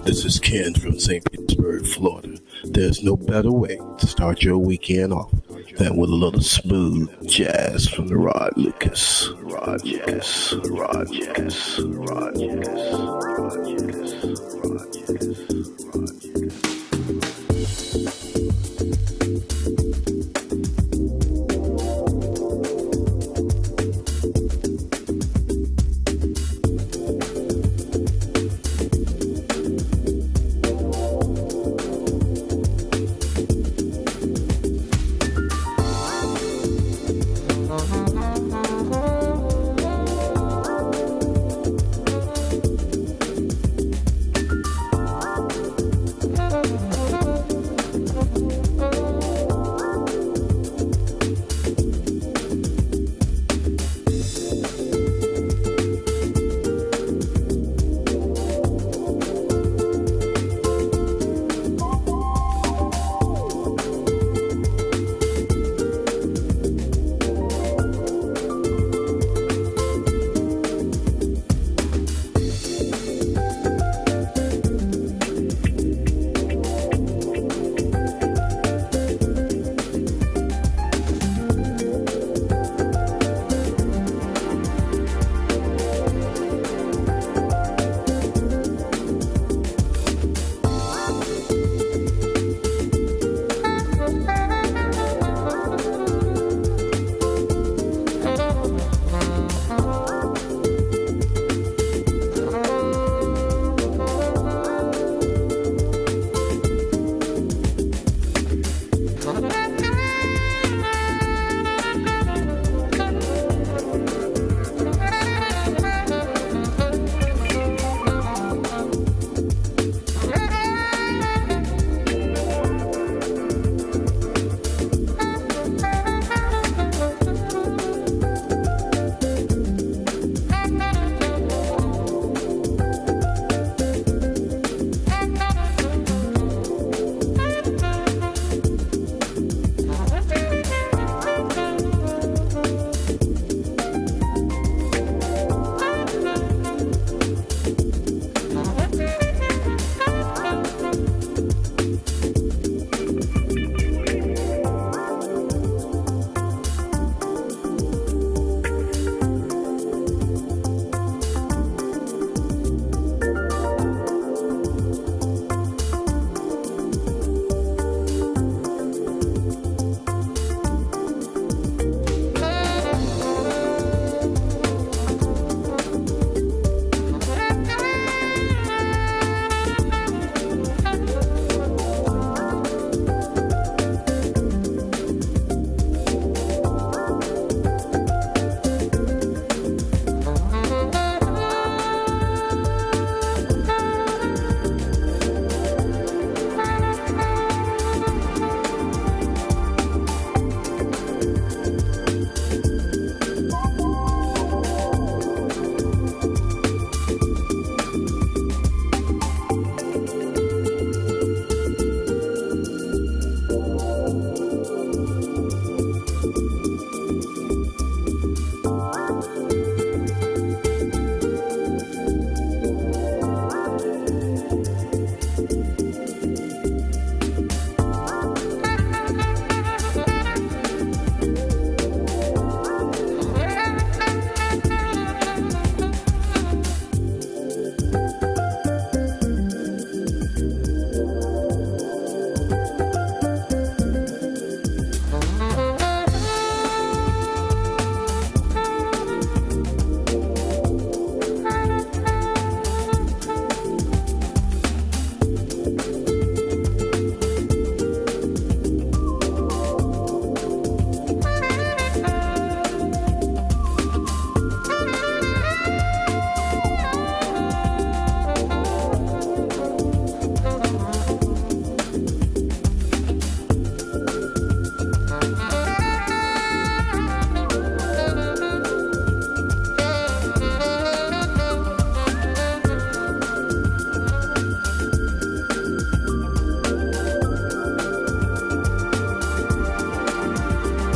This is Ken from St. Petersburg, Florida. There's no better way to start your weekend off than with a little smooth jazz from the Rod Lucas. Rod Lucas. Rod Lucas. Rod Lucas. Rod Lucas. Rod Lucas.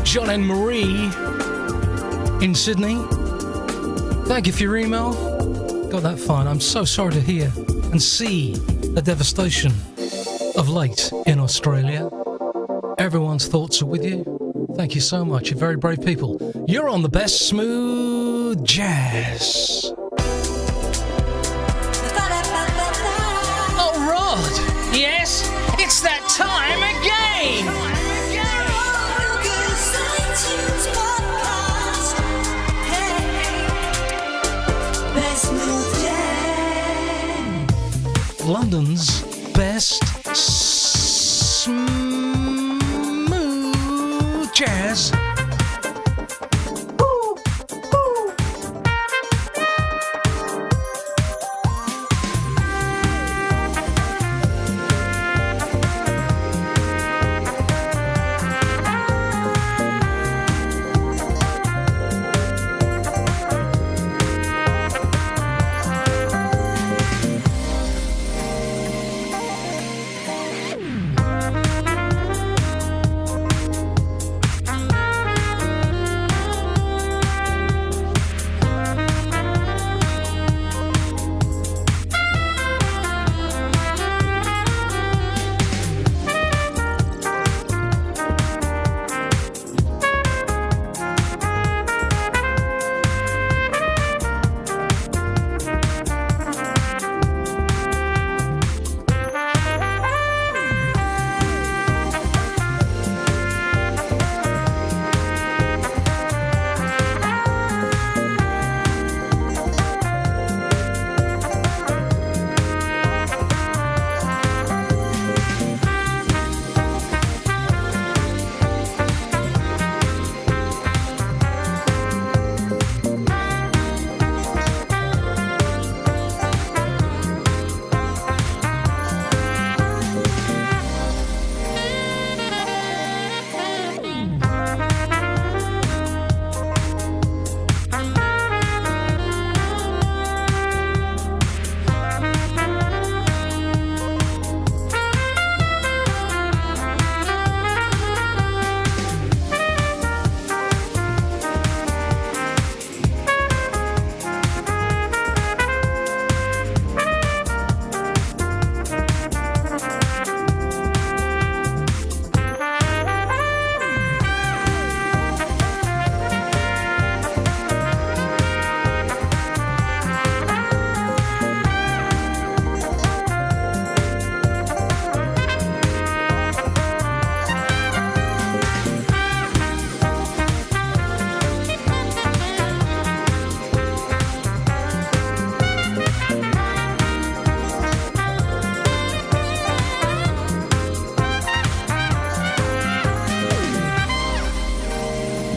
John and Marie in Sydney. Thank you for your email. Got that fine. I'm so sorry to hear and see the devastation of late in Australia. Everyone's thoughts are with you. Thank you so much. You're very brave people. You're on the best smooth jazz. Oh, Rod. Yes, it's that time again. London's best smooth jazz.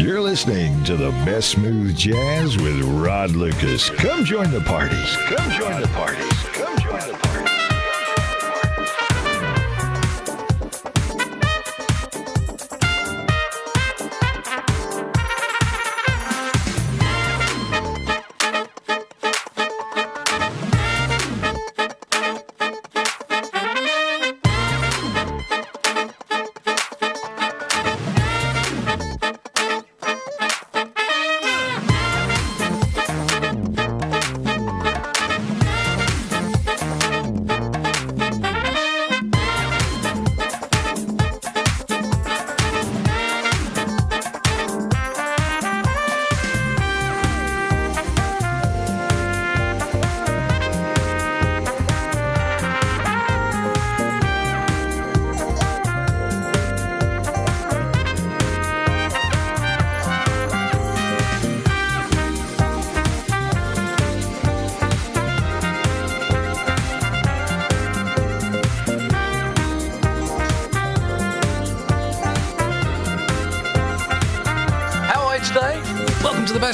You're listening to the best smooth jazz with Rod Lucas. Come join the parties. Come join the parties. Come join the parties.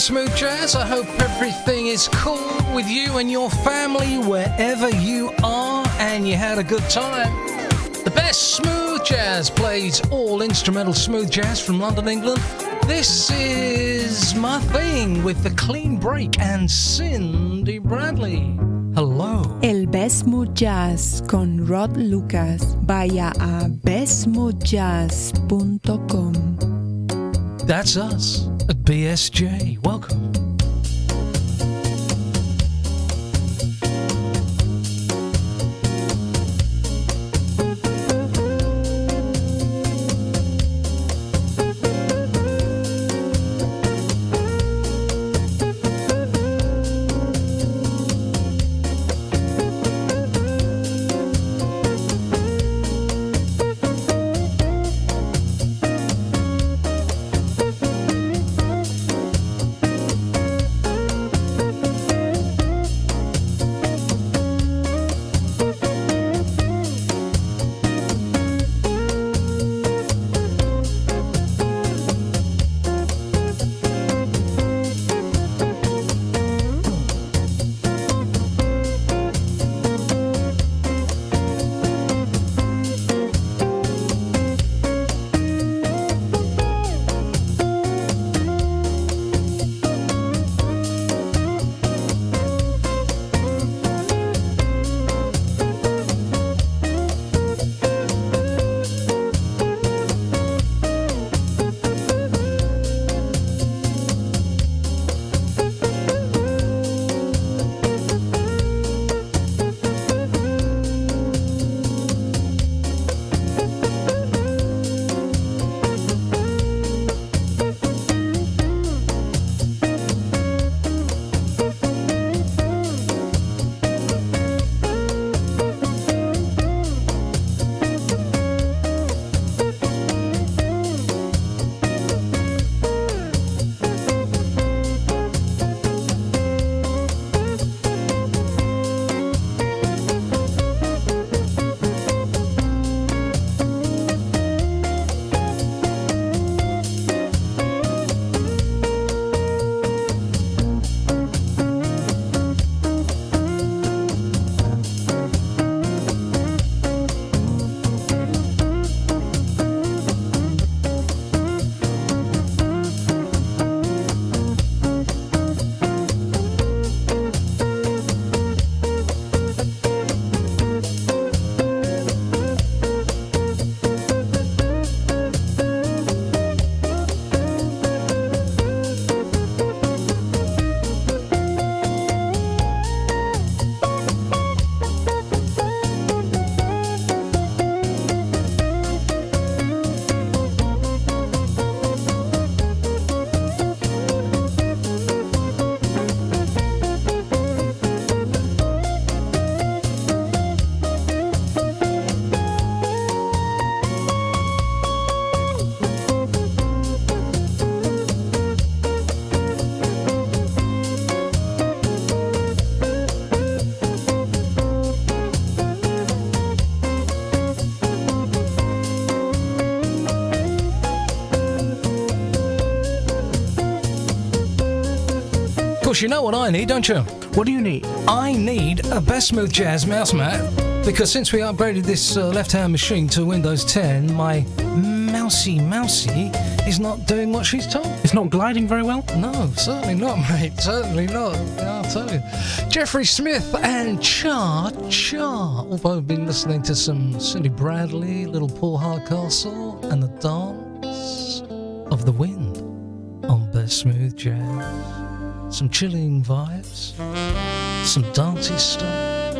Smooth Jazz. I hope everything is cool with you and your family wherever you are and you had a good time. The best smooth jazz plays all instrumental smooth jazz from London, England. This is my thing with the clean break and Cindy Bradley. Hello. El Best Smooth Jazz con Rod Lucas. Vaya a bestsmoothjazz.com. That's us at BSJ. Welcome. course, you know what I need, don't you? What do you need? I need a Best Smooth Jazz mouse mat, because since we upgraded this left-hand machine to Windows 10, my mousy is not doing what she's told. It's not gliding very well? No, certainly not, mate. Certainly not. I'll tell you. Jeffrey Smith and Cha. Although I've been listening to some Cindy Bradley, Little Paul Hardcastle, and the Dance of the Wind on Best Smooth Jazz. Some chilling vibes, some dancey stuff.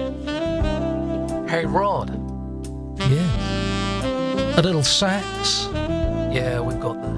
Hey, Rod. Yeah. A little sax. Yeah, we've got that.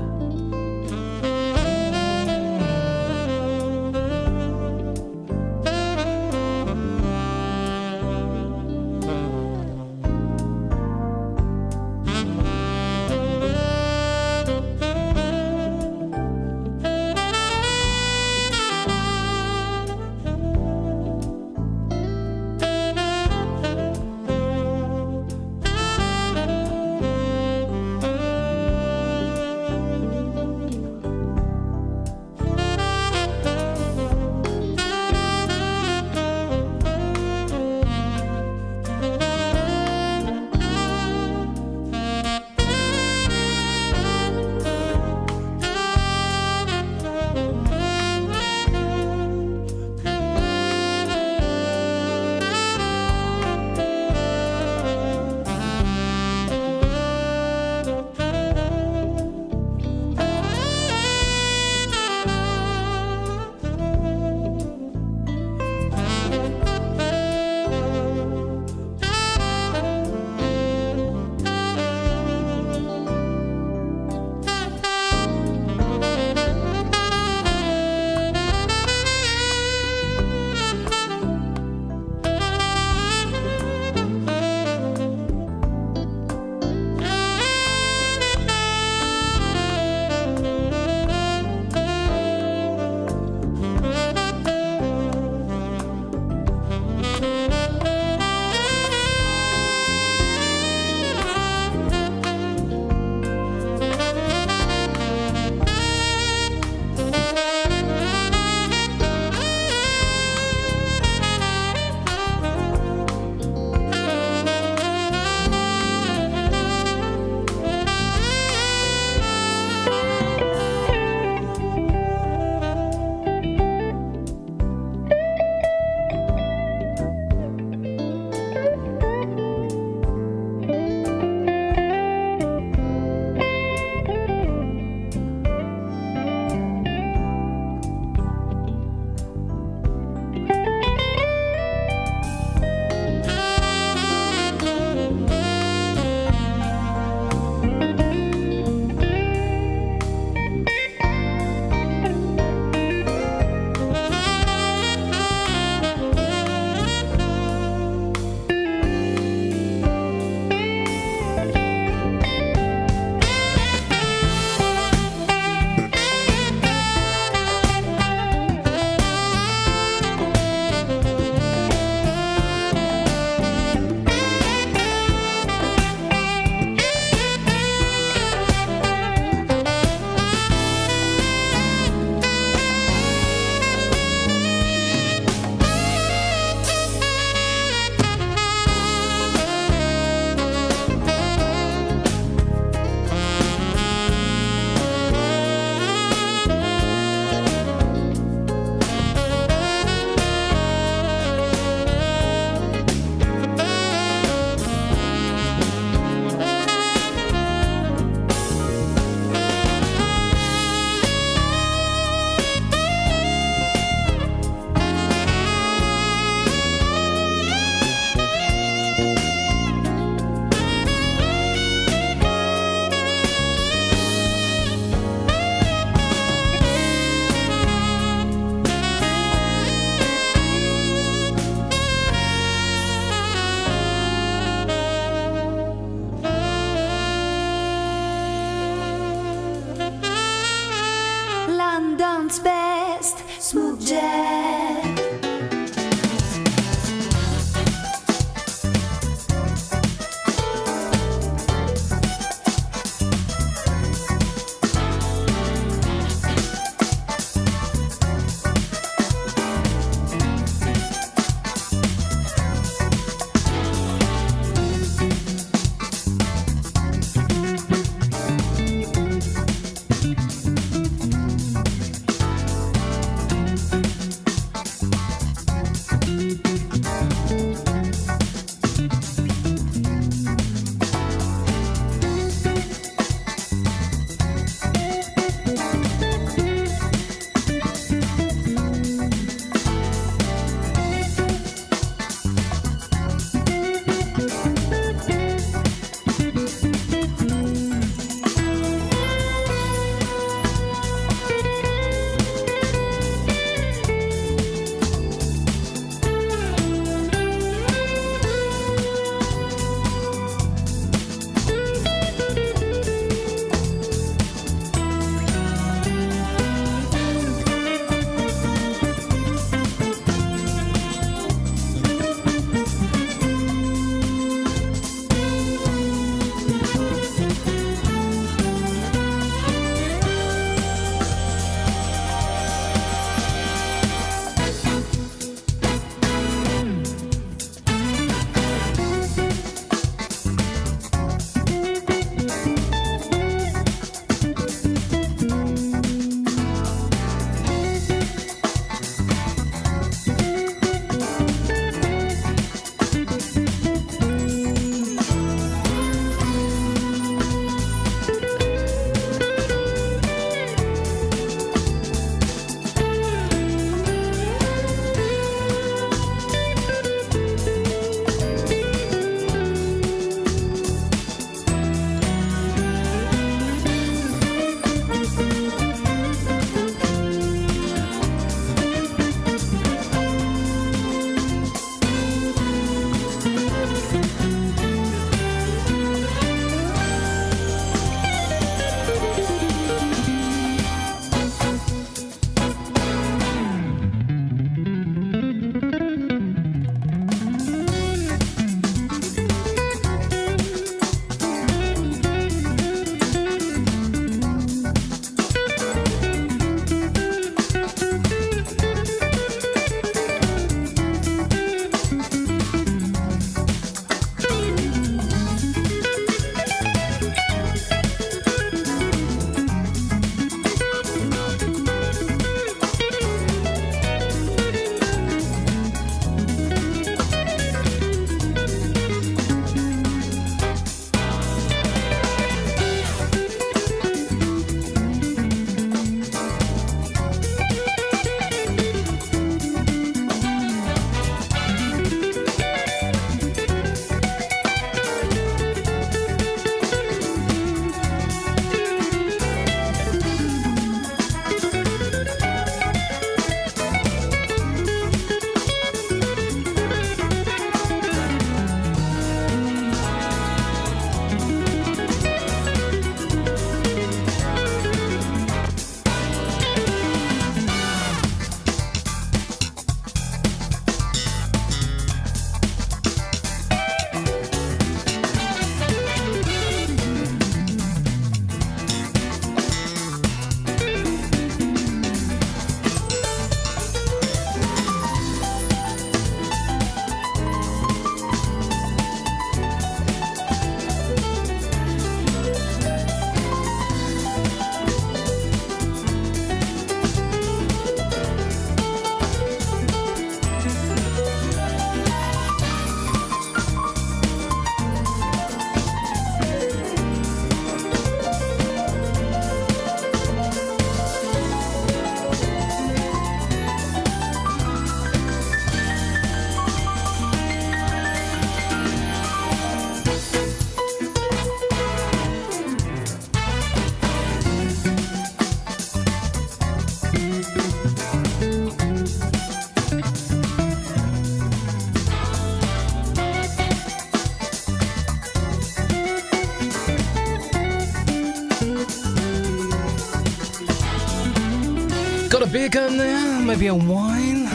you go now? Maybe a wine?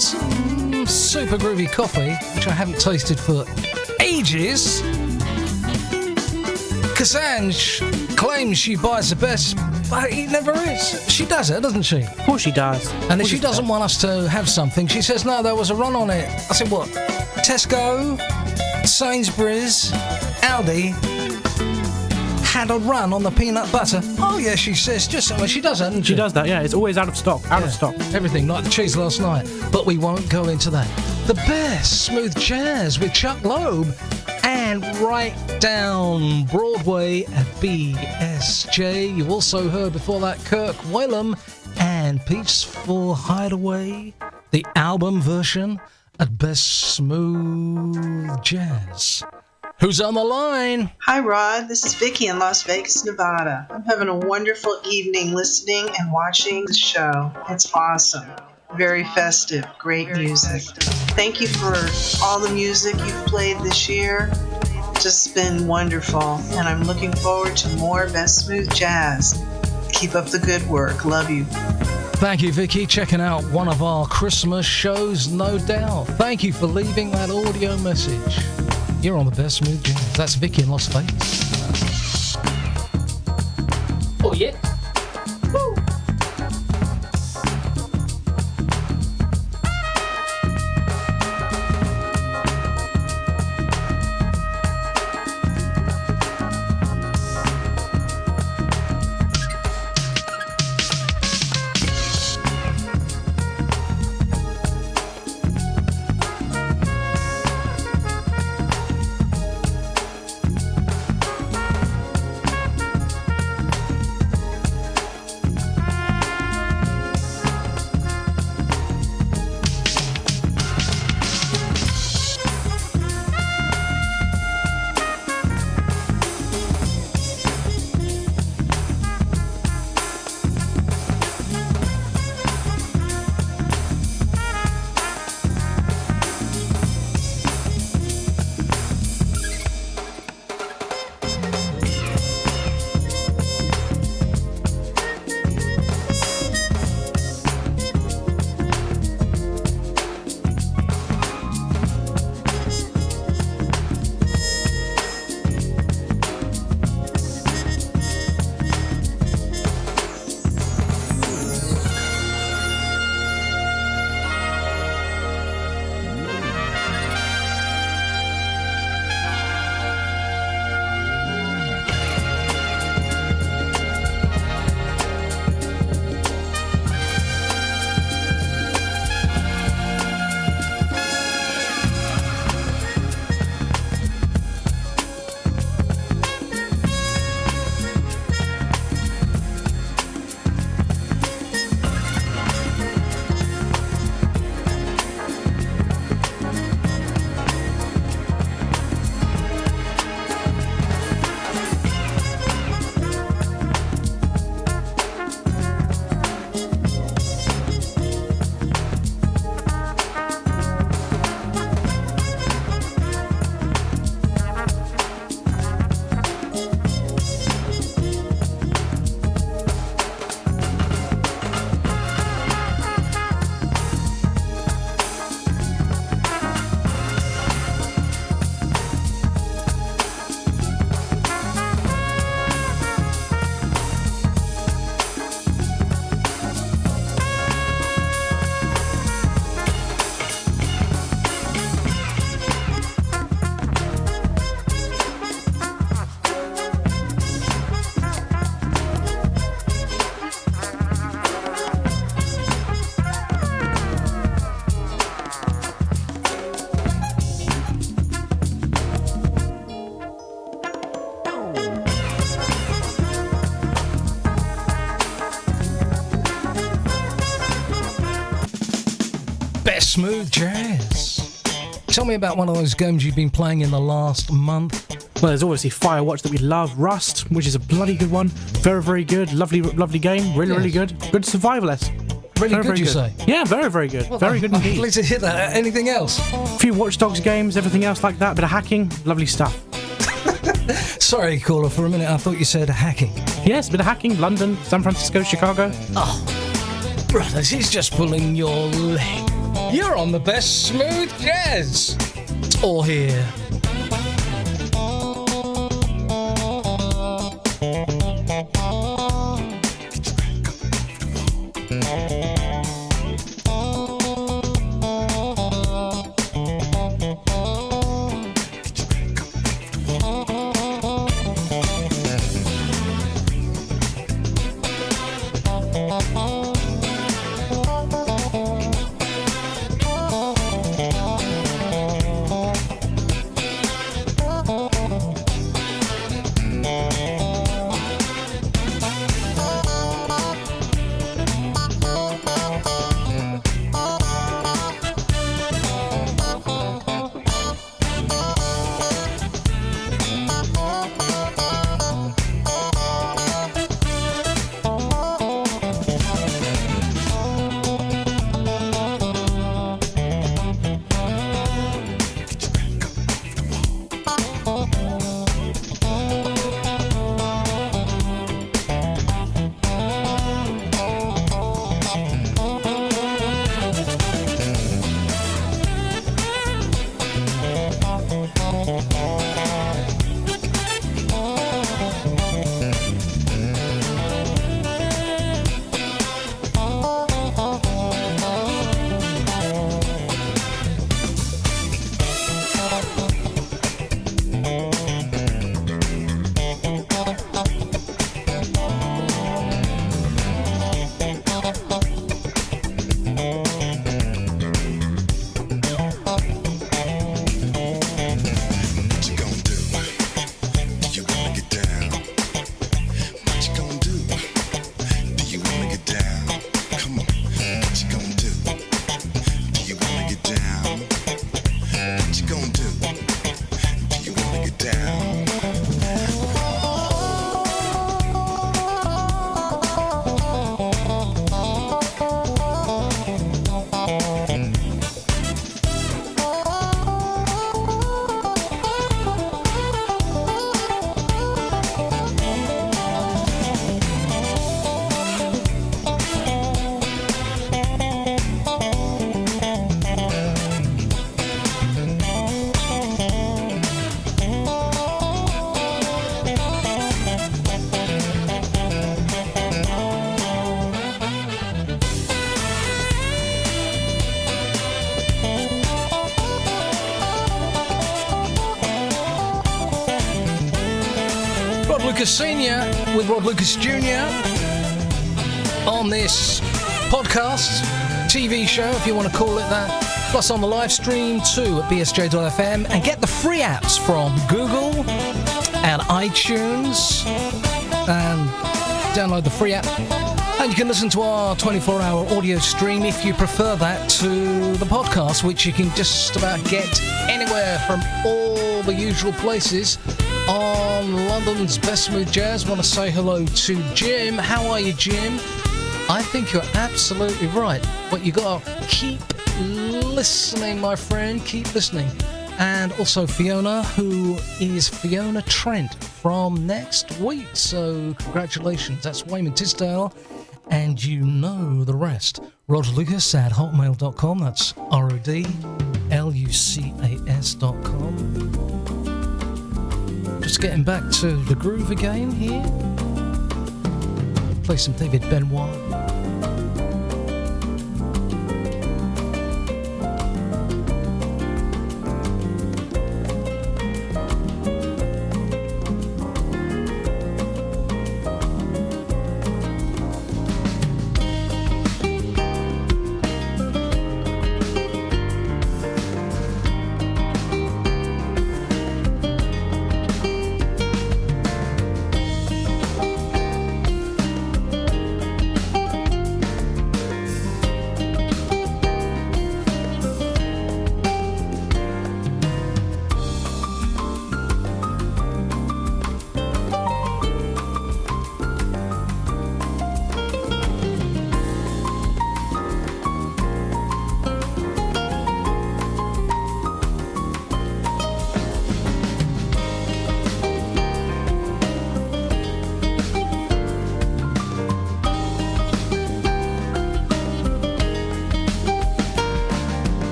Some super groovy coffee, which I haven't tasted for ages. Cassandre claims she buys the best, but it never is. She does it, doesn't she? Of course she does. And if she doesn't want us to have something, she says, no, there was a run on it. I said, what? Tesco, Sainsbury's, Aldi had a run on the peanut butter. Oh, yeah, she says, just well, she does that, doesn't she? She does that, yeah. It's always out of stock. Out of stock. Everything, like the cheese last night. But we won't go into that. The best smooth jazz with Chuck Loeb. And right down Broadway at BSJ. You also heard before that Kirk Whalum and Peaceful Hideaway, the album version at Best Smooth Jazz. Who's on the line? Hi, Rod. This is Vicky in Las Vegas, Nevada. I'm having a wonderful evening listening and watching the show. It's awesome. Very festive. Great music. Thank you for all the music you've played this year. Just been wonderful. And I'm looking forward to more Best Smooth Jazz. Keep up the good work. Love you. Thank you, Vicky. Checking out one of our Christmas shows, no doubt. Thank you for leaving that audio message. You're on the Best Smooth Jazz. That's Vicky in Las Vegas. Oh, yeah. Woo. Best Smooth Jazz. Tell me about one of those games you've been playing in the last month. Well, there's obviously Firewatch that we love, Rust, which is a bloody good one. Very, very good. Lovely, lovely game. Really, really good. Good survivalist. Really very, good, very you good. say? Yeah, very, very good. Well, very good I'm indeed. pleased to hear that. Anything else? A few Watch Dogs games, everything else like that. Bit of hacking. Lovely stuff. Sorry, caller, for a minute I thought you said hacking. Yes, a bit of hacking. London, San Francisco, Chicago. Oh. Brothers, he's just pulling your leg. You're on the best smooth jazz. It's all here. Lucas Sr. with Rod Lucas Jr. on this podcast, TV show, if you want to call it that, plus on the live stream too at bsj.fm, and get the free apps from Google and iTunes, and download the free app. And you can listen to our 24-hour audio stream if you prefer that to the podcast, which you can just about get anywhere from all the usual places on London's Best Smooth Jazz. Want to say hello to Jim. How are you, Jim? I think you're absolutely right, but you got to keep listening, my friend. Keep listening. And also Fiona, who is Fiona Trent from next week. So congratulations. That's Wayman Tisdale. And you know the rest. RodLucas@hotmail.com. That's RODLUCAS.com. Just getting back to the groove again here. Play some David Benoit.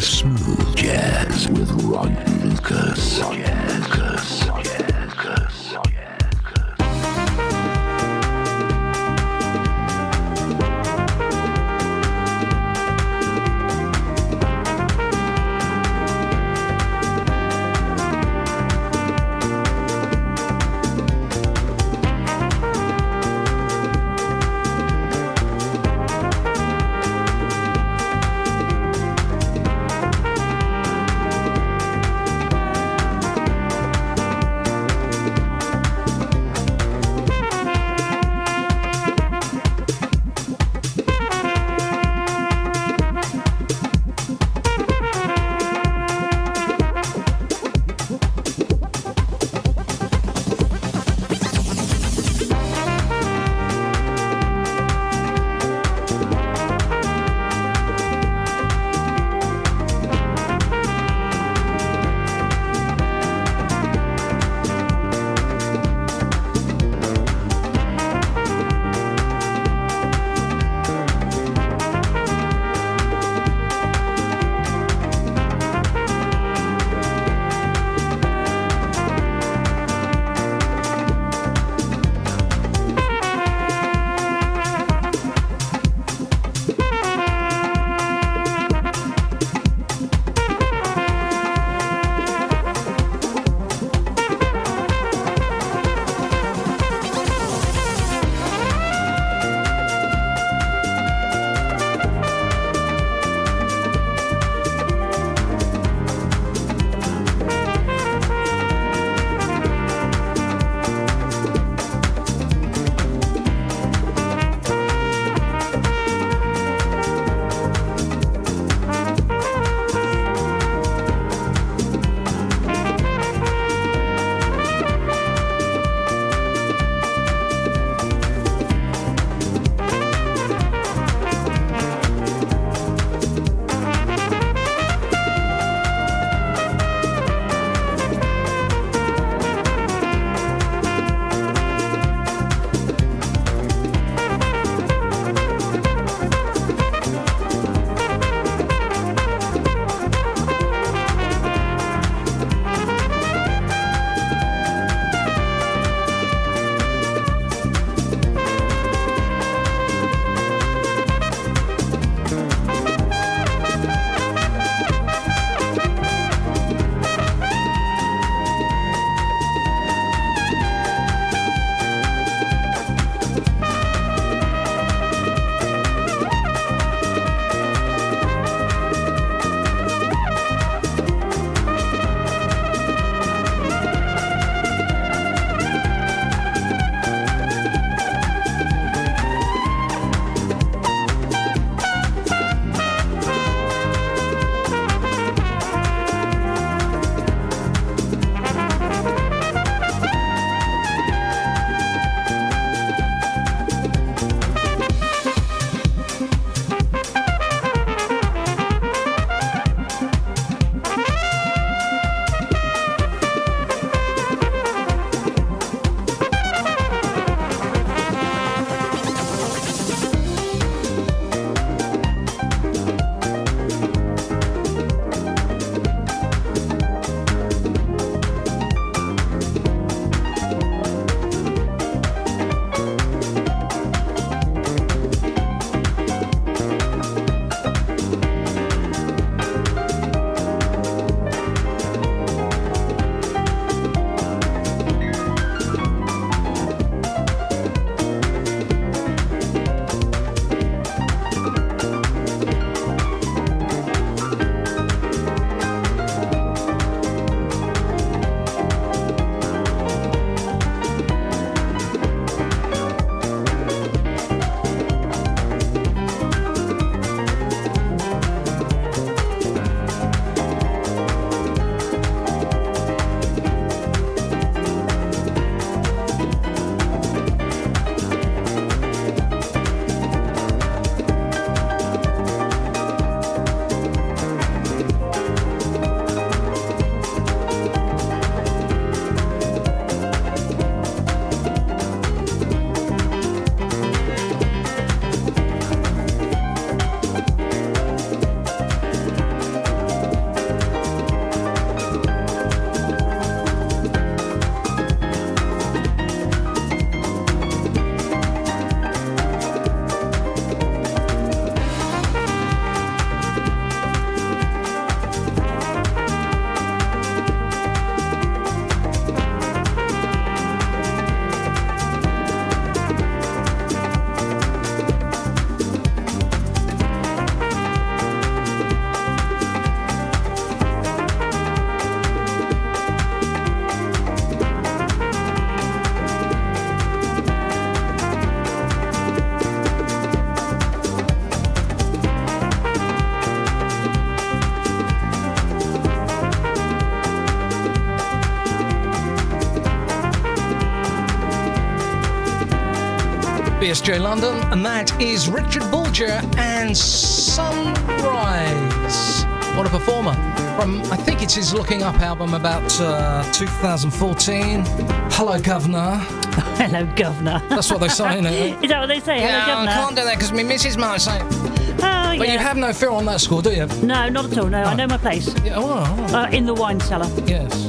best smooth jazz with Rod Lucas. BSJ London, and that is Richard Bulger and Sunrise. What a performer. From, I think it's his Looking Up album about 2014. Hello, Governor. Hello, Governor. That's what they say, isn't it? Is that what they say? Hello, Yeah, I Governor. can't do that because my missus might say it. Oh, But yeah. you have no fear on that score, do you? No, not at all. No, I know my place. Yeah, well, In the wine cellar. yes.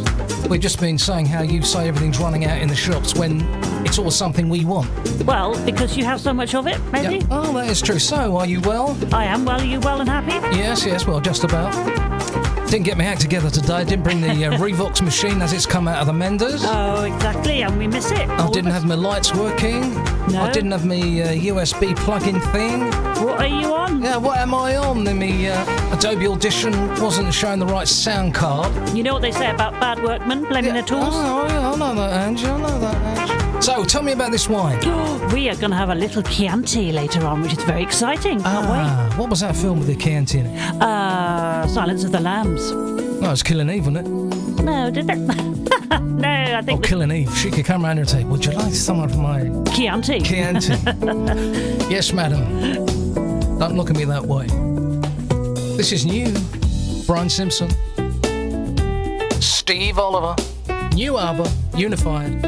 We've just been saying how you say everything's running out in the shops when it's all something we want. Well, because you have so much of it, maybe? Yeah. Oh, that is true. So, are you well? I am. Well, are you well and happy? Yes, well, just about. Didn't get my act together today. Didn't bring the Revox machine as it's come out of the menders. Oh, exactly, and we miss it. I didn't have my lights working. No. I didn't have my USB plug-in thing. What are you on? Yeah, what am I on? Then my Adobe Audition wasn't showing the right sound card. You know what they say about bad workmen blaming their tools? Oh, yeah, I know that, Angie. I know that, Angie. So, tell me about this wine. We are going to have a little Chianti later on, which is very exciting. Can't wait. What was that film with the Chianti in it? Silence of the Lambs. No, it was Killing Eve, wasn't it? No, did it? No, I Oh, think Killing Eve. She could come around here and say, would you like some of my Chianti. Chianti? Yes, madam. Don't look at me that way. This is new. Brian Simpson. Steve Oliver. New album, Unified.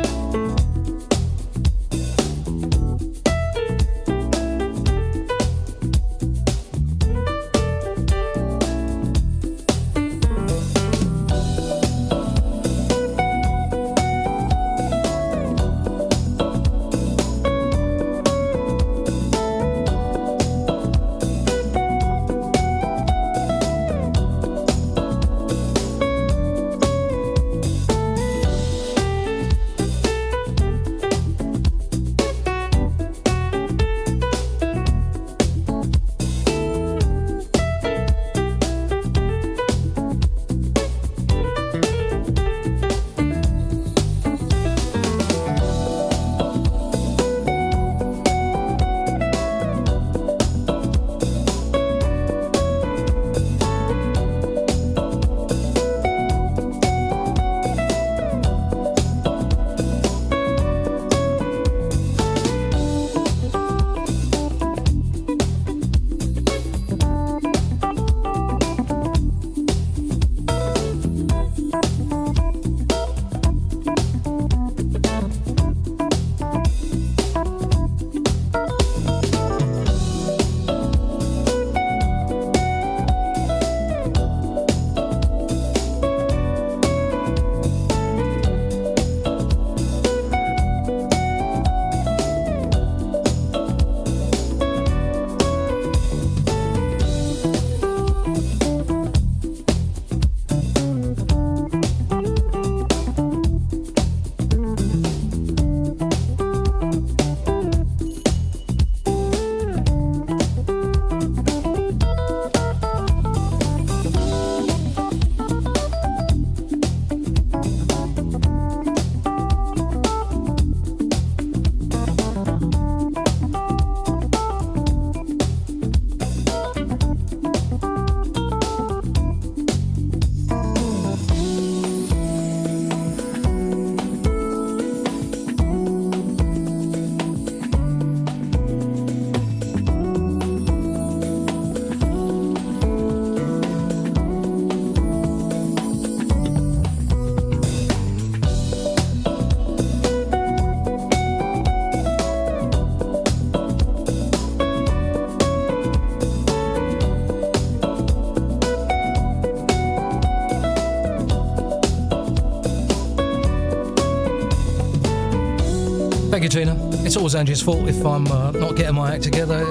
Thank you, Tina. It's always Angie's fault if I'm not getting my act together.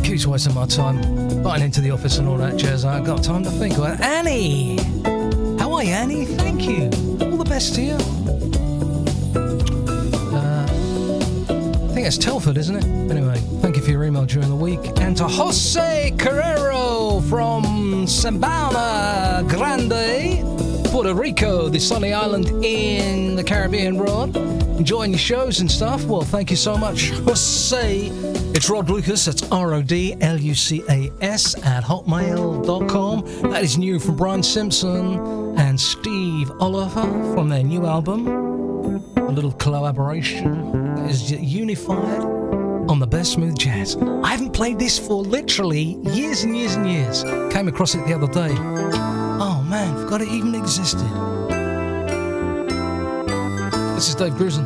Keeps wasting my time, butting into the office and all that jazz. I ain't got time to think. Annie! How are you, Annie? Thank you. All the best to you. I think it's Telford, isn't it? Anyway, thank you for your email during the week. And to Jose Carrero from Sabana Grande, Puerto Rico, the sunny island in the Caribbean, Rod. Enjoying your shows and stuff? Well, thank you so much, Jose. It's Rod Lucas, that's RODLUCAS at hotmail.com. That is new from Brian Simpson and Steve Oliver from their new album, A little collaboration that is unified on the best smooth jazz. I haven't played this for literally years and years and years. Came across it the other day. Oh man, forgot it even existed. This is Dave Grusin.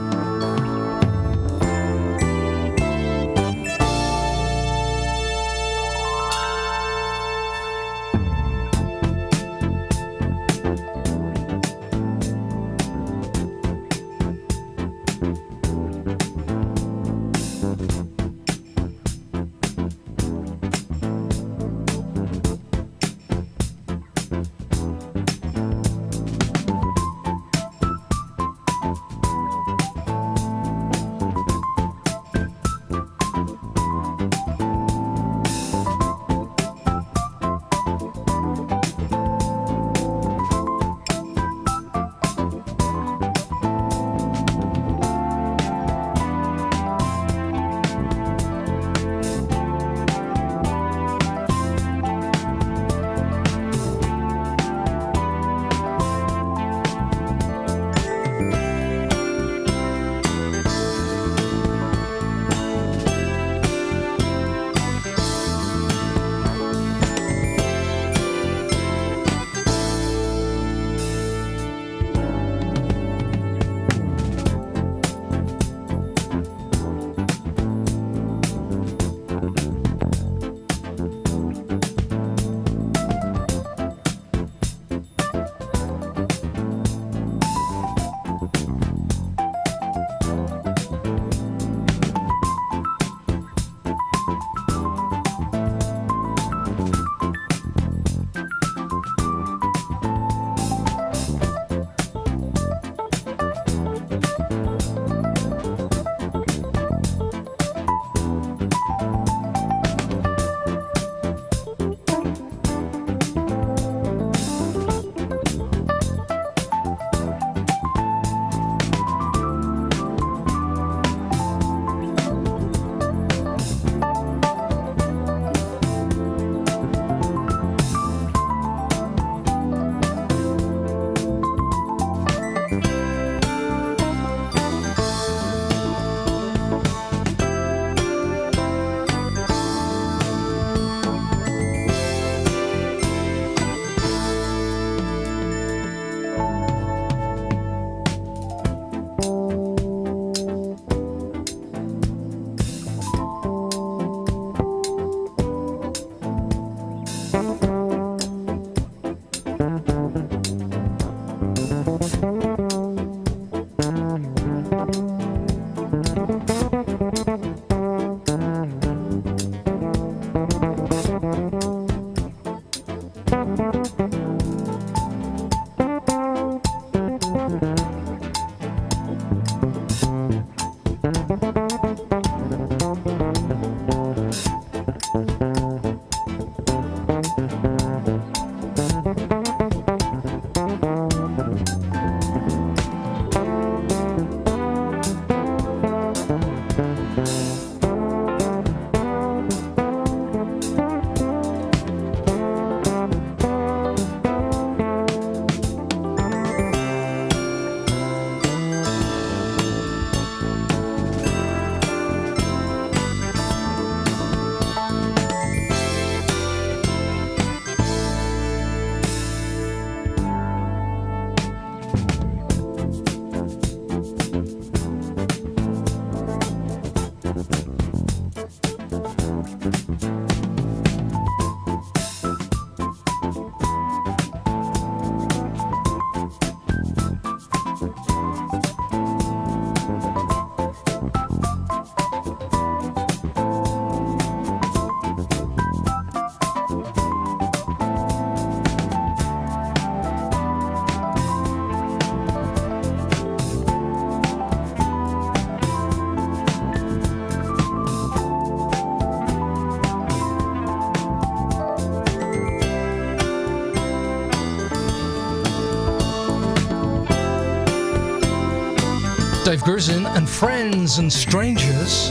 Dave Grusin and Friends and Strangers.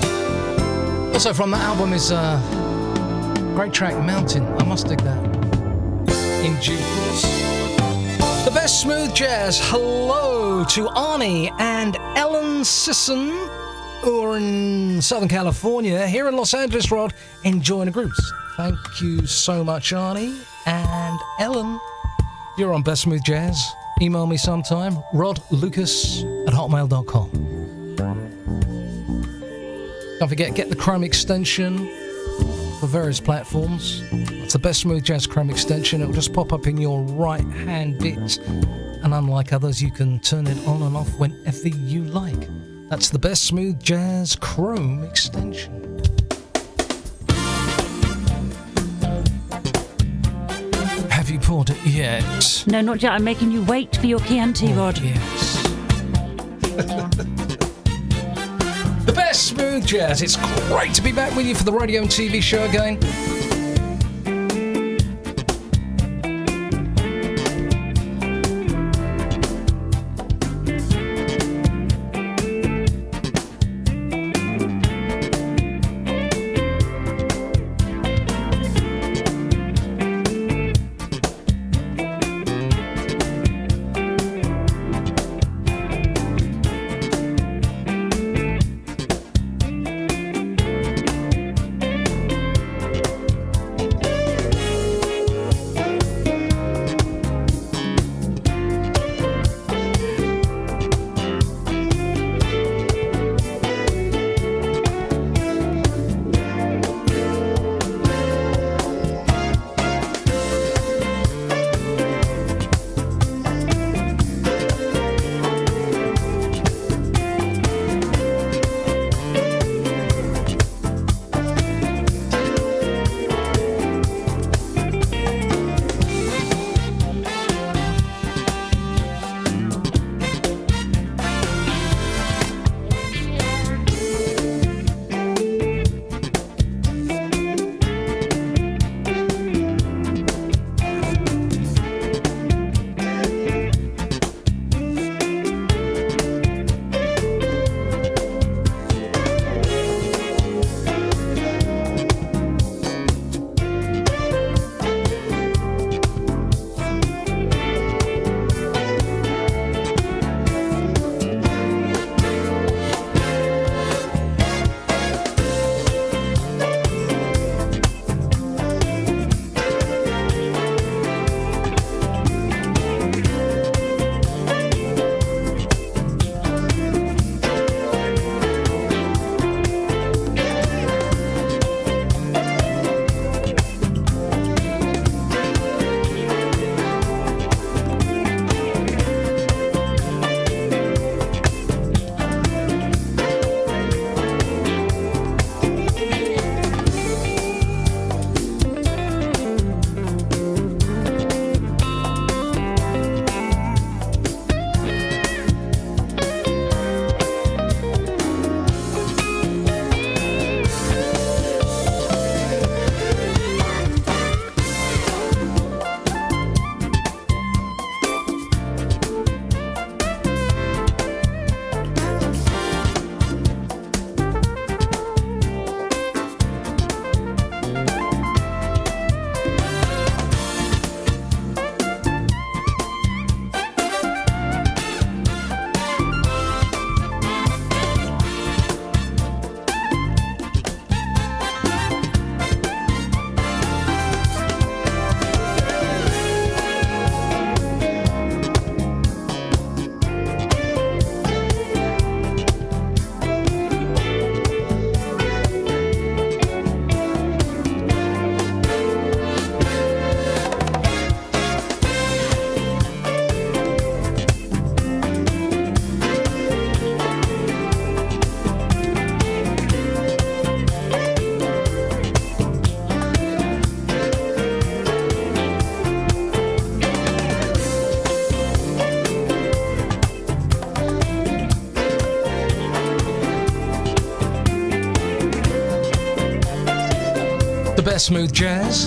Also from that album is a great track, Mountain. I must dig that in due course. The best smooth jazz. Hello to Arnie and Ellen Sisson, who are in Southern California. Here in Los Angeles, Rod, enjoying the groups. Thank you so much, Arnie and Ellen. You're on Best Smooth Jazz. Email me sometime, rodlucas@hotmail.com. Don't forget, get the Chrome extension for various platforms. It's the Best Smooth Jazz Chrome extension. It'll just pop up in your right-hand bit. And unlike others, you can turn it on and off whenever you like. That's the Best Smooth Jazz Chrome extension. Have you poured it yet? No, not yet. I'm making you wait for your Chianti, Rod. Yes. The Best Smooth Jazz. It's great to be back with you for the radio and TV show again. The Best Smooth Jazz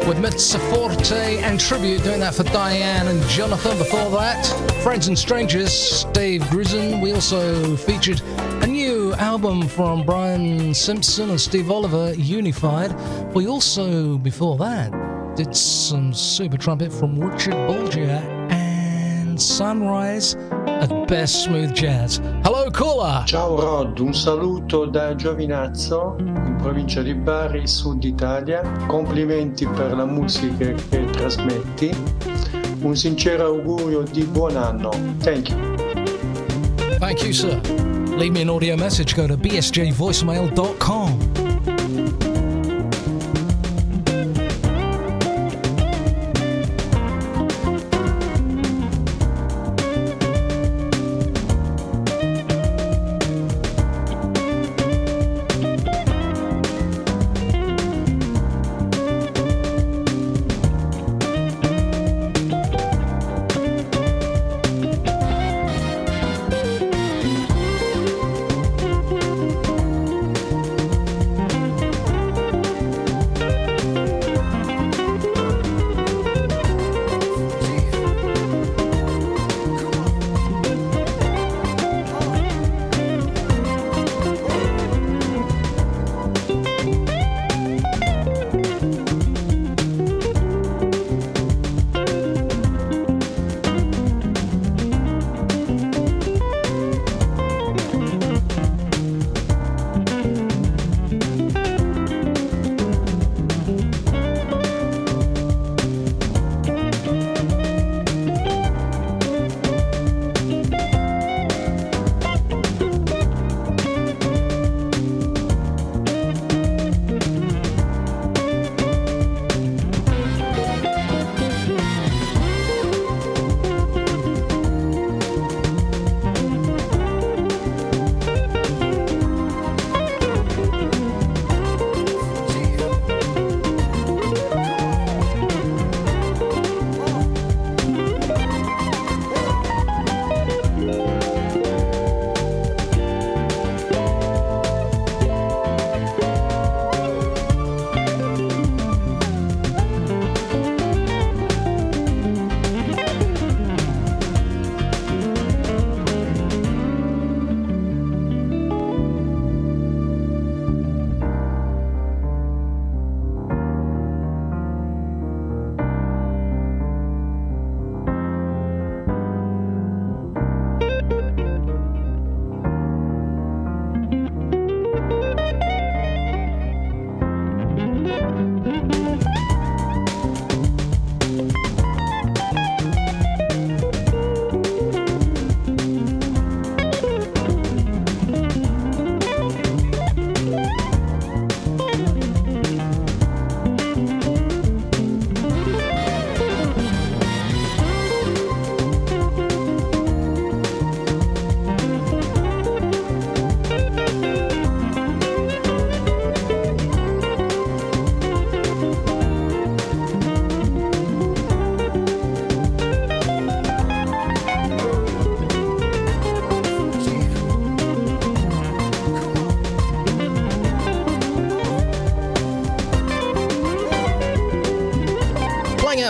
with Mezza Forte and Tribute, doing that for Diane and Jonathan. Before that, Friends and Strangers, Dave Grissom. We also featured a new album from Brian Simpson and Steve Oliver, Unified. We also, before that, Did some super trumpet from Richard Bolger and Sunrise at Best Smooth Jazz. Hello, caller. Ciao Rod, un saluto da Giovinazzo, in provincia di Bari, Sud Italia. Complimenti per la musica che trasmetti. Un sincero augurio di buon anno. Thank you. Thank you, sir. Leave me an audio message. Go to bsjvoicemail.com.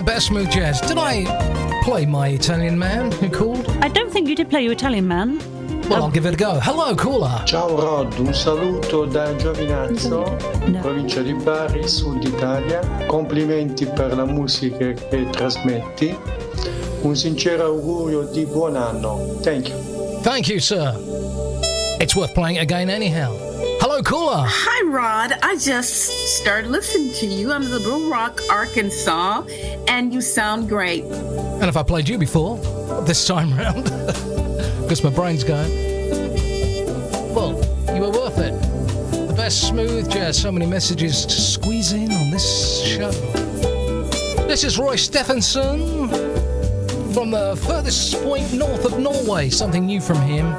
Best Smooth Jazz. Did I play my Italian man who called? I don't think you did play your Italian man. Well, I'll give it a go. Hello, caller. Ciao Rod, un saluto da Giovinazzo, in provincia di Bari, Sud Italia. Complimenti per la musica che trasmetti. Un sincero augurio di buon anno. Thank you. Thank you, sir. It's worth playing again anyhow. Hello, caller. Hi, Rod. I just started listening to you. I'm in Little Rock, Arkansas, and you sound great. And if I played you before, this time round, because my brain's going, well, you were worth it. The best smooth jazz. So many messages to squeeze in on this show. This is Roy Stephenson from the furthest point north of Norway. Something new from him.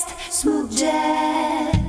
best smooth jazz.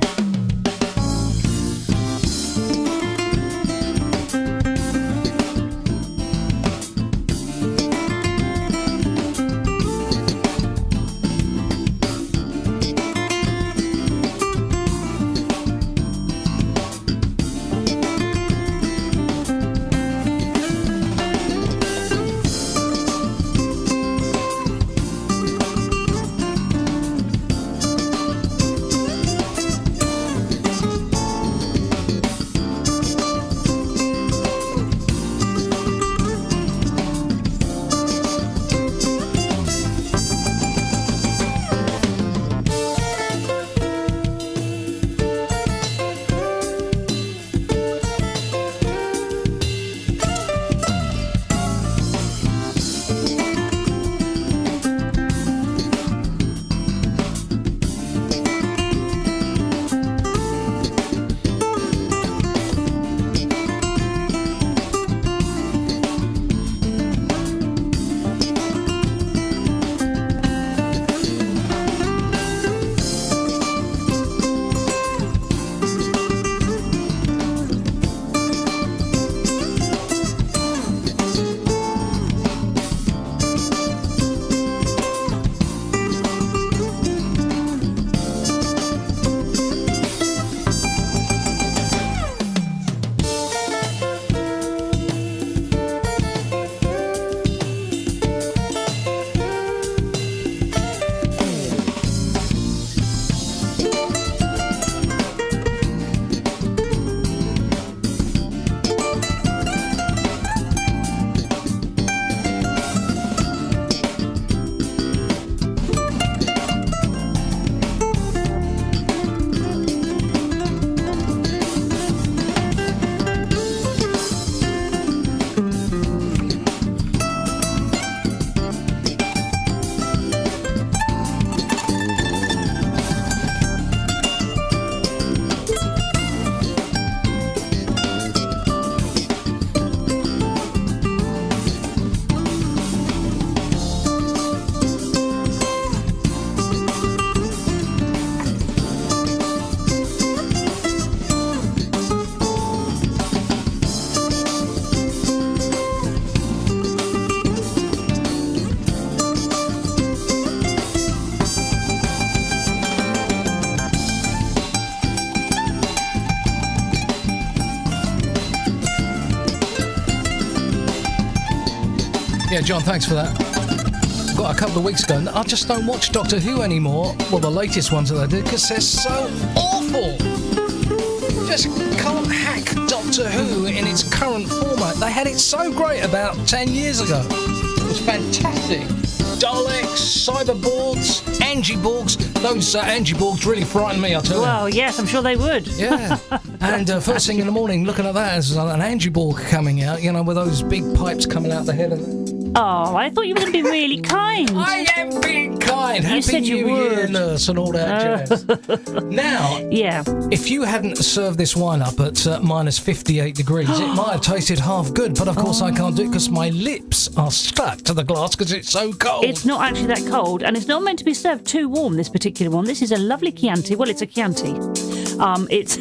Yeah, John, thanks for that. Got a couple of weeks ago, I just don't watch Doctor Who anymore. Well, the latest ones that I did, because they're so awful. Just can't hack Doctor Who in its current format. They had it so great about 10 years ago. It was fantastic. Daleks, Cyberborgs, Angiborgs. Those Angiborgs really frightened me, I'll tell you. Well, yes, I'm sure they would. Yeah. And first thing in the morning, looking at that, there's an Angiborg coming out, you know, with those big pipes coming out the head of it. Oh, I thought you were going to be really kind. I am being kind. You Happy said you New Year, would. nurse, and all that jazz. Now, yeah, if you hadn't served this wine up at minus 58 degrees, it might have tasted half good, but of course I can't do it because my lips are stuck to the glass because it's so cold. It's not actually that cold, and it's not meant to be served too warm, this particular one. This is a lovely Chianti. Well, it's a Chianti. It's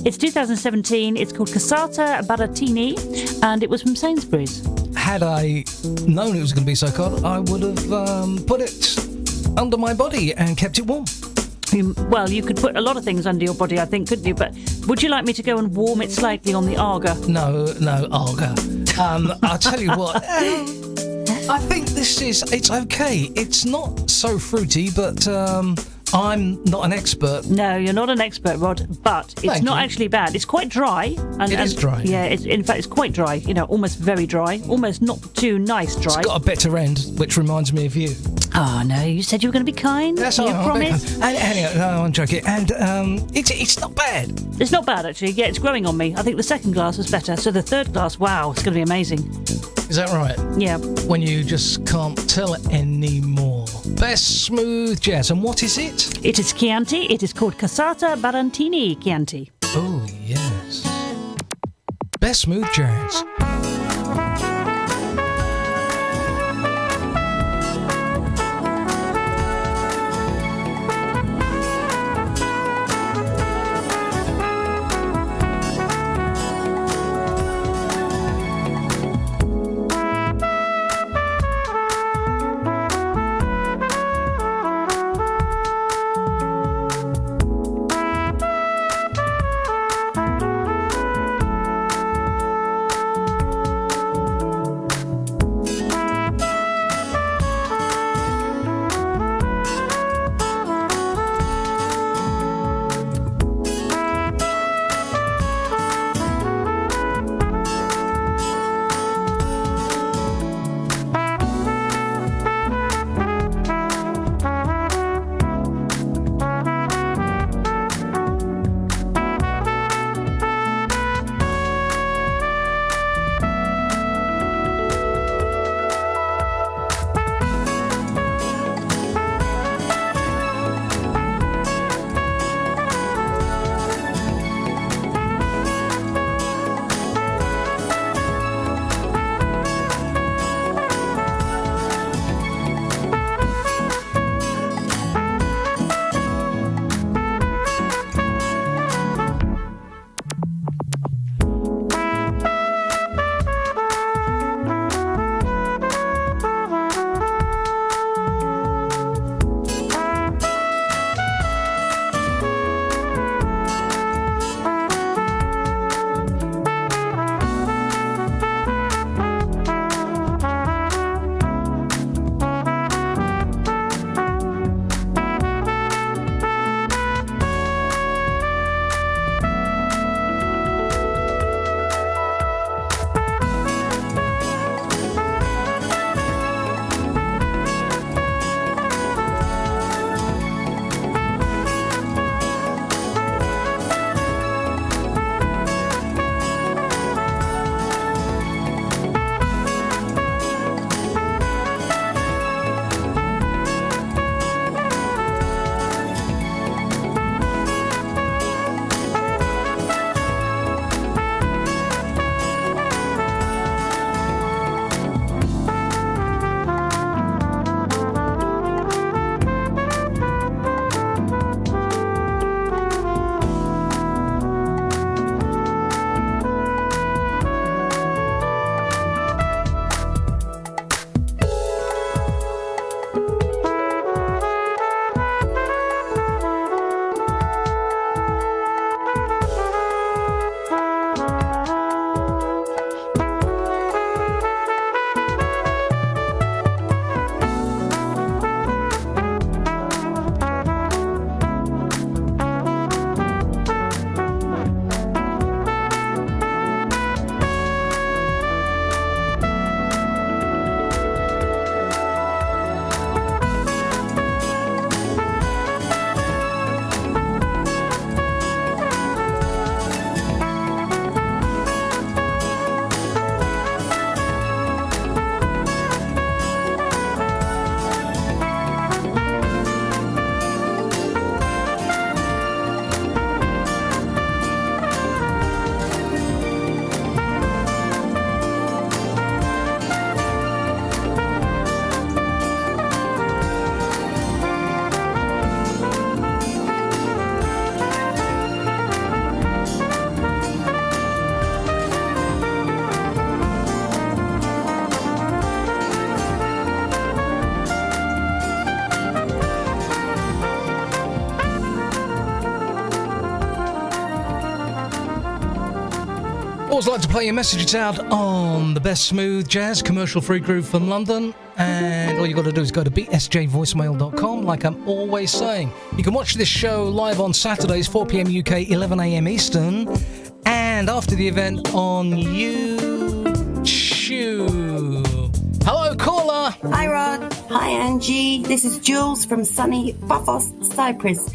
it's 2017. It's called Casata Baratini, and it was from Sainsbury's. Had I known it was going to be so cold, I would have put it under my body and kept it warm. Well, you could put a lot of things under your body, I think, couldn't you? But would you like me to go and warm it slightly on the Arga? No, Arga. I'll tell you what. I think it's okay. It's not so fruity, but I'm not an expert. No, you're not an expert, Rod, but it's not actually bad. It's quite dry. It is dry. Yeah, in fact, it's quite dry. You know, almost very dry. Almost not too nice dry. It's got a bitter end, which reminds me of you. Oh, no, you said you were going to be kind. That's you all right. promised. Anyway, no, I'm joking. And it's not bad. It's not bad, actually. Yeah, it's growing on me. I think the second glass was better. So the third glass, wow, it's going to be amazing. Is that right? Yeah. When you just can't tell anymore. Best smooth jazz. And what is it? It is Chianti. It is called Casata Barantini Chianti. Oh, yes. Best smooth jazz. Always like to play your messages out on the best smooth jazz commercial free groove from London, and all you got to do is go to bsjvoicemail.com. Like I'm always saying, you can watch this show live on Saturdays 4 p.m. UK, 11 a.m. Eastern, and after the event on YouTube. Hello, caller. Hi, Rod. Hi, Angie. This is Jules from sunny Paphos, Cyprus.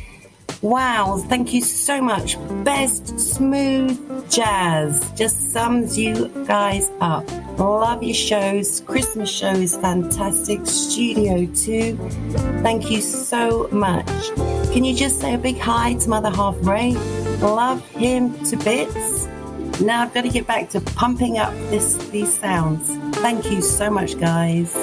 Wow, thank you so much. Best smooth jazz. Just sums you guys up. Love your shows. Christmas show is fantastic. Studio too. Thank you so much. Can you just say a big hi to my other half, Ray? Love him to bits. Now I've got to get back to pumping up these sounds. Thank you so much, guys.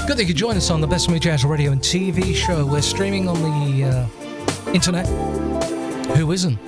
Good that you could join us on the Best Smooth Jazz Radio and TV show. We're streaming on the internet. Who isn't?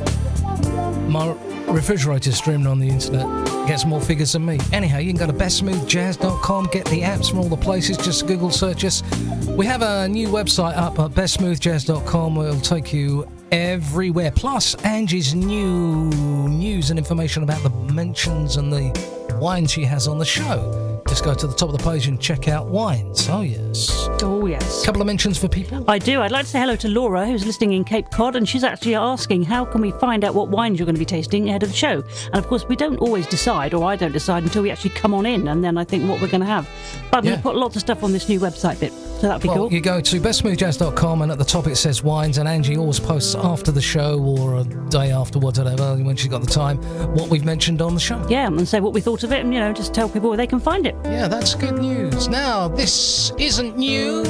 My refrigerator's streaming on the internet. Gets more figures than me. Anyhow, you can go to bestsmoothjazz.com, get the apps from all the places, just Google search us. We have a new website up at bestsmoothjazz.com where it'll take you everywhere. Plus, Angie's new news and information about the mentions and the wines she has on the show. Just go to the top of the page and check out wines. Oh, yes. Oh, yes. Couple of mentions for people? I do. I'd like to say hello to Laura, who's listening in Cape Cod, and she's actually asking, how can we find out what wines you're going to be tasting ahead of the show? And, of course, we don't always decide, or I don't decide, until we actually come on in, and then I think what we're going to have. But we've put lots of stuff on this new website bit, so that'd be cool. You go to bestsmoothjazz.com, and at the top it says wines, and Angie always posts after the show or a day afterwards, whatever, when she's got the time, what we've mentioned on the show. Yeah, and say what we thought of it, and, just tell people where they can find it. Yeah, that's good news. Now, this isn't new.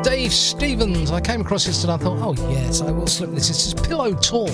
Dave Stevens. I came across this and I thought, oh yes, I will slip this. This is Pillow Talk.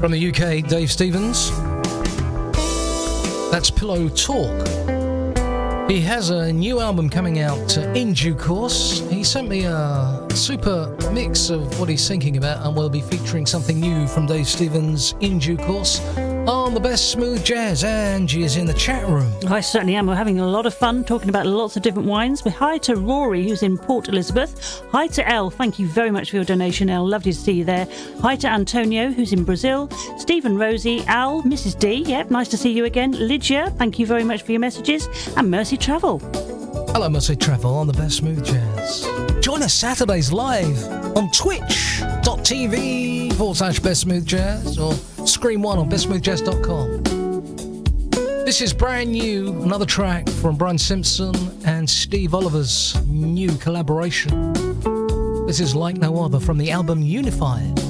From the UK, Dave Stevens. That's Pillow Talk. He has a new album coming out in due course. He sent me a super mix of what he's thinking about, and we'll be featuring something new from Dave Stevens in due course on the best smooth jazz. Angie is in the chat room. I certainly am. We're having a lot of fun talking about lots of different wines. We're hi to Rory, who's in Port Elizabeth. Hi to Elle. Thank you very much for your donation, Elle. Lovely to see you there. Hi to Antonio, who's in Brazil. Stephen, Rosie, Al, Mrs. D. Yep, nice to see you again. Lydia, thank you very much for your messages. And Mercy Travel. Hello, Mercy Travel on the best smooth jazz. Join us Saturdays live on twitch.tv/best smooth jazz or Screen 1 on bestsmoothjazz.com. This is brand new, another track from Brian Simpson and Steve Oliver's new collaboration. This is Like No Other from the album Unified.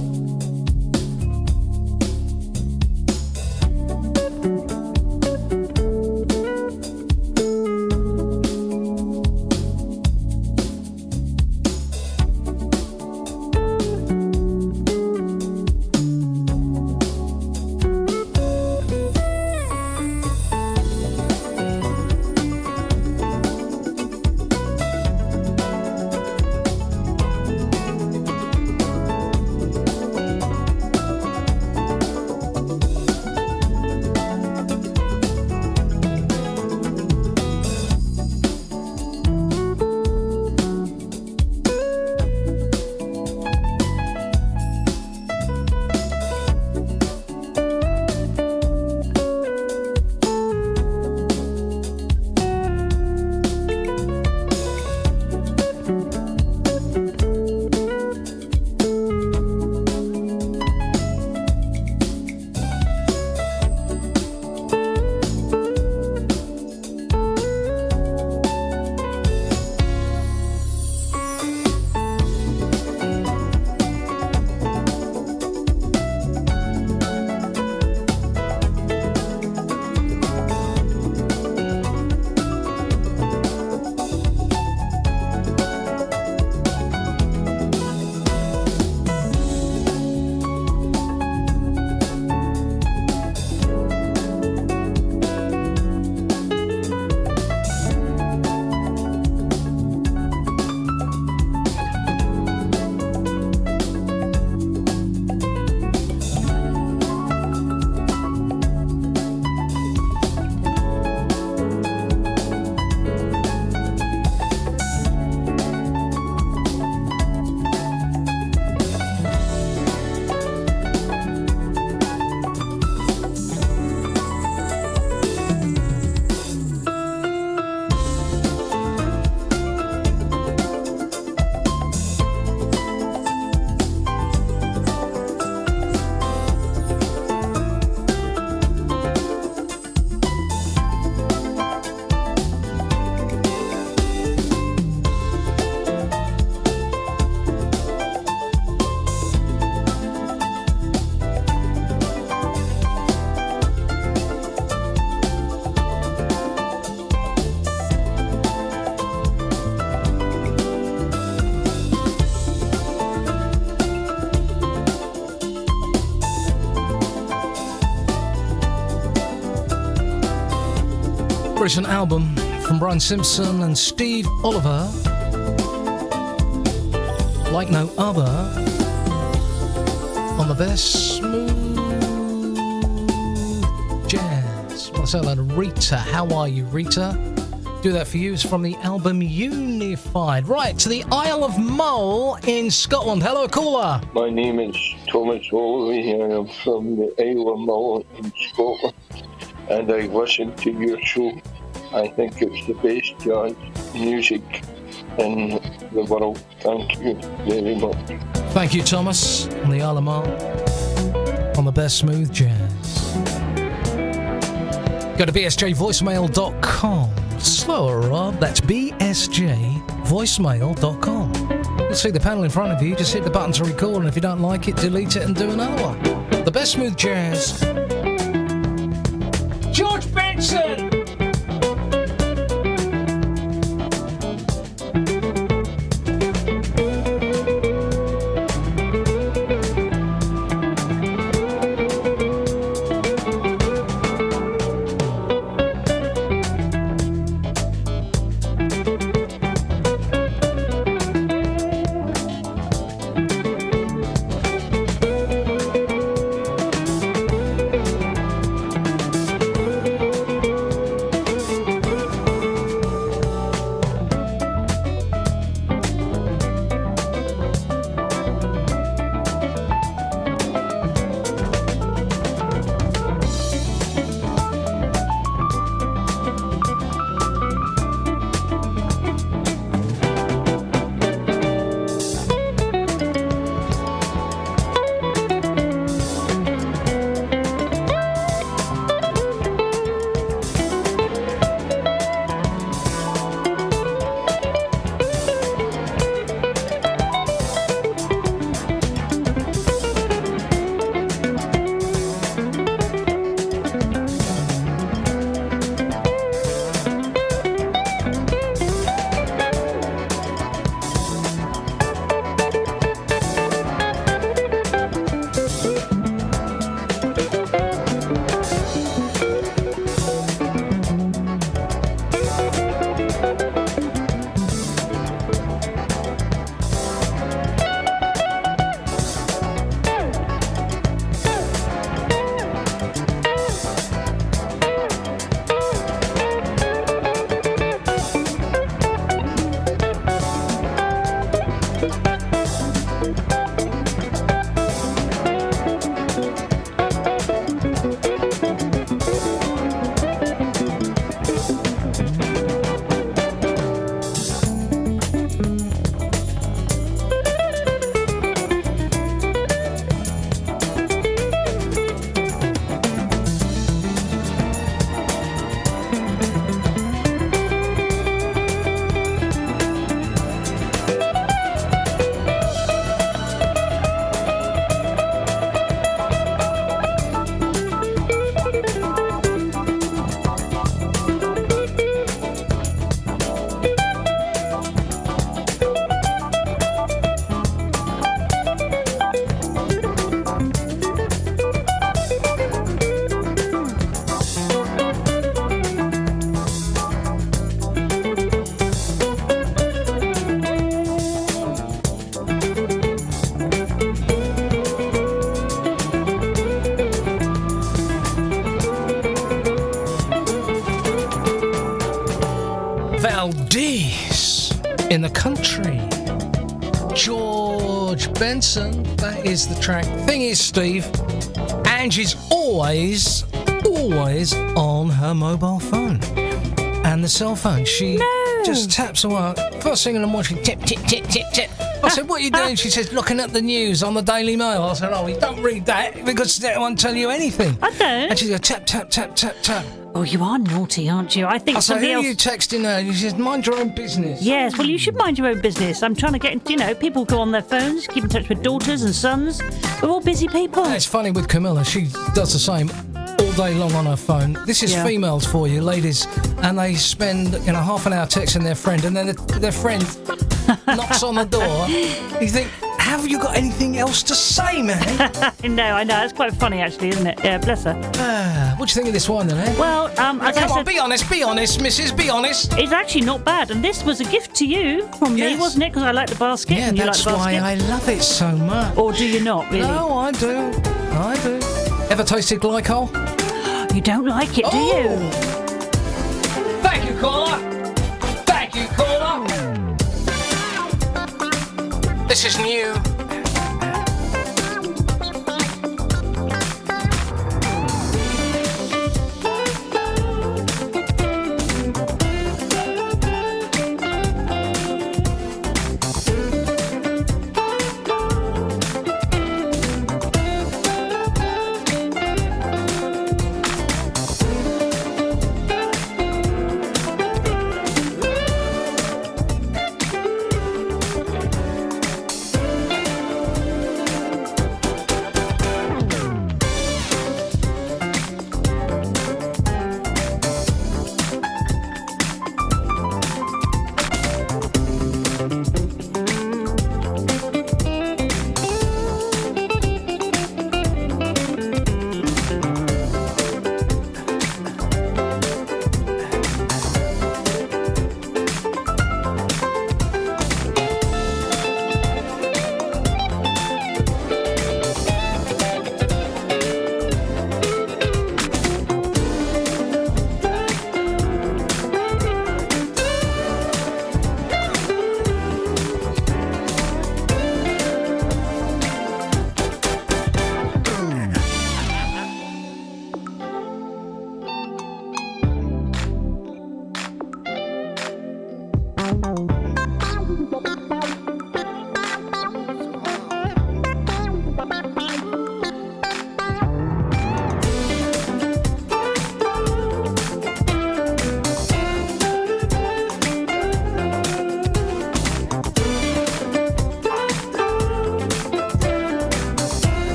Recent album from Brian Simpson and Steve Oliver, Like No Other, on the best smooth jazz. I say hello to Rita. How are you, Rita? Do that for you. It's from the album Unified. Right, to the Isle of Mull in Scotland. Hello, caller. My name is Thomas Holloway and I'm from the Isle of Mull in Scotland, and I listen to your show. I think it's the best jazz music in the world. Thank you very much. Thank you, Thomas, on the Isle of Mull, on the best smooth jazz. Go to bsjvoicemail.com. Slower, Rob. That's bsjvoicemail.com. You'll see the panel in front of you. Just hit the button to record, and if you don't like it, delete it and do another one. The best smooth jazz. George Benson! in the country. George Benson, that is the track. Thing is, Steve, Angie's always on her mobile phone. And the cell phone, she just taps away. First thing I'm watching, tip, tip, tip, tip, tip. I said, what are you doing? She says, looking at the news on the Daily Mail. I said, oh, you don't read that because they won't tell you anything. I don't. And she goes, tap, tap, tap, tap, tap. Oh, you are naughty, aren't you? I think I said, somebody who else... are you texting her? She says, mind your own business. Yes, well, you should mind your own business. I'm trying to get, people go on their phones, keep in touch with daughters and sons. We're all busy people. It's funny with Camilla. She does the same all day long on her phone. This is females for you, ladies. And they spend, half an hour texting their friend. And then their friend knocks on the door. You think, have you got anything else to say, man? No, I know. It's quite funny, actually, isn't it? Yeah, bless her. What do you think of this wine, then, eh? Well, come on, be honest, missus, be honest. It's actually not bad. And this was a gift to you from me, wasn't it? Because I like the basket. Yeah, and you that's like the basket. why I love it so much. Or do you not, really? No, I do. Ever tasted glycol? You don't like it, do you? Thank you, caller. This is new.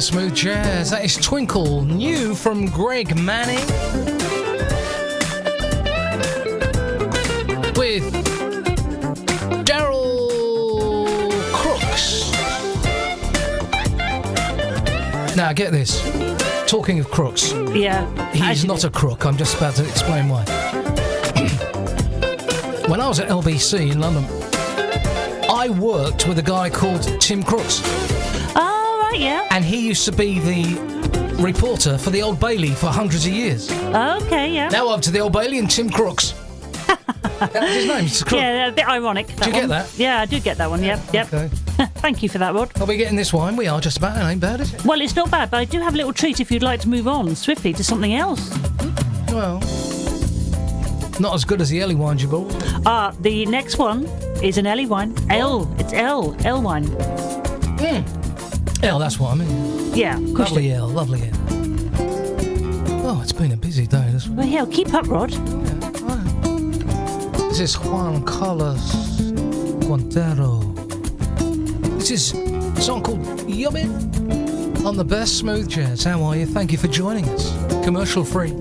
Smooth Jazz. That is Twinkle, new from Greg Manning. With Daryl Crooks. Now, get this. Talking of crooks. Yeah. He's not a crook. I'm just about to explain why. When I was at LBC in London, I worked with a guy called Tim Crooks. Yeah. And he used to be the reporter for the Old Bailey for hundreds of years. Okay, yeah. Now up to the Old Bailey and Tim Crooks. That was his name. Yeah, a bit ironic. Did you get that? Yeah, I did get that one. Yep. Okay. Thank you for that, Rod. Are we getting this wine? We are just about. It ain't bad, is it? Well, it's not bad, but I do have a little treat if you'd like to move on swiftly to something else. Well, not as good as the Ellie wines you bought. The next one is an Ellie wine. It's L wine. L, that's what I mean. Yeah, lovely L. Oh, it's been a busy day this week. Well, yeah, keep up, Rod. This is Juan Carlos Quintero. This is a song called Yummy on the best Smooth Jazz. How are you? Thank you for joining us. Commercial free.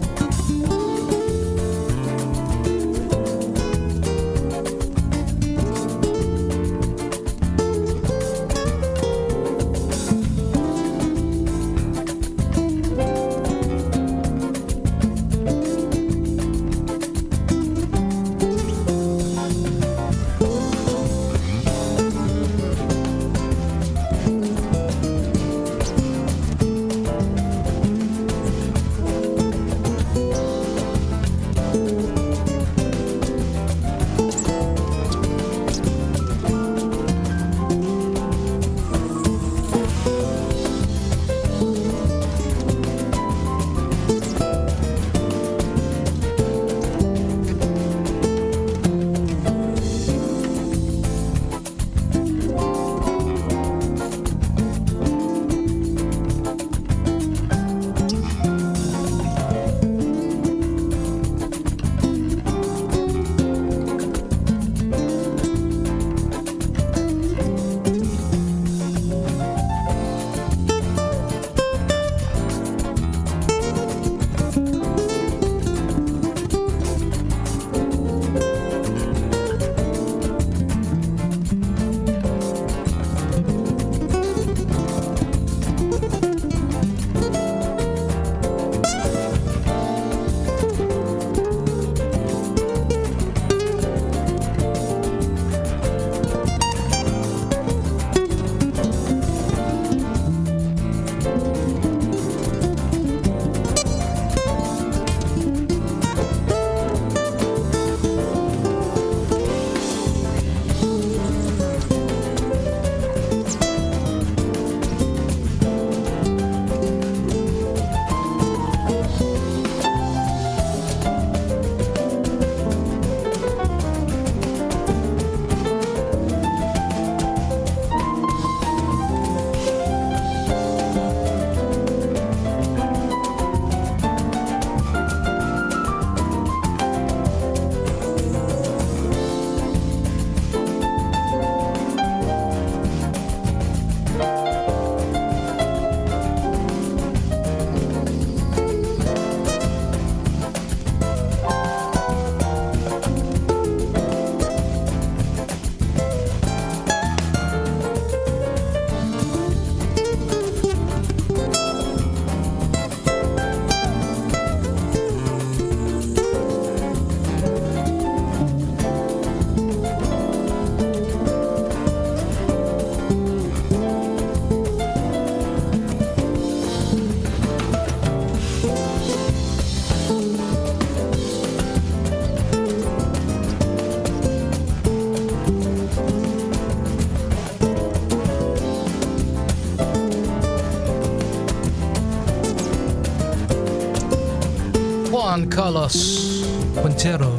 Juan Carlos Quintero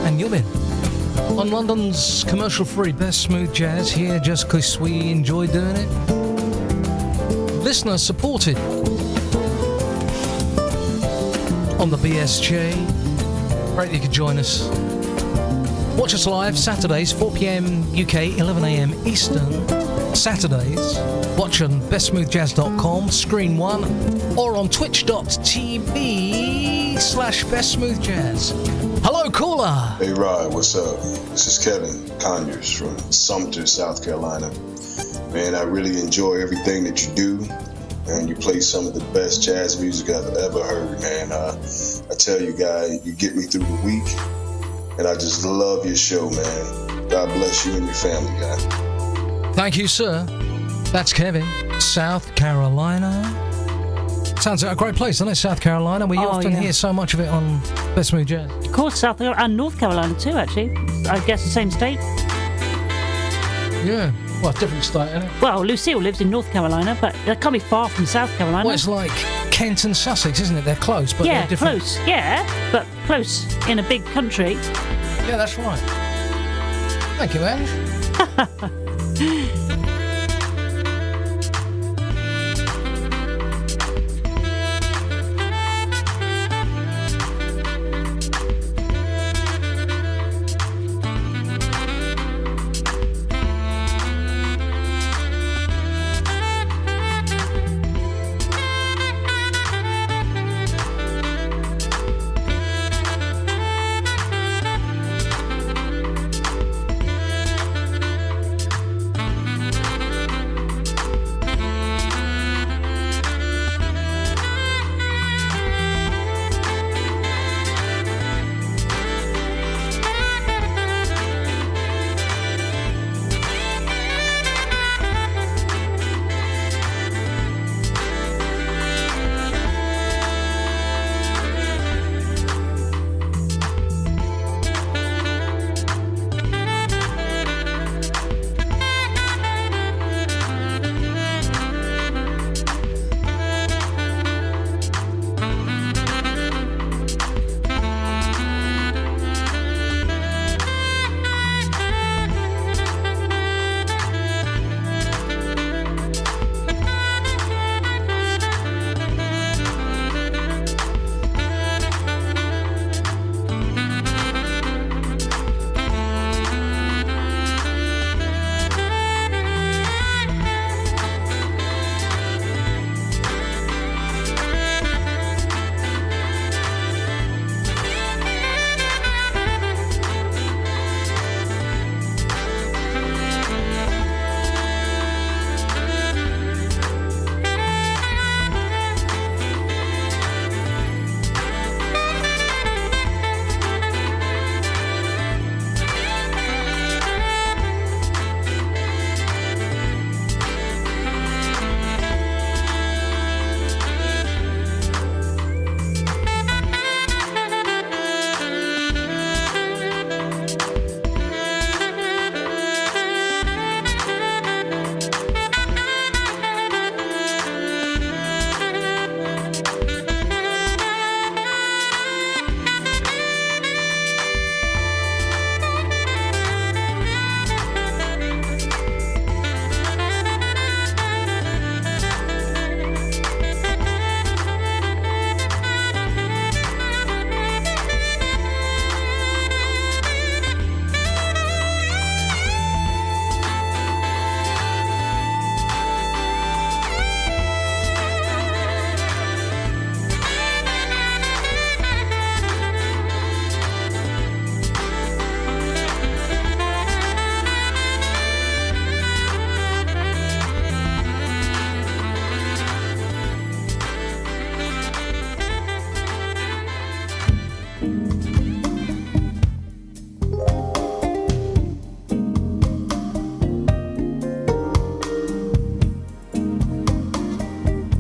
and Yubin on London's commercial-free Best Smooth Jazz, here just because we enjoy doing it. Listener supported on the BSJ. Great you could join us. Watch us live Saturdays, 4 p.m. UK, 11 a.m. Eastern. Saturdays. Watch on bestsmoothjazz.com, screen 1, or on twitch.tv/bestsmoothjazz. Hello, caller. Hey, Rod, what's up? This is Kevin Conyers from Sumter, South Carolina. Man, I really enjoy everything that you do, and you play some of the best jazz music I've ever heard, man. I tell you, guy, you get me through the week, and I just love your show, man. God bless you and your family, guy. Thank you, sir. That's Kevin, South Carolina. Sounds like a great place, doesn't it, South Carolina? We often hear so much of it on Best Smooth Jazz. Of course, South Carolina and North Carolina too, actually. I guess the same state. Yeah. Well, different state, isn't it? Well, Lucille lives in North Carolina, but that can't be far from South Carolina. Well, it's like Kent and Sussex, isn't it? They're close, but they're different. Close. Yeah, but close in a big country. Yeah, that's right. Thank you, Ange.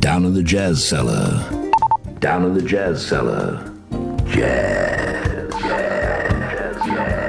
Down in the jazz cellar. Down in the jazz cellar. Jazz, jazz, jazz, jazz.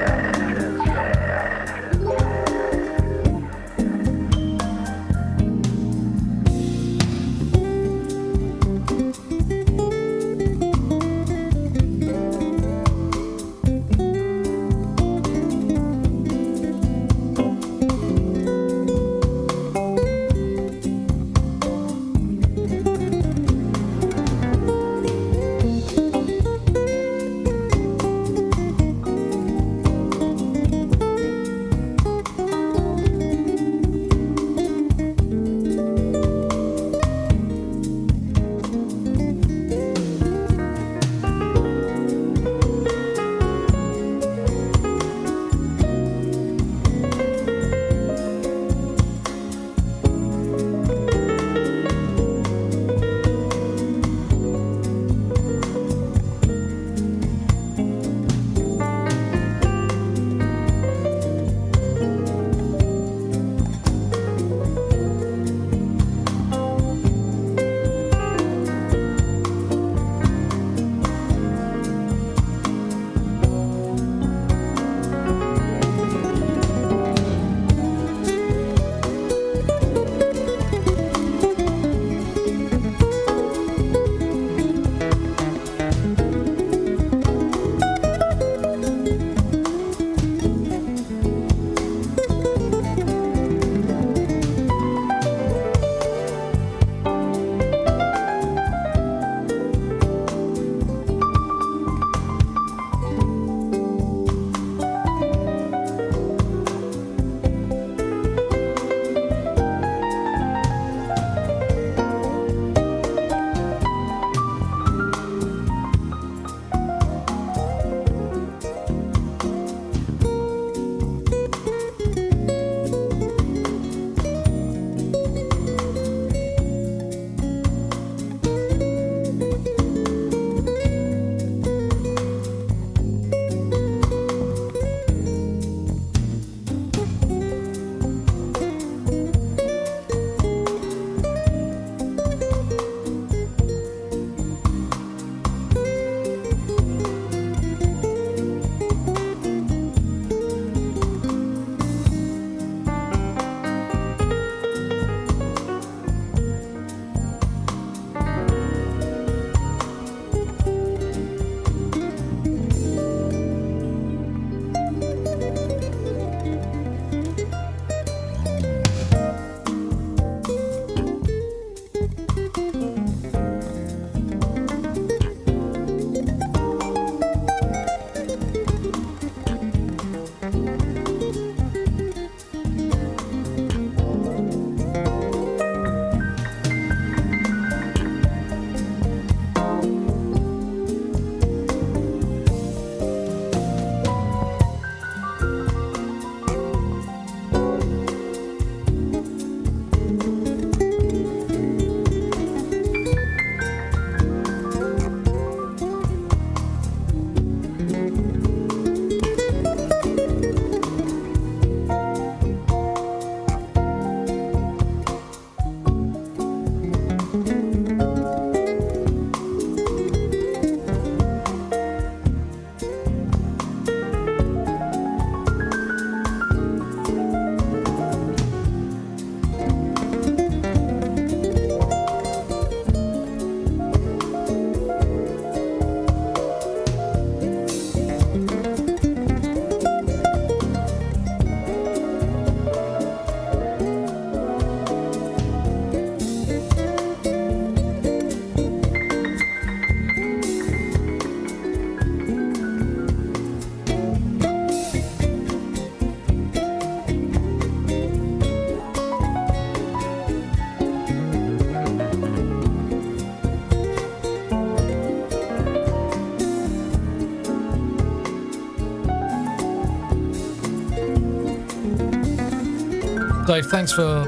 Dave, thanks for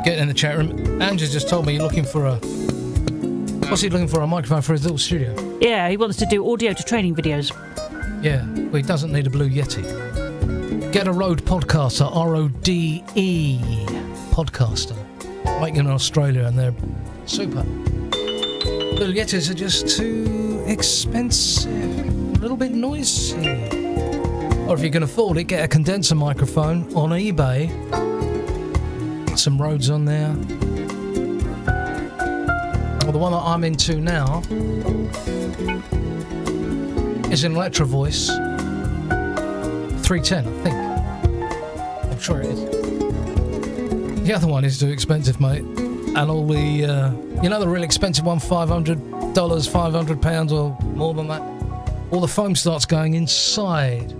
getting in the chat room. Andrew just told me you're looking for a... What's he looking for? A microphone for his little studio? Yeah, he wants to do audio to training videos. Yeah, well, he doesn't need a Blue Yeti. Get a Rode Podcaster, R-O-D-E Podcaster. Make them in Australia and they're super. Blue Yetis are just too expensive. A little bit noisy. Or if you can afford it, get a condenser microphone on eBay. Some Rodes on there. Well, the one that I'm into now is an Electro Voice 310, I think. I'm sure it is. The other one is too expensive, mate. And all the, you know, the really expensive one, $500, £500 or more than that. All the foam starts going inside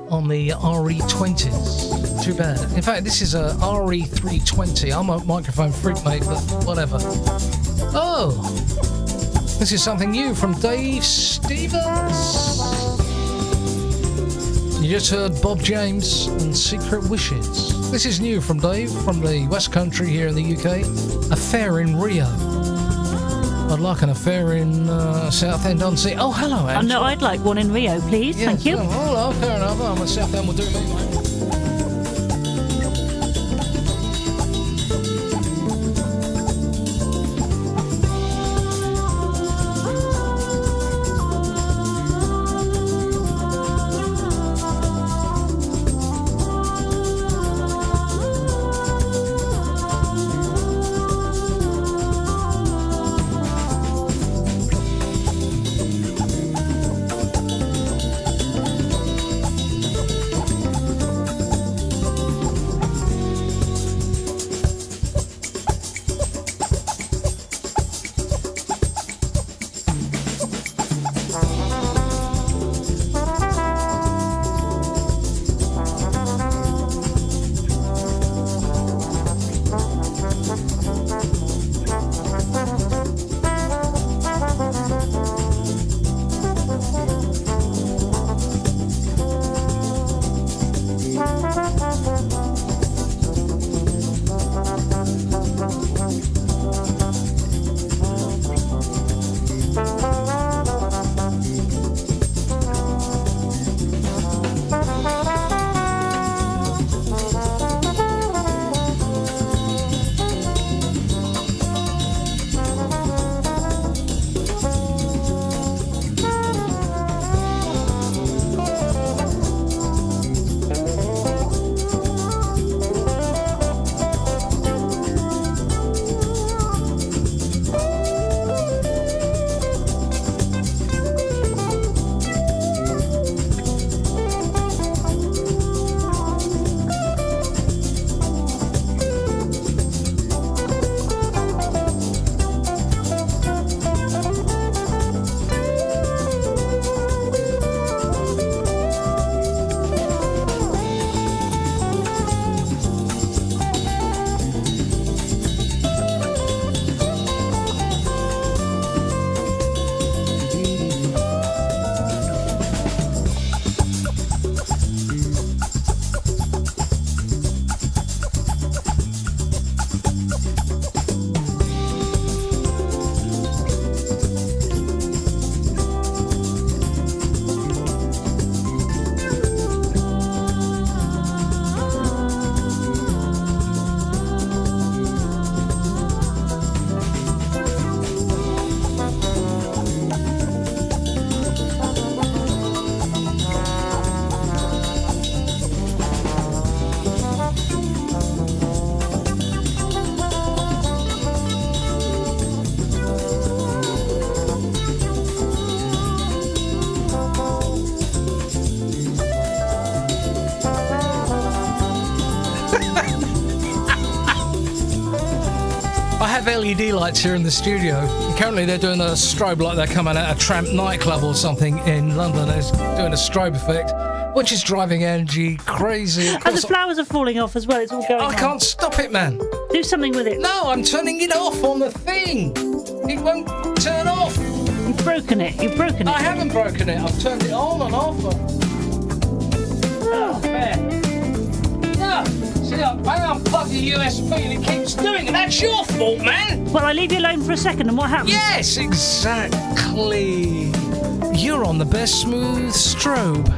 on the RE20s. Too bad. In fact, this is a RE320. I'm a microphone freak, mate, but whatever. Oh, this is something new from Dave Stevens. You just heard Bob James and Secret Wishes. This is new from Dave from the West Country here in the UK. Affair in Rio. I'd like an affair in Southend-on-Sea. Oh, hello, Ange. No, I'd like one in Rio, please. Yes, thank you. Oh, fair enough. I'm a Southend will do me, mate. LED lights here in the studio. And currently they're doing a strobe like they're coming out of Tramp nightclub or something in London. It's doing a strobe effect, which is driving Angie crazy. And the flowers are falling off as well. It's all going on. I can't stop it, man. Do something with it. No, I'm turning it off on the thing. It won't turn off. You've broken it. You've broken it. I haven't broken it. I've turned it on and off. Oh, man. Yeah. See, I bloody USB and it keeps doing it. That's your fault, man. Well, I leave you alone for a second, and what happens? Yes, exactly. You're on the best smooth strobe.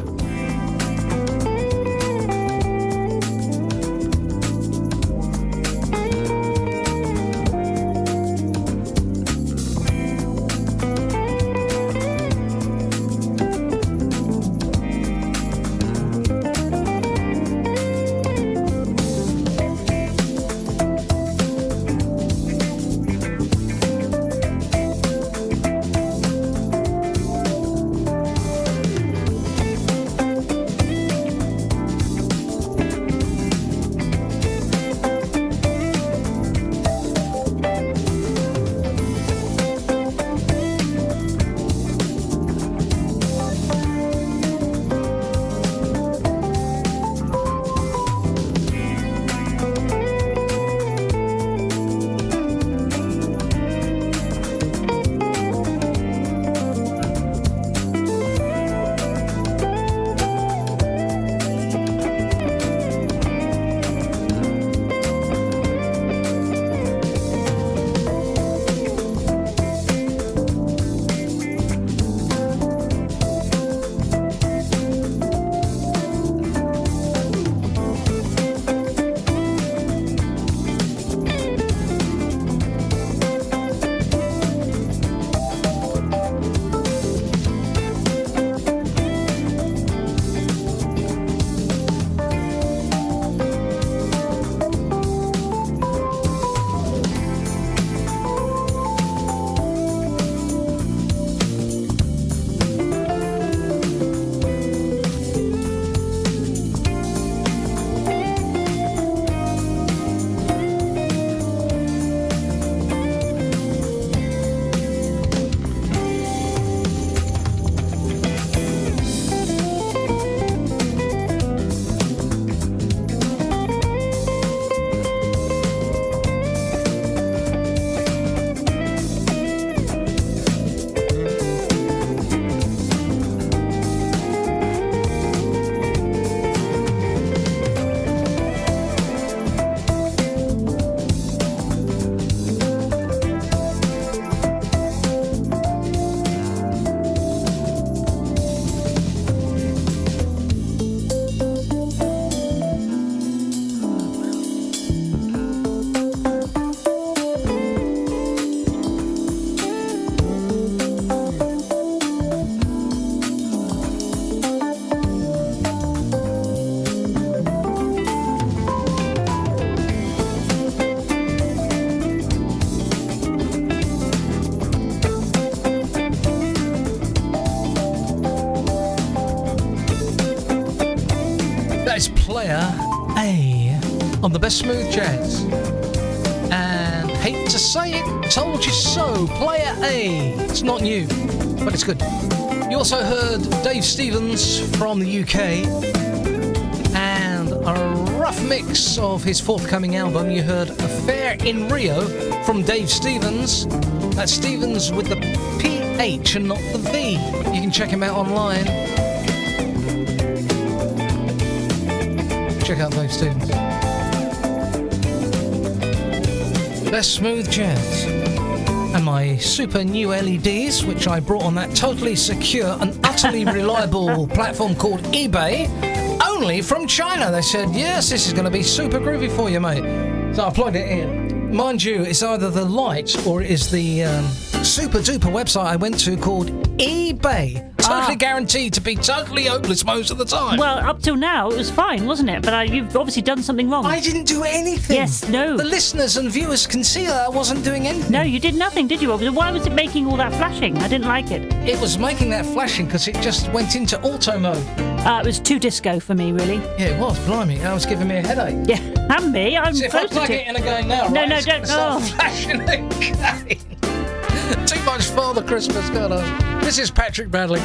That is player A on the best smooth jazz. And hate to say it, told you so, player A. It's not new, but it's good. You also heard Dave Stevens from the UK and a rough mix of his forthcoming album. You heard Affair in Rio from Dave Stevens. That's Stevens with the PH and not the V. You can check him out online. Check out Dave Stevens. Best smooth jazz. And my super new LEDs, which I brought on that totally secure and utterly reliable platform called eBay, only from China. They said, yes, this is going to be super groovy for you, mate. So I plugged it in. Mind you, it's either the light or it is the super duper website I went to called eBay. Totally guaranteed to be totally hopeless most of the time. Well, up till now, it was fine, wasn't it? But you've obviously done something wrong. I didn't do anything. Yes, no. The listeners and viewers can see that I wasn't doing anything. No, you did nothing, did you? Why was it making all that flashing? I didn't like it. It was making that flashing because it just went into auto mode. It was too disco for me, really. Yeah, it was. Blimey, that was giving me a headache. Yeah, and me. I'm so if I plug it in again now, no, right, no, it's don't. start flashing again. Too much Father Christmas going on. This is Patrick Bradley.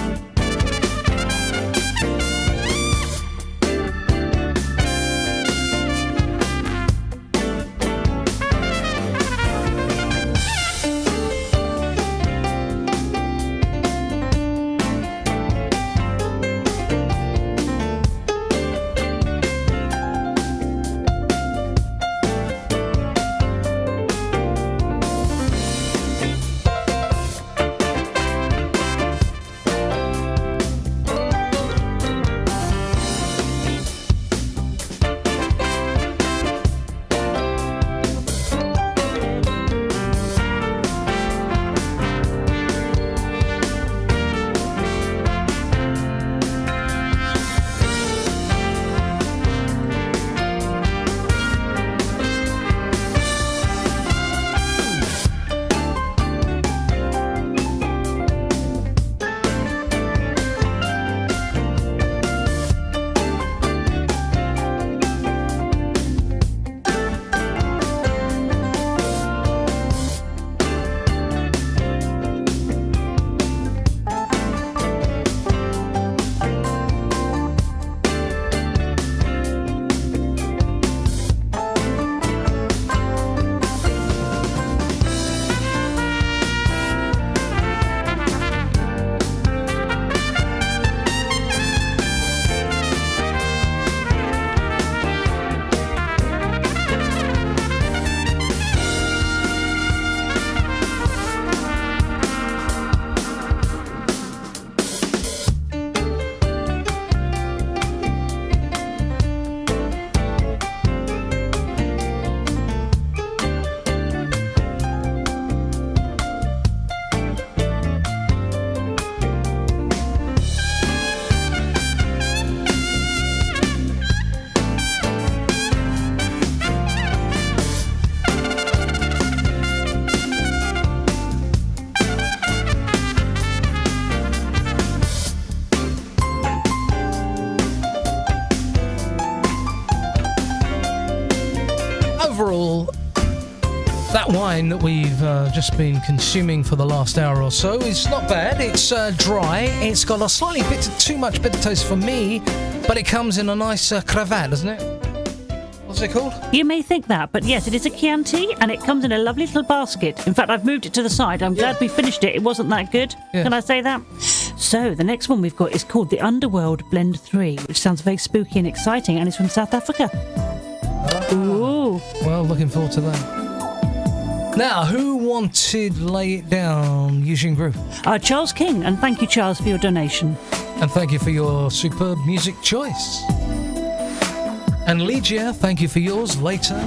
overall, that wine that we've just been consuming for the last hour or so is not bad. It's dry. It's got a slightly too much bitter taste for me, but it comes in a nice cravat, doesn't it? What's it called? You may think that, but yes, it is a Chianti, and it comes in a lovely little basket. In fact, I've moved it to the side. I'm glad we finished it. It wasn't that good. Yeah. Can I say that? So, the next one we've got is called the Underworld Blend 3, which sounds very spooky and exciting, and it's from South Africa. Ooh. Well, looking forward to that. Now, who wanted Lay It Down using groove? Charles King, and thank you, Charles, for your donation. And thank you for your superb music choice. And Lygia, thank you for yours later.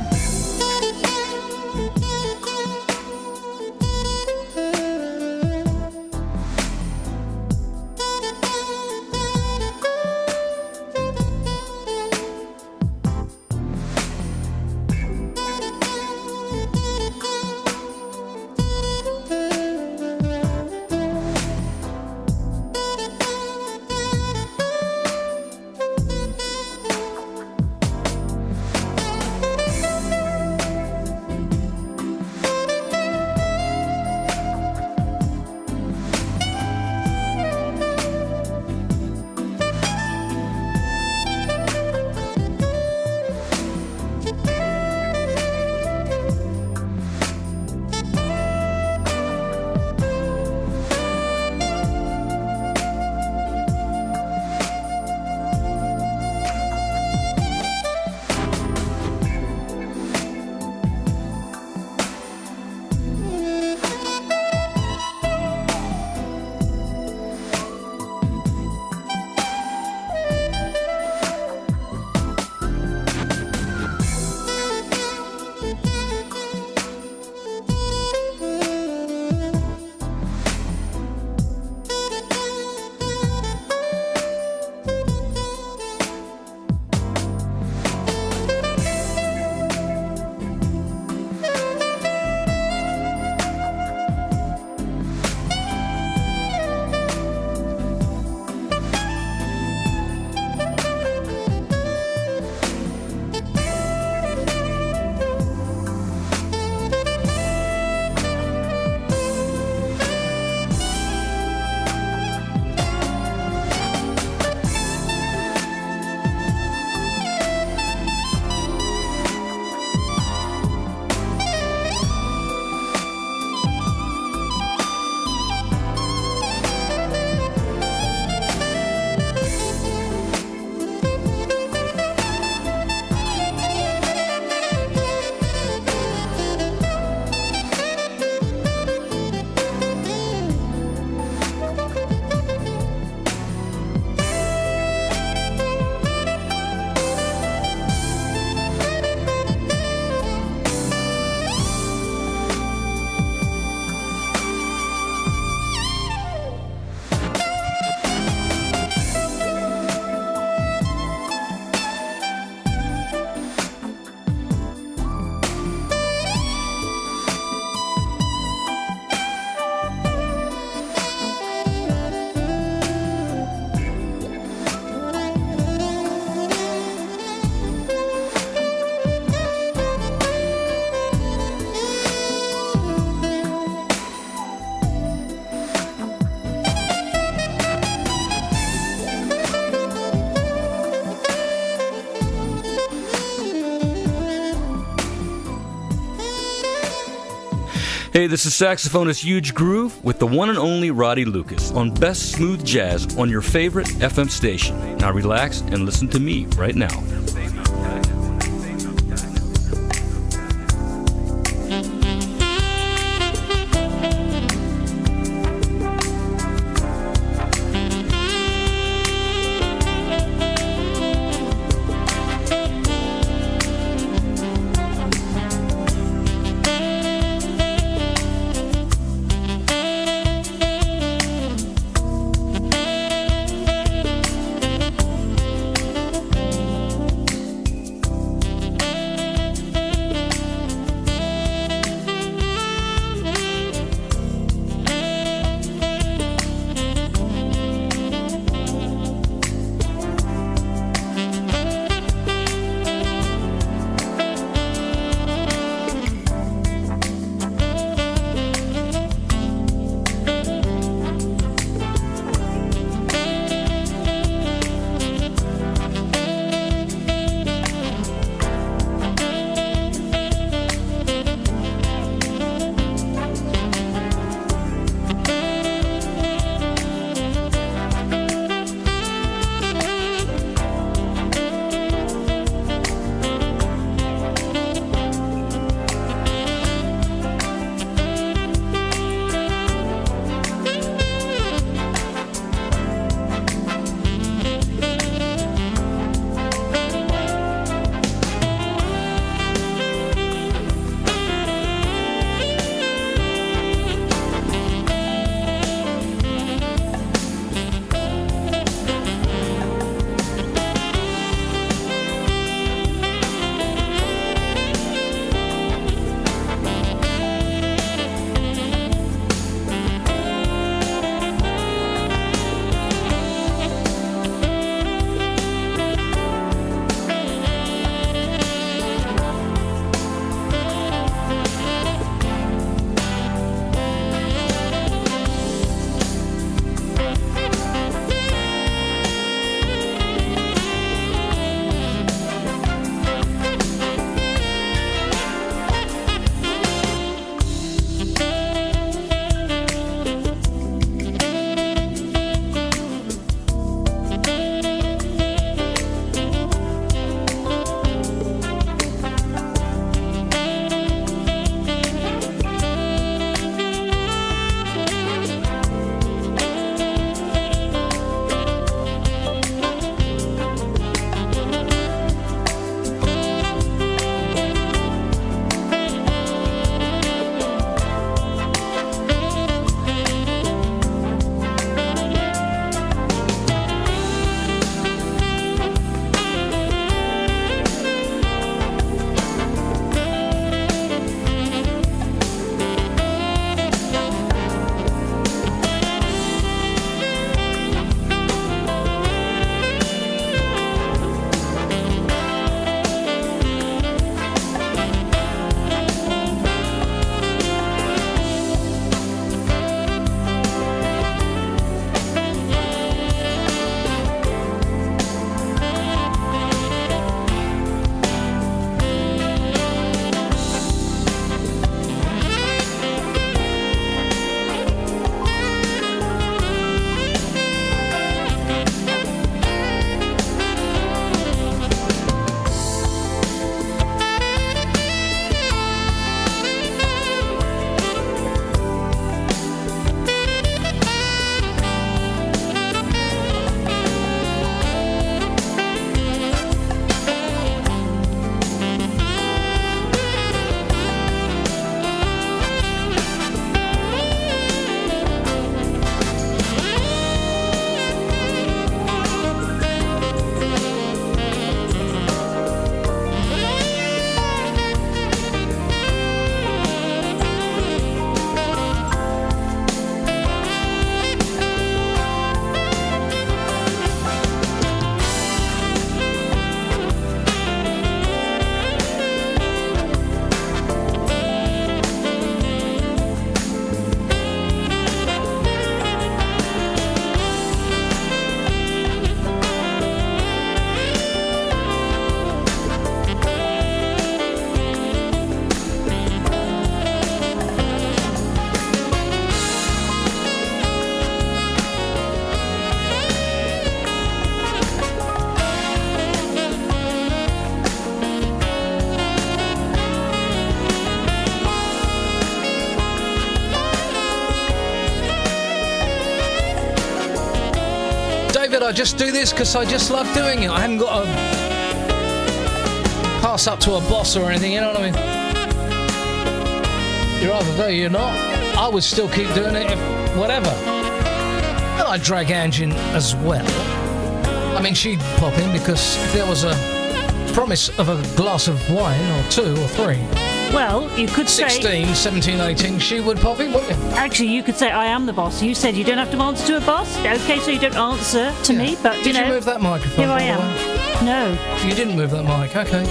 Hey, this is saxophonist Huge Groove with the one and only Roddy Lucas on Best Smooth Jazz on your favorite FM station. Now relax and listen to me right now. I just do this because I just love doing it. I haven't got to pass up to a boss or anything, you know what I mean? You're either there, you're not. I would still keep doing it if whatever. And I'd drag Angie in as well. I mean, she'd pop in because if there was a promise of a glass of wine or 2 or 3. Well, you could 16, say... 17, 18, she would pop in, wouldn't you? Actually, you could say, I am the boss. You said you don't have to answer to a boss. Okay, so you don't answer to me, but, Did you move that microphone? Here I am. No. You didn't move that mic, okay.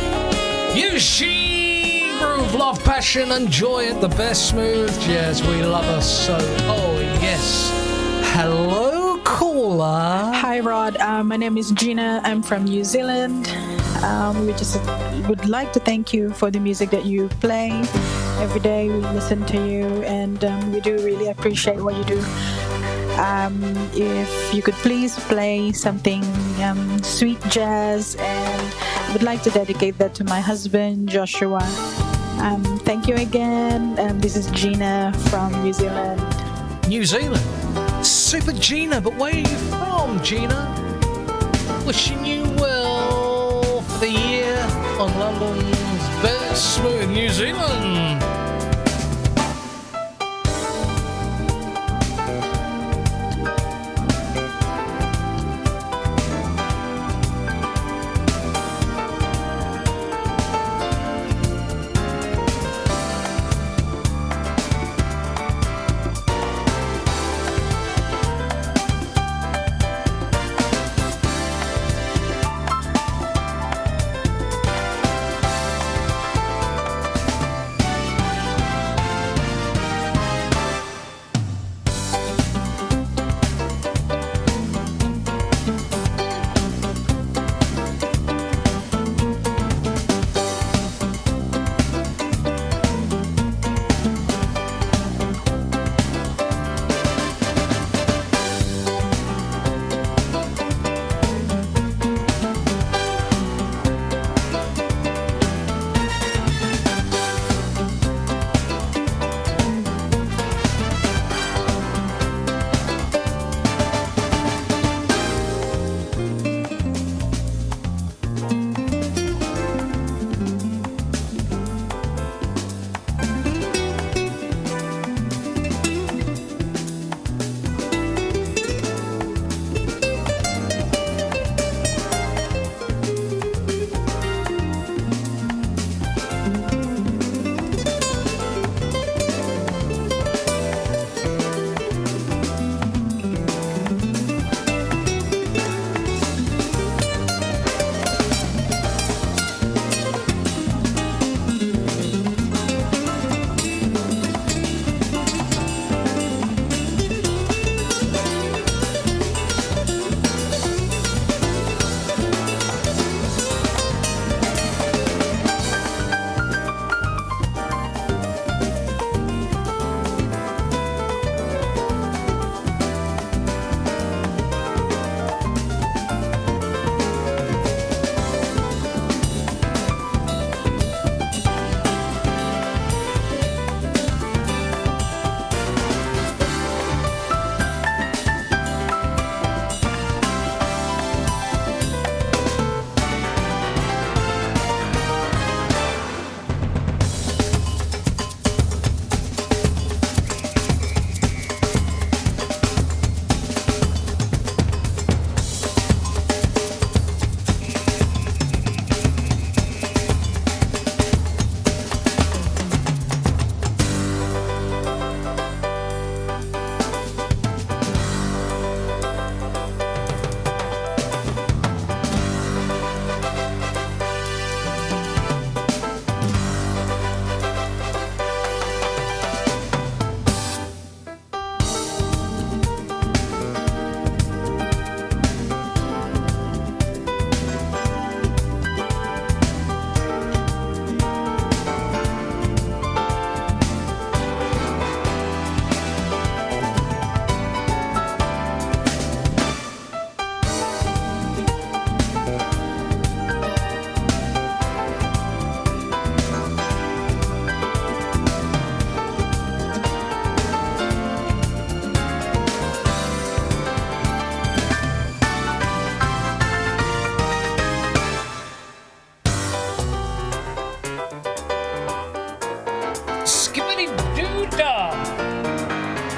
You she groove, love, passion and joy at the best smooth jazz. We love us so. Oh, yes. Hello, caller. Hi, Rod. My name is Gina. I'm from New Zealand. We just would like to thank you for the music that you play. Every day we listen to you, and we do really appreciate what you do. If you could please play something sweet jazz, and I would like to dedicate that to my husband, Joshua. Thank you again. This is Gina from New Zealand. New Zealand? Super Gina, but where are you from, Gina? Wishing you well for the year on London's best smooth New Zealand.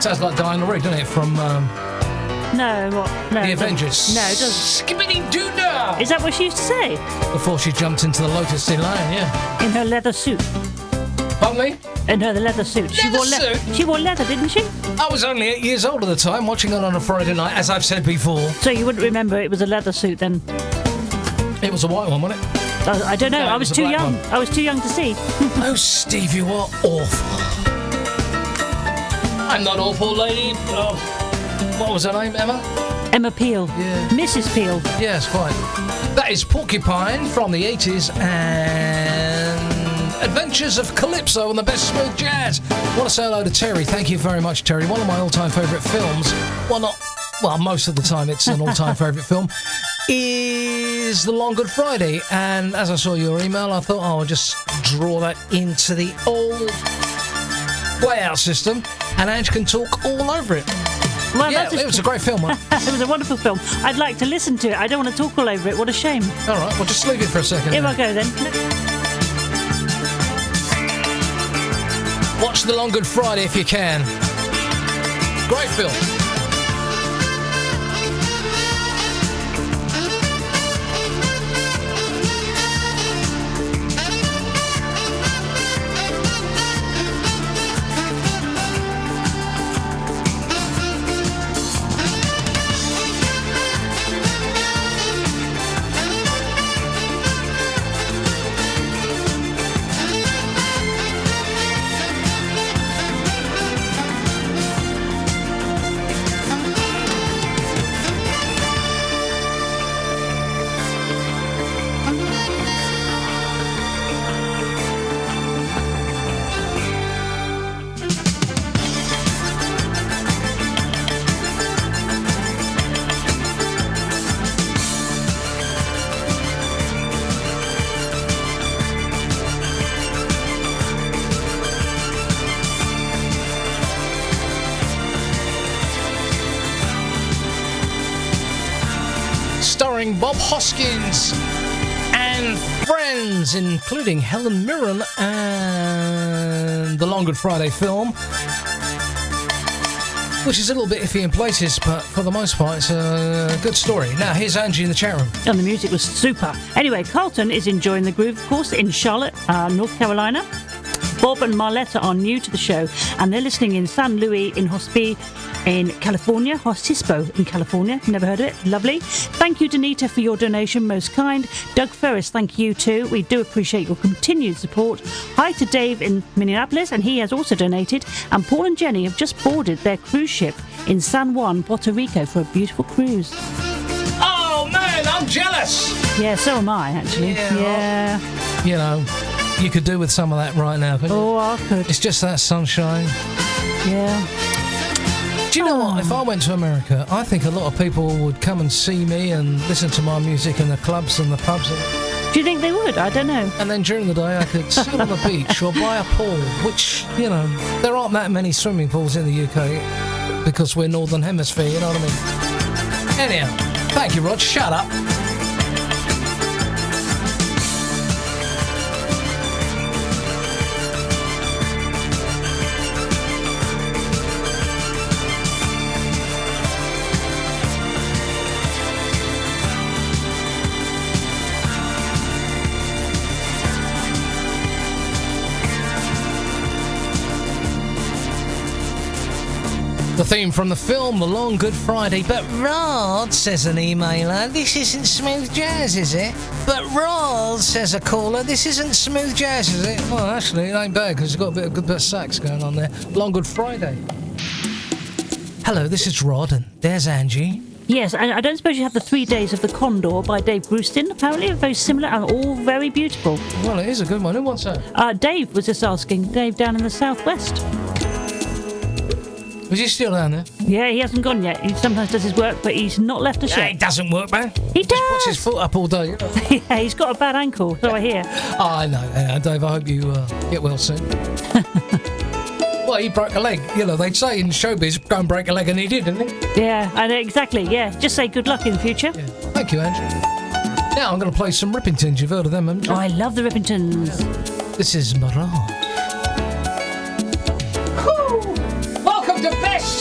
Sounds like Diana Rigg, doesn't it? From No, what? No. The it doesn't. Avengers. No, it doesn't. Skibbity-doo-dah! Is that what she used to say? Before she jumped into the Lotus Sea Lion, yeah. In her leather suit. Pardon me? In her leather suit. She wore leather, didn't she? I was only 8 years old at the time, watching it on a Friday night, as I've said before. So you wouldn't remember it was a leather suit then? It was a white one, wasn't it? I don't know. No, I was too young. I was too young to see. Oh, Steve, you are awful. I'm not awful, lady. Oh, what was her name, Emma? Emma Peel. Yeah. Mrs. Peel. Yes, quite. That is Porcupine from the 80s and Adventures of Calypso on the best smooth jazz. I want to say hello to Terry. Thank you very much, Terry. One of my all-time favourite films, most of the time it's an all-time favourite film, is The Long Good Friday. And as I saw your email, I thought, I'll just draw that into the old playout system and Ange can talk all over it. Well, yeah, it was a great film. It was a wonderful film. I'd like to listen to it. I don't want to talk all over it. What a shame. All right, well, just leave it for a second. Here I go then. Watch The Long Good Friday if you can. Great film. Starring Bob Hoskins and friends, including Helen Mirren and the Long Good Friday film, which is a little bit iffy in places, but for the most part, it's a good story. Now, here's Angie in the chat room. And the music was super. Anyway, Carlton is enjoying the groove, of course, in Charlotte, North Carolina. Bob and Marletta are new to the show, and they're listening in San Luis in Hospi in California, Hostispo in California. Never heard of it. Lovely. Thank you, Danita, for your donation. Most kind. Doug Ferris, thank you too. We do appreciate your continued support. Hi to Dave in Minneapolis, and he has also donated. And Paul and Jenny have just boarded their cruise ship in San Juan, Puerto Rico for a beautiful cruise. Oh, man, I'm jealous. Yeah, so am I, actually. Yeah. You know, you could do with some of that right now, couldn't you? Oh, I could. It's just that sunshine. Yeah. Do you know what? If I went to America, I think a lot of people would come and see me and listen to my music in the clubs and the pubs. Do you think they would? I don't know. And then during the day, I could sit on the beach or buy a pool, which, you know, there aren't that many swimming pools in the UK because we're Northern Hemisphere, you know what I mean? Anyhow, thank you, Rod. Shut up. The theme from the film, The Long Good Friday. But Rod, says an emailer, this isn't smooth jazz, is it? But Rod, says a caller, this isn't smooth jazz, is it? Well, actually, it ain't bad because it's got a good bit of sax going on there. Long Good Friday. Hello, this is Rod, and there's Angie. Yes, and I don't suppose you have the 3 Days of the Condor by Dave Brewston. Apparently, very similar and all very beautiful. Well, it is a good one. Who wants that? Dave was just asking. Dave down in the southwest. Was he still down there? Yeah, he hasn't gone yet. He sometimes does his work, but he's not left us yet. It doesn't work, man. He does. Puts his foot up all day. You know? Yeah, he's got a bad ankle, so I hear. Oh, I know. Dave, I hope you get well soon. Well, he broke a leg. You know, they'd say in showbiz, go and break a leg, and he did, didn't he? Yeah, and exactly, yeah. Just say good luck in the future. Yeah. Thank you, Andrew. Now I'm going to play some Rippingtons. You've heard of them, haven't you? Oh, I love the Rippingtons. This is Mirage. Welcome to Best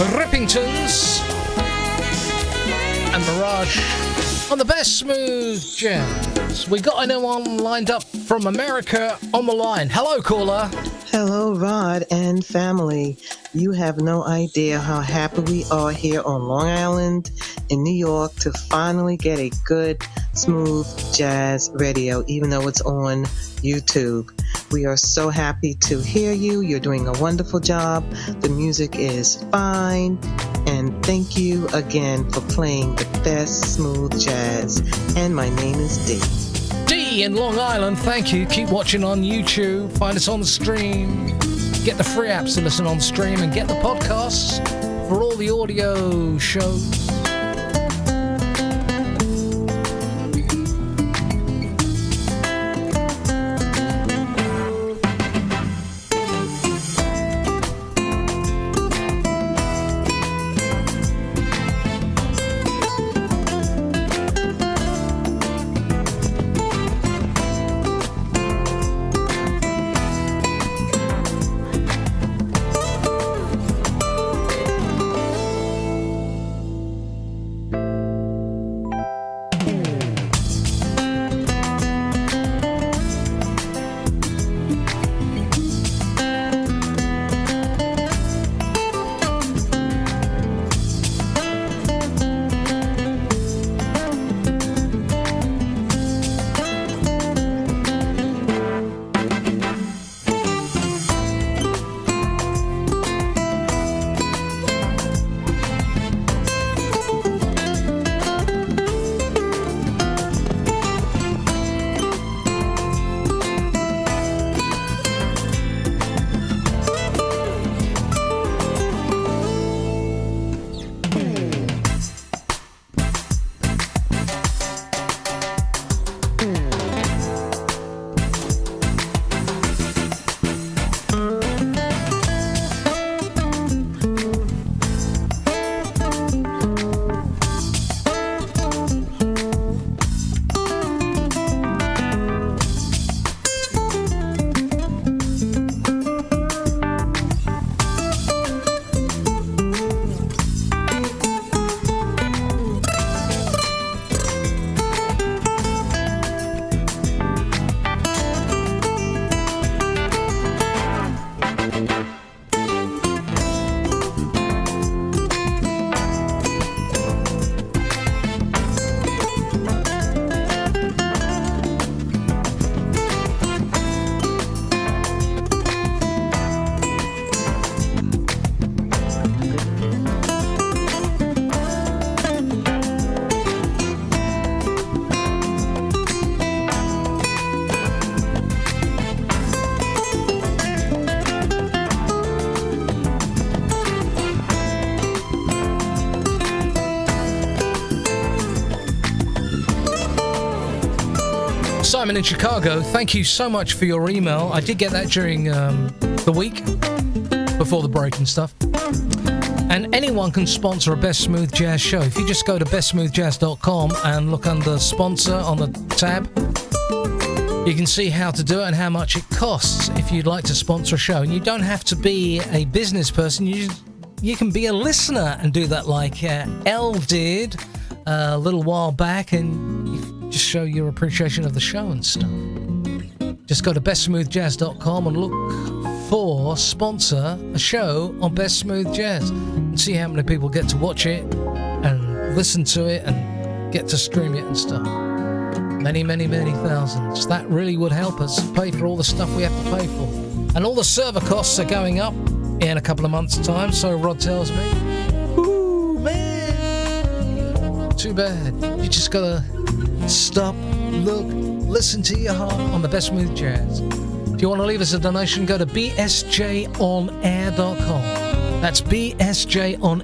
Rippingtons and Mirage on the best smooth jazz. We got anyone lined up from America on the line. Hello, caller. Hello, Rod and family. You have no idea how happy we are here on Long Island in New York to finally get a good smooth jazz radio, even though it's on YouTube. We are so happy to hear you. You're doing a wonderful job. The music is fine. And thank you again for playing the best smooth jazz. And my name is Dee. D in Long Island, thank you. Keep watching on YouTube. Find us on the stream. Get the free apps to listen on stream and get the podcasts for all the audio shows. Simon in Chicago, thank you so much for your email. I did get that during the week before the break and stuff. And anyone can sponsor a Best Smooth Jazz show. If you just go to bestsmoothjazz.com and look under sponsor on the tab, you can see how to do it and how much it costs if you'd like to sponsor a show. And you don't have to be a business person. You can be a listener and do that like Elle did a little while back, and just show your appreciation of the show and stuff. Just go to bestsmoothjazz.com and look for sponsor a show on Best Smooth Jazz and see how many people get to watch it and listen to it and get to stream it and stuff. Many, many, many thousands. That really would help us pay for all the stuff we have to pay for. And all the server costs are going up in a couple of months' time, so Rod tells me. Ooh, man. Too bad. You just gotta stop, look, listen to your heart on the Best Smooth Jazz. If you want to leave us a donation, go to bsjonair.com. That's bsjonair.com.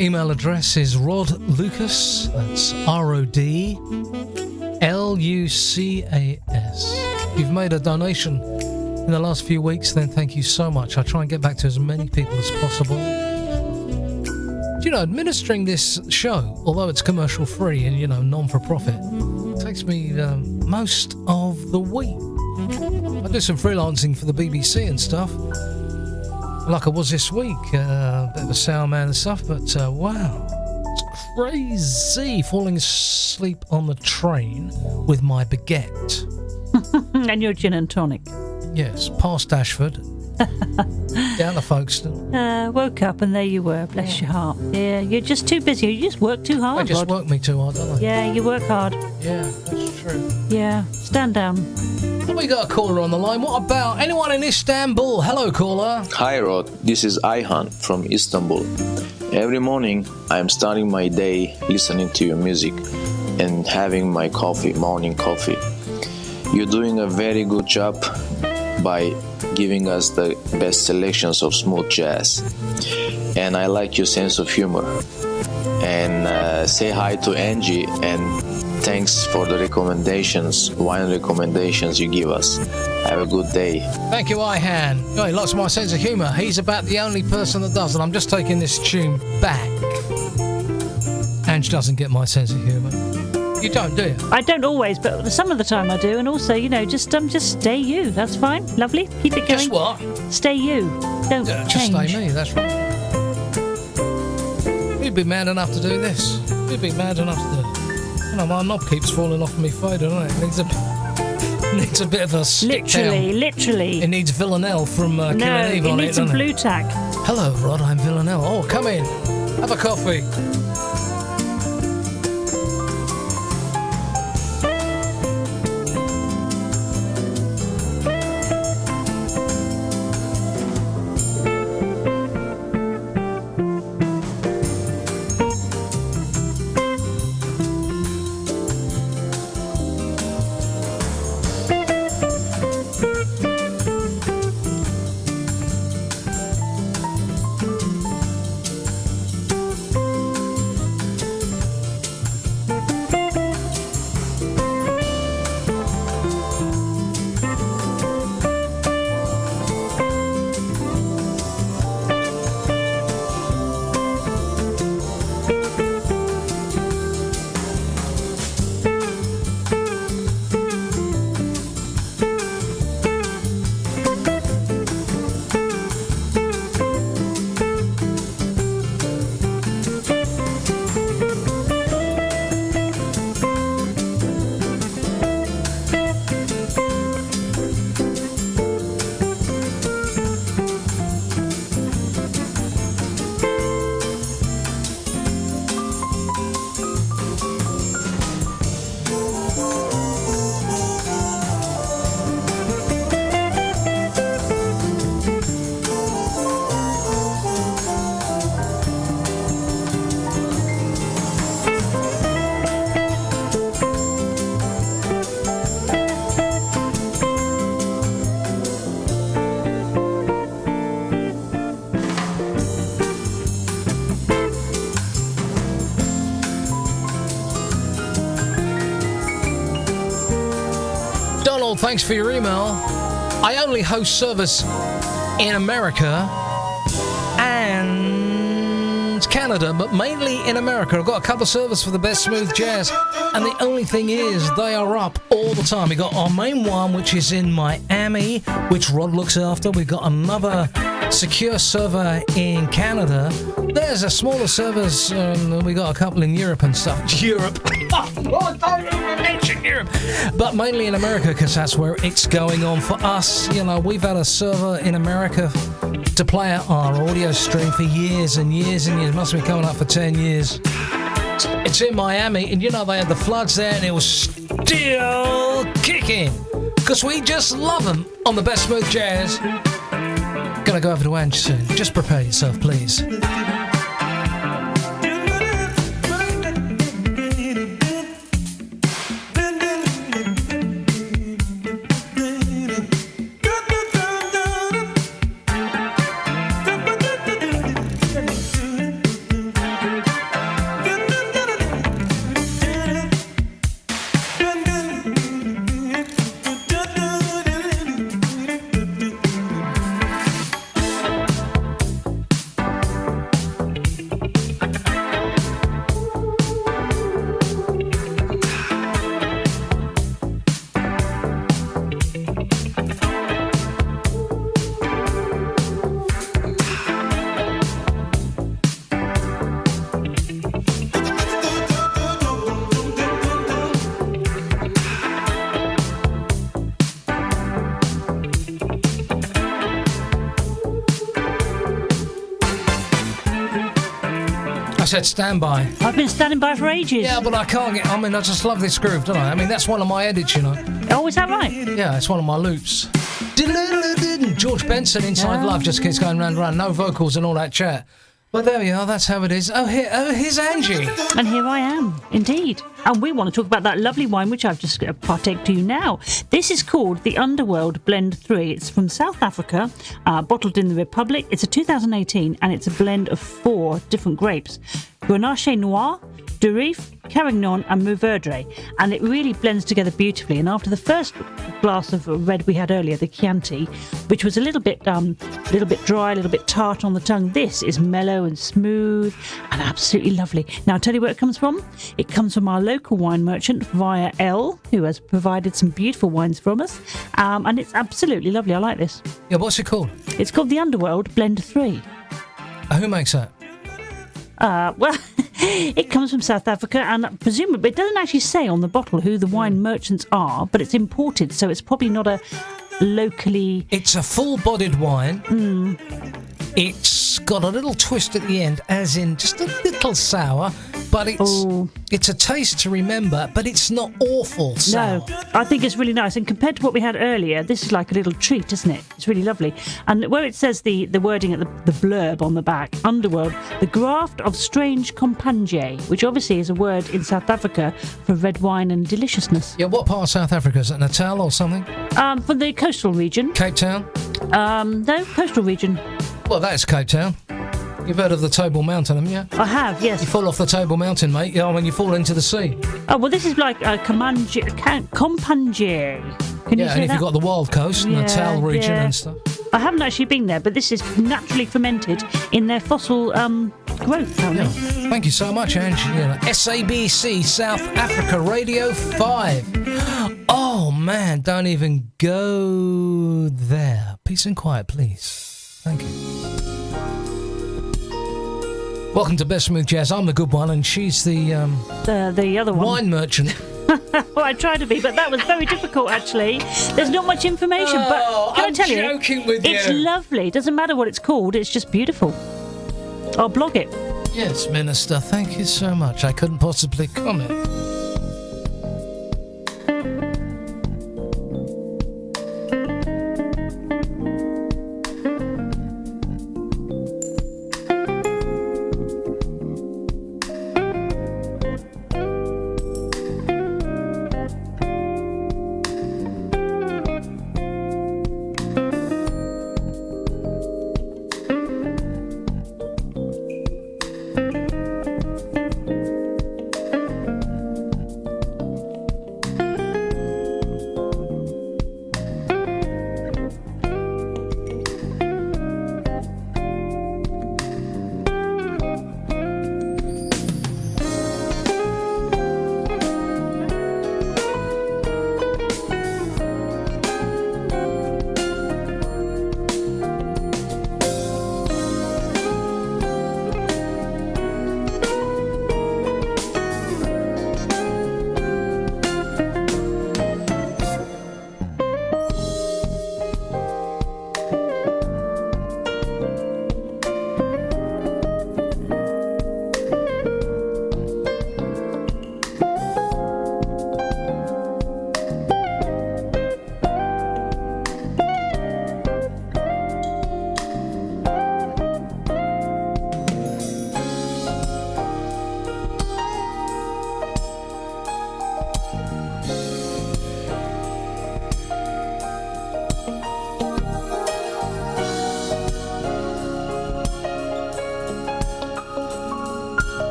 email address is rodlucas, that's RODLUCAS. If you've made a donation in the last few weeks, then thank you so much. I try and get back to as many people as possible. Do you know, administering this show, although it's commercial free and, non-for-profit, takes me most of the week. I do some freelancing for the BBC and stuff, like I was this week, a bit of a sound man and stuff, but wow, it's crazy falling asleep on the train with my baguette. And your gin and tonic. Yes, past Ashford, down to Folkestone. Woke up and there you were, bless your heart. Yeah, you're just too busy, you just work too hard. They just work me too hard, don't they? Yeah, you work hard. Yeah, that's true. Yeah, stand down. We got a caller on the line. What about anyone in Istanbul? Hello, caller. Hi, Rod. This is Ayhan from Istanbul. Every morning, I'm starting my day listening to your music and having my morning coffee. You're doing a very good job by giving us the best selections of smooth jazz. And I like your sense of humor. And say hi to Angie and thanks for the wine recommendations you give us. Have a good day. Thank you, Ayhan. Oh, he likes my sense of humour. He's about the only person that does, and I'm just taking this tune back. Ange doesn't get my sense of humour. You don't, do you? I don't always, but some of the time I do. And also, just stay you. That's fine. Lovely. Keep it going. Just what? Stay you. Don't just change. Stay me. That's right. You'd be mad enough to do this. You'd be mad enough to do it. My knob keeps falling off me fade, doesn't it? It needs a bit of a stick down. Literally. It needs Villanelle from Killing Eve on it. It needs some blue tack. Hello, Rod. I'm Villanelle. Oh, come in. Have a coffee. Thanks for your email. I only host service in America and Canada, but mainly in America. I've got a couple of servers for the best smooth jazz, and the only thing is they are up all the time. We've got our main one, which is in Miami, which Rod looks after. We've got another secure server in Canada. There's a smaller servers, we got a couple in Europe and stuff. Europe. Oh, don't even mention Europe. But mainly in America, because that's where it's going on for us. We've had a server in America to play out our audio stream for years and years and years. Must have been coming up for 10 years. It's in Miami, and they had the floods there, and it was still kicking. Because we just love them on the best smooth jazz. Gonna go over to Ange soon. Just prepare yourself, please. said standby. I've been standing by for ages. Yeah, but I can't get... I mean, I just love this groove, don't I? I mean, that's one of my edits, you know. Oh, is that right? Yeah, it's one of my loops. George Benson, Inside Love, just keeps going round and round. No vocals and all that chat. But there we are, that's how it is. Here's Angie. And here I am, indeed. And we want to talk about that lovely wine which I've just partaked to you now. This is called the Underworld Blend 3. It's from South Africa, bottled in the Republic. It's a 2018 and it's a blend of 4 different grapes. Grenache Noir, Durif, Carignan and Mourvedre, and it really blends together beautifully. And after the first glass of red we had earlier, the Chianti, which was a little bit dry, a little bit tart on the tongue, this is mellow and smooth and absolutely lovely. Now I'll tell you where it comes from. It comes from our local wine merchant via Elle, who has provided some beautiful wines from us, and it's absolutely lovely. I like this. Yeah, what's it called? It's called the Underworld Blend 3. Who makes that? Well, it comes from South Africa, and presumably it doesn't actually say on the bottle who the wine merchants are, but it's imported, so it's probably not a locally... It's a full-bodied wine. It's got a little twist at the end, as in just a little sour, but it's a taste to remember, but it's not awful sour. No, I think it's really nice. And compared to what we had earlier, this is like a little treat, isn't it? It's really lovely. And where it says the wording at the blurb on the back, Underworld, the graft of strange compagnie, which obviously is a word in South Africa for red wine and deliciousness. Yeah, what part of South Africa? Is it Natal or something? From the coastal region. Cape Town? No, coastal region. Well, that's Cape Town. You've heard of the Table Mountain, haven't you? I have, yes. You fall off the Table Mountain, mate. Yeah, when you fall into the sea. Oh, well, this is like a compagnie. Can you say and that? if you've got the Wild Coast, Natal region and stuff. I haven't actually been there, but this is naturally fermented in their fossil growth, apparently. Yeah. Thank you so much, Angela. SABC South Africa Radio 5. Oh, man, don't even go there. Peace and quiet, please. Thank you. Welcome to Best Smooth Jazz. I'm the good one, and she's the other one. Wine merchant. Well, I tried to be, but that was very difficult, actually. There's not much information, but can I tell you? I'm joking with you. It's lovely. It doesn't matter what it's called. It's just beautiful. I'll blog it. Yes, Minister. Thank you so much. I couldn't possibly comment.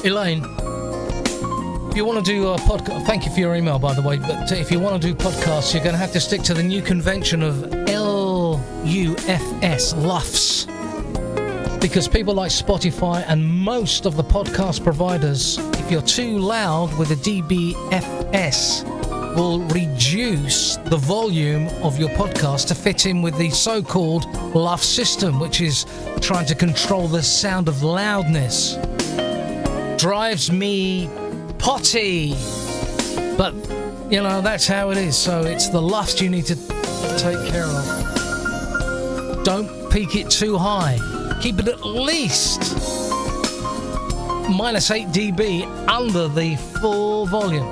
Elaine, if you want to do a podcast, thank you for your email, by the way, but if you want to do podcasts, you're going to have to stick to the new convention of LUFS, LUFS. Because people like Spotify and most of the podcast providers, if you're too loud with a DBFS, will reduce the volume of your podcast to fit in with the so-called LUF system, which is trying to control the sound of loudness. Drives me potty. But, you know, that's how it is. So it's the LUFs you need to take care of. Don't peak it too high. Keep it at least -8 dB under the full volume.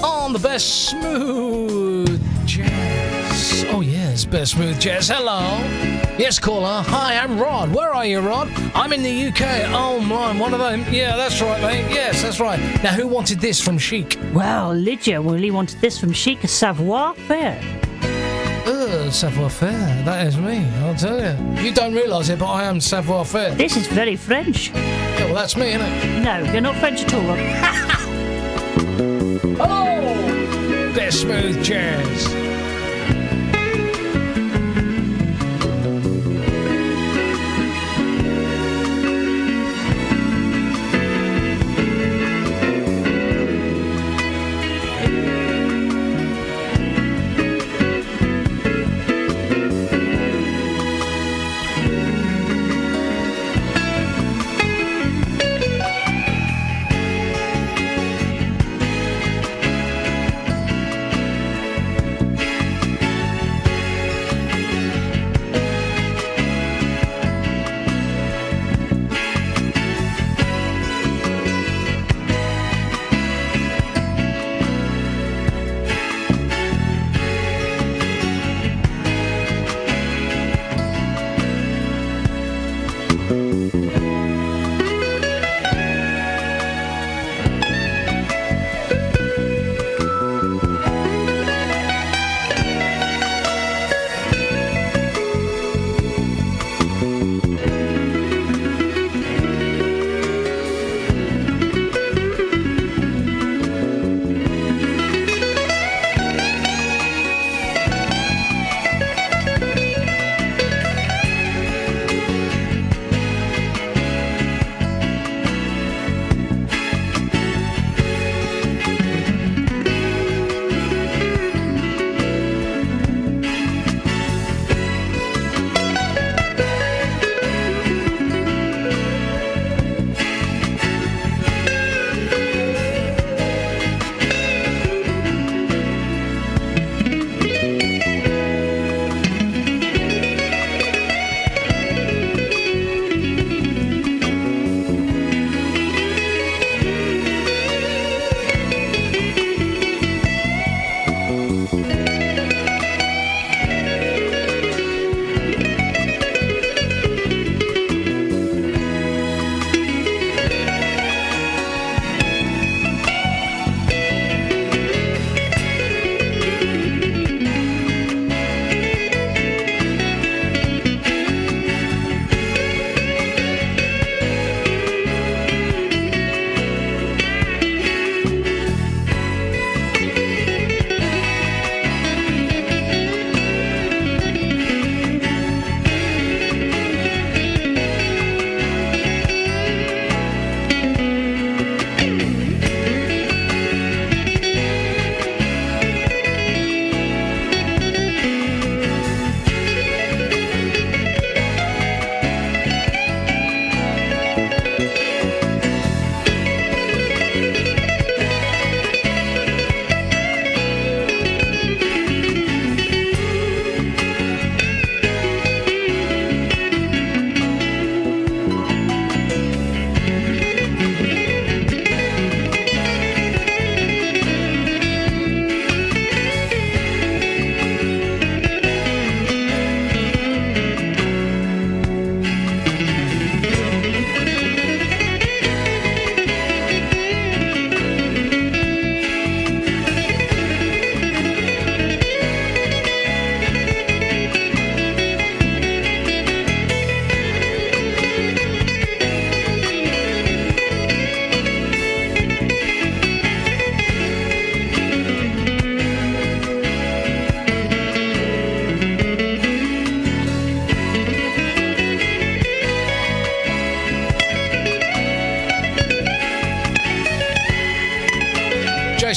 On the best smooth jazz. Oh yes, best smooth jazz. Hello. Yes, caller. Hi, I'm Rod. Where are you, Rod? I'm in the UK. Oh my, one of them. Yeah, that's right, mate. Yes, that's right. Now, who wanted this from Chic? Well, Lydia really wanted this from Chic, a savoir-faire. Savoir-faire. That is me, I'll tell you. You don't realise it, but I am savoir-faire. This is very French. Yeah, well, that's me, isn't it? No, you're not French at all, Rod. Hello! Best smooth jazz.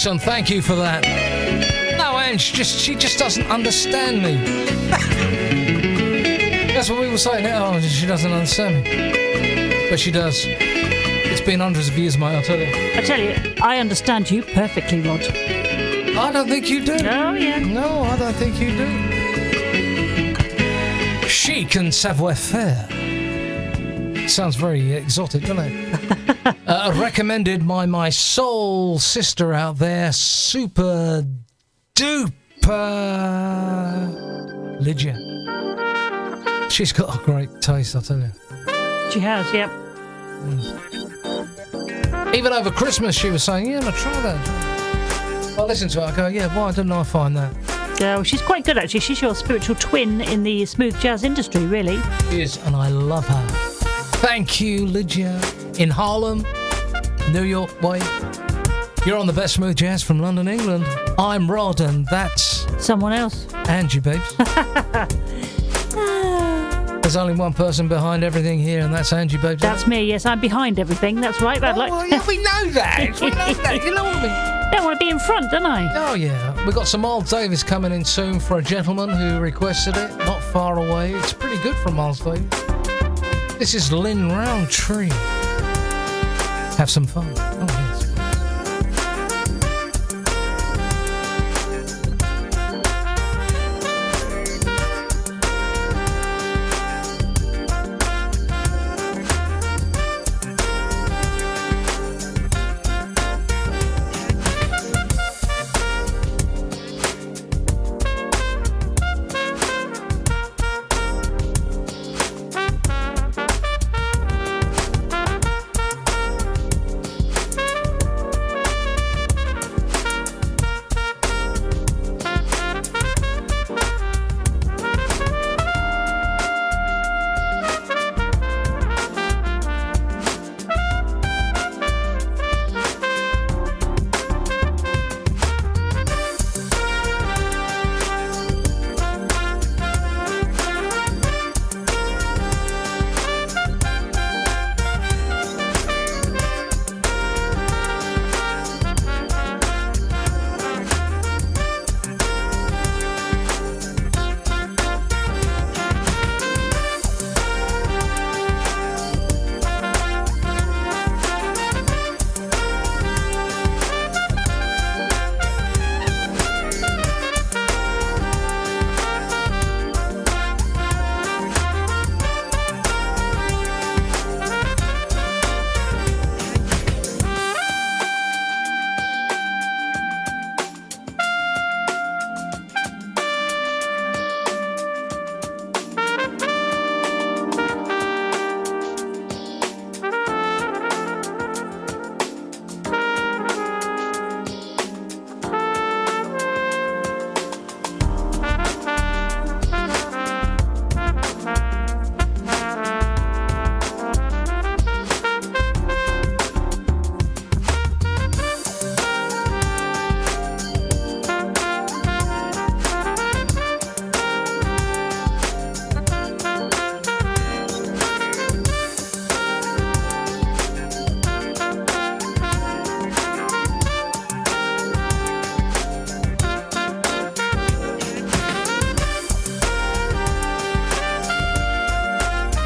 Jason, thank you for that. No, Ange, she just doesn't understand me. That's what we were saying. Oh, she doesn't understand me. But she does. It's been hundreds of years, mate, I'll tell you. I tell you, I understand you perfectly, Rod. I don't think you do. Oh, yeah. No, I don't think you do. Chic and savoir-faire. Sounds very exotic, doesn't it? Recommended by my soul sister out there, super duper Lydia. She's got a great taste, I'll tell you. She has, yep. Even over Christmas, she was saying, yeah, no, try that. I listened to her, I go, yeah, why didn't I find that? Yeah, well, she's quite good, actually. She's your spiritual twin in the smooth jazz industry, really. She is, and I love her. Thank you, Lydia. In Harlem, New York way. You're on the best smooth jazz from London, England. I'm Rod, and that's... someone else. Angie, babes. There's only one person behind everything here, and that's Angie, babes. That's me, yes. I'm behind everything. That's right, Bad Luck. Well, yeah, we know that. We know that. You know what I mean? I want to be in front, don't I? Oh, yeah. We've got some Miles Davis coming in soon for a gentleman who requested it. Not far away. It's pretty good from Miles Davis. This is Lynn Roundtree. Have some fun. Oh, yes.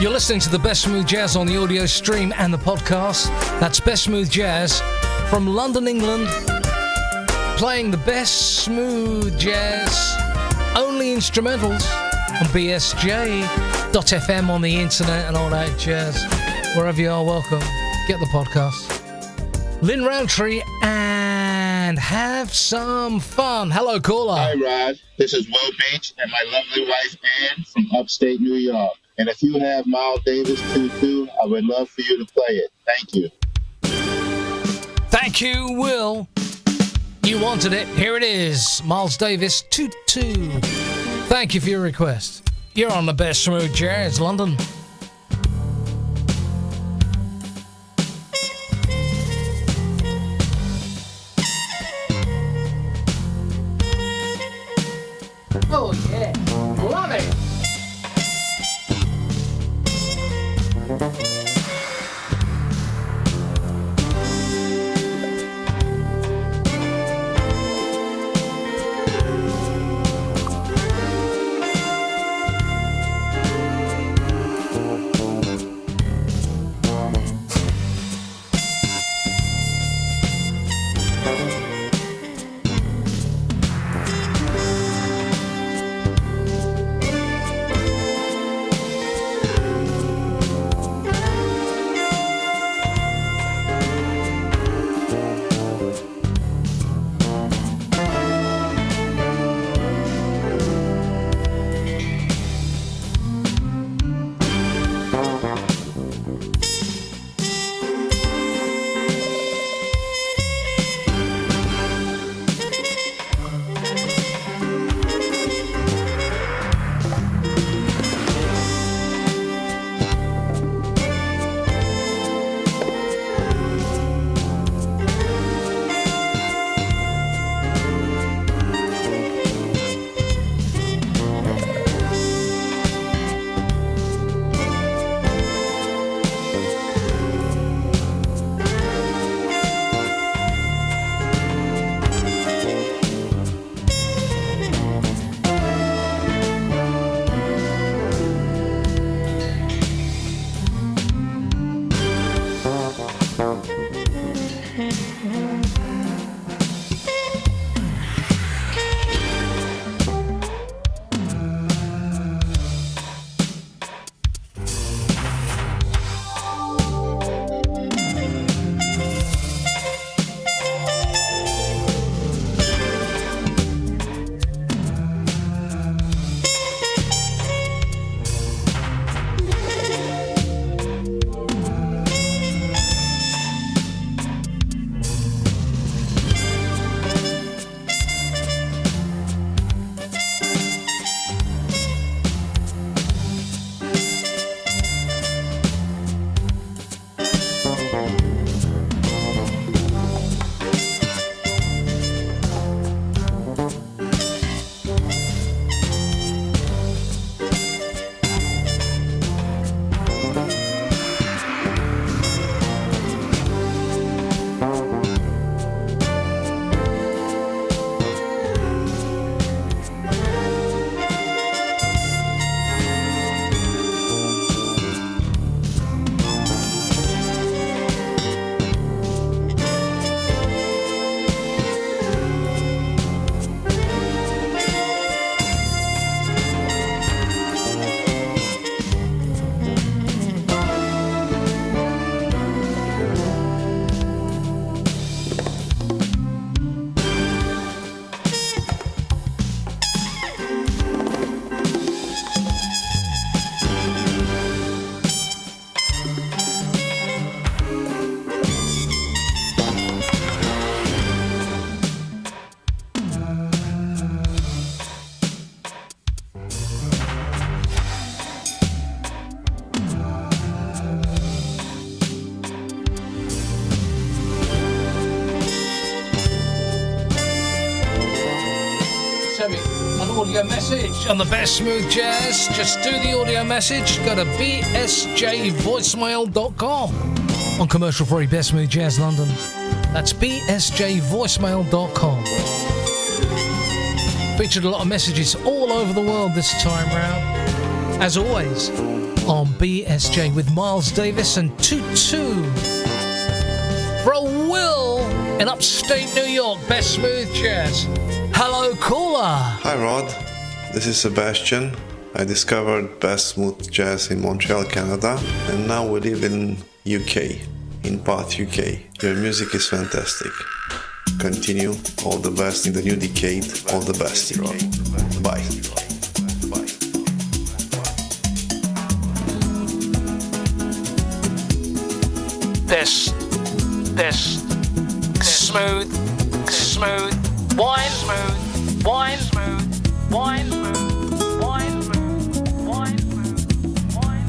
You're listening to the Best Smooth Jazz on the audio stream and the podcast. That's Best Smooth Jazz from London, England. Playing the best smooth jazz, only instrumentals on bsj.fm on the internet and all that jazz. Wherever you are, welcome. Get the podcast. Lynn Roundtree and have some fun. Hello, caller. Hi, Rod. This is Will Beach and my lovely wife, Ann, from upstate New York. And if you have Miles Davis 2-2, I would love for you to play it. Thank you. Thank you, Will. You wanted it. Here it is. Miles Davis 2-2. Thank you for your request. You're on the Best Smooth Jazz, London. Oh, yeah. Love it. send me an audio message on the best smooth jazz, just do the audio message. Go to bsjvoicemail.com. On commercial free Best Smooth Jazz London. That's bsjvoicemail.com. Featured a lot of messages all over the world this time round. As always, on BSJ with Miles Davis and Tutu. Bro Will in upstate New York, Best Smooth Jazz. Hello, caller. Hi, Rod. This is Sebastian. I discovered Best Smooth Jazz in Montreal, Canada, and now we live in UK, in Bath, UK. Your music is fantastic. Continue. All the best in the new decade. All the best, Rod. Bye. This smooth, wine smooth, wine smooth, wine smooth, wine smooth, wine smooth, wine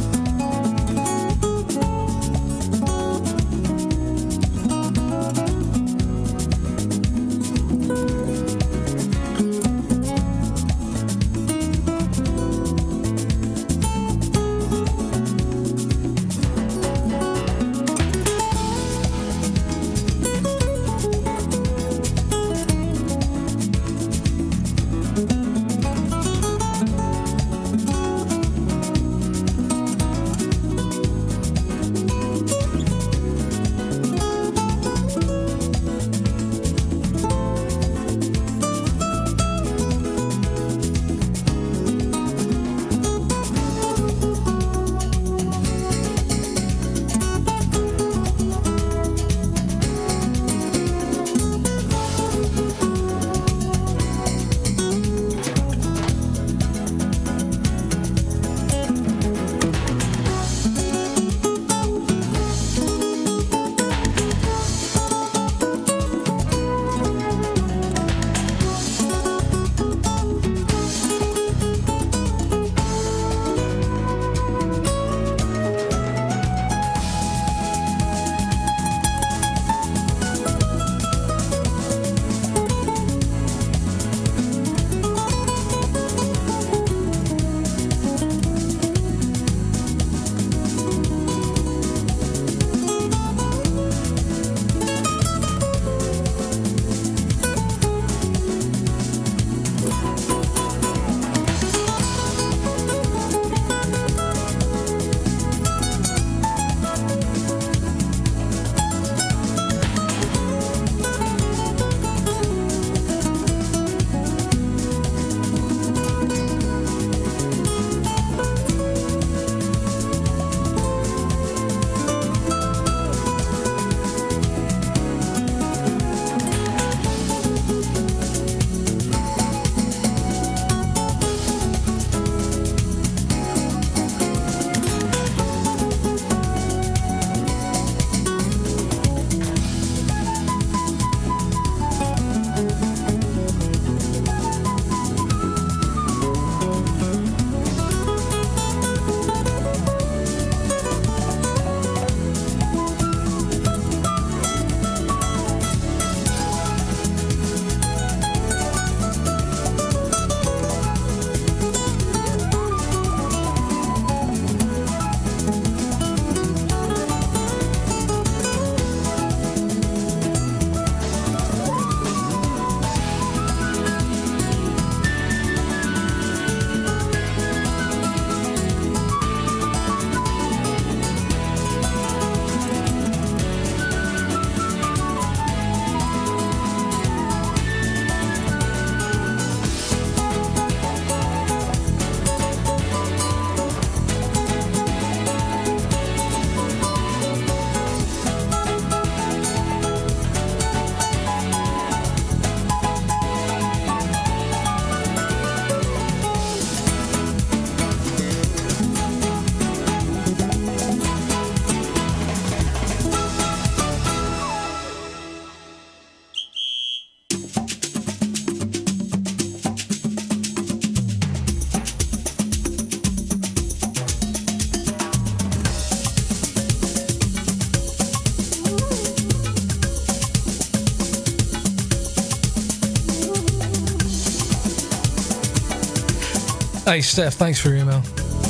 Hey, Steph, thanks for your email.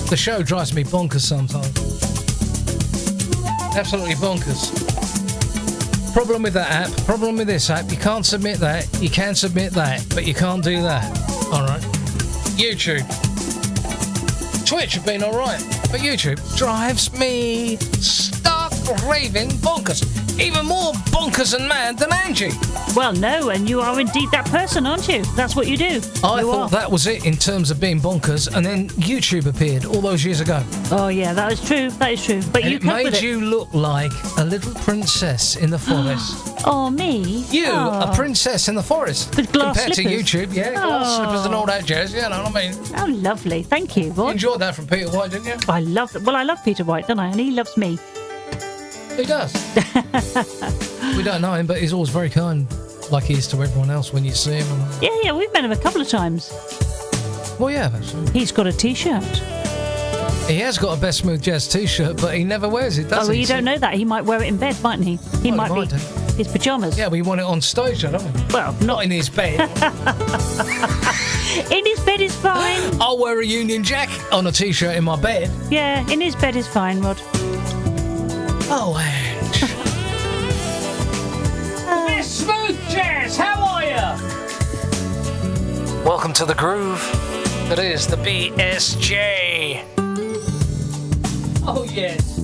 The show drives me bonkers sometimes. Absolutely bonkers. Problem with that app, problem with this app, you can't submit that, you can submit that, but you can't do that. Alright. YouTube. Twitch have been alright, but YouTube drives me stark raving bonkers. Even more bonkers and mad than Angie. Well, no, and you are indeed that person, aren't you? That's what you do. I thought that was it in terms of being bonkers, and then YouTube appeared all those years ago. Oh, yeah, that is true. That is true. But and you it made with you look like a little princess in the forest. Oh, me? You, a princess in the forest. With glass compared slippers. to YouTube, yeah, glass slippers and all that jazz, you know what I mean? Oh, lovely. Thank you. You enjoyed that from Peter White, didn't you? I love Peter White, don't I? And he loves me. He does. We don't know him, but he's always very kind, like he is to everyone else when you see him. Yeah, we've met him a couple of times. Well, yeah, actually. He's got a T-shirt. He has got a Best Smooth Jazz T-shirt, but he never wears it, does he? Oh, well, you don't know that. He might wear it in bed, mightn't he? He might be his pyjamas. Yeah, we want it on stage, don't we? Well, not in his bed. In his bed is fine. I'll wear a Union Jack on a T-shirt in my bed. Yeah, in his bed is fine, Rod. Oh, Ange. Best Smooth Jazz, how are ya? Welcome to the groove. That is the BSJ. Oh, yes.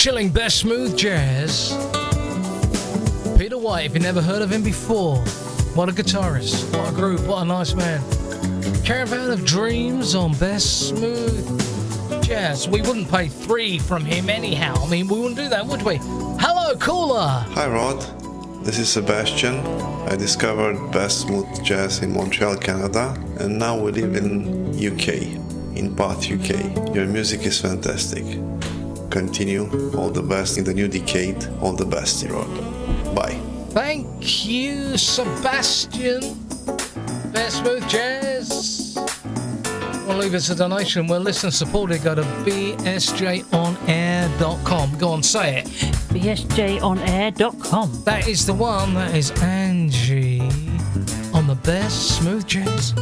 chilling best smooth jazz. Peter White, if you never heard of him before, what a guitarist, what a group, what a nice man. Caravan of Dreams on best smooth jazz. We wouldn't pay 3 from him anyhow. I mean, we wouldn't do that, would we? Hello, caller. Hi, Rod. This is Sebastian. I discovered best smooth jazz in Montreal, Canada, and now we live in UK, in Bath, UK. Your music is fantastic. Continue. All the best in the new decade. All the best, Rod. Bye. Thank you, Sebastian. Best smooth jazz. Well, leave us a donation. We're listener supported. Go to bsjonair.com. Go on, say it. bsjonair.com. That is the one. That is Angie on the best smooth jazz.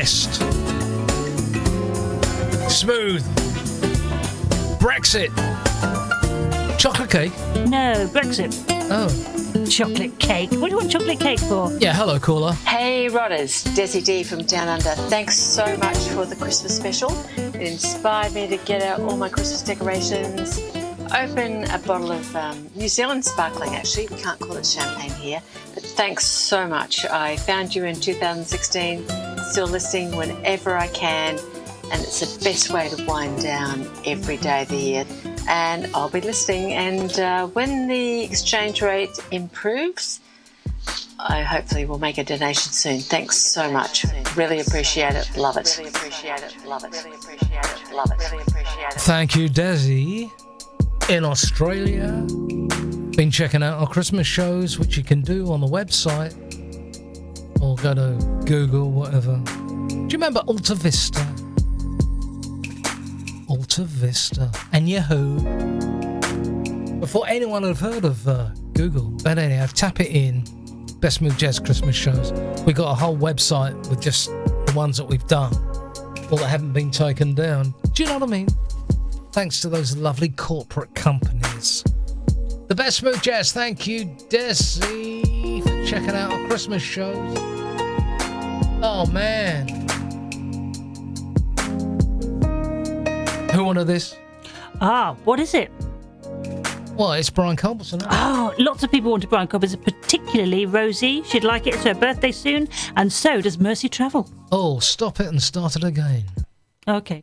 best. Smooth. Brexit. Chocolate cake? No, Brexit. Oh. Chocolate cake. What do you want chocolate cake for? Yeah, hello, caller. Hey, Rodders. Desi D from Down Under. Thanks so much for the Christmas special. It inspired me to get out all my Christmas decorations, open a bottle of New Zealand sparkling, actually. We can't call it champagne here. But thanks so much. I found you in 2016, still listening whenever I can, and it's the best way to wind down every day of the year. And I'll be listening, and when the exchange rate improves, I hopefully will make a donation soon. Thanks so much. Really appreciate it. Love it. Really appreciate it. Love it. Really appreciate it. Love it. Really appreciate it. Thank you, Desi, in Australia. Been checking out our Christmas shows, which you can do on the website or go to Google, whatever. Do you remember Alta Vista? Alta Vista and Yahoo. Before anyone had heard of Google, but anyhow, tap it in. Best Smooth Jazz Christmas shows. We got a whole website with just the ones that we've done, or that haven't been taken down. Do you know what I mean? Thanks to those lovely corporate companies. The Best Smooth Jazz. Thank you, Desi, for checking out our Christmas shows. Oh man. Who wanted this? What is it? Well, it's Brian Culbertson. Lots of people wanted Brian Culbertson, particularly Rosie. She'd like it. It's her birthday soon, and so does Mercy Travel. Oh, stop it and start it again. Okay.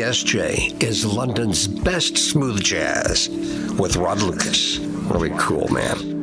WCSJ is London's best smooth jazz with Rod Lucas. Really cool, man.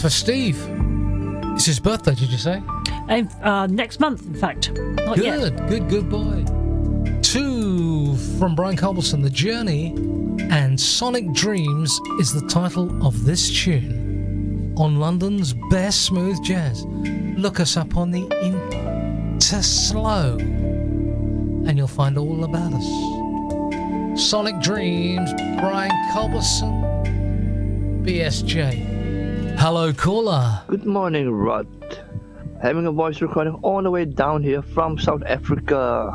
for Steve. It's his birthday, did you say? Next month, in fact. Not yet. Good boy. 2 from Brian Culbertson, The Journey, and Sonic Dreams is the title of this tune on London's best smooth jazz. Look us up on the Interslow and you'll find all about us. Sonic Dreams, Brian Culbertson, BSJ. Hello, caller. Good morning, Rod. Having a voice recording all the way down here from South Africa.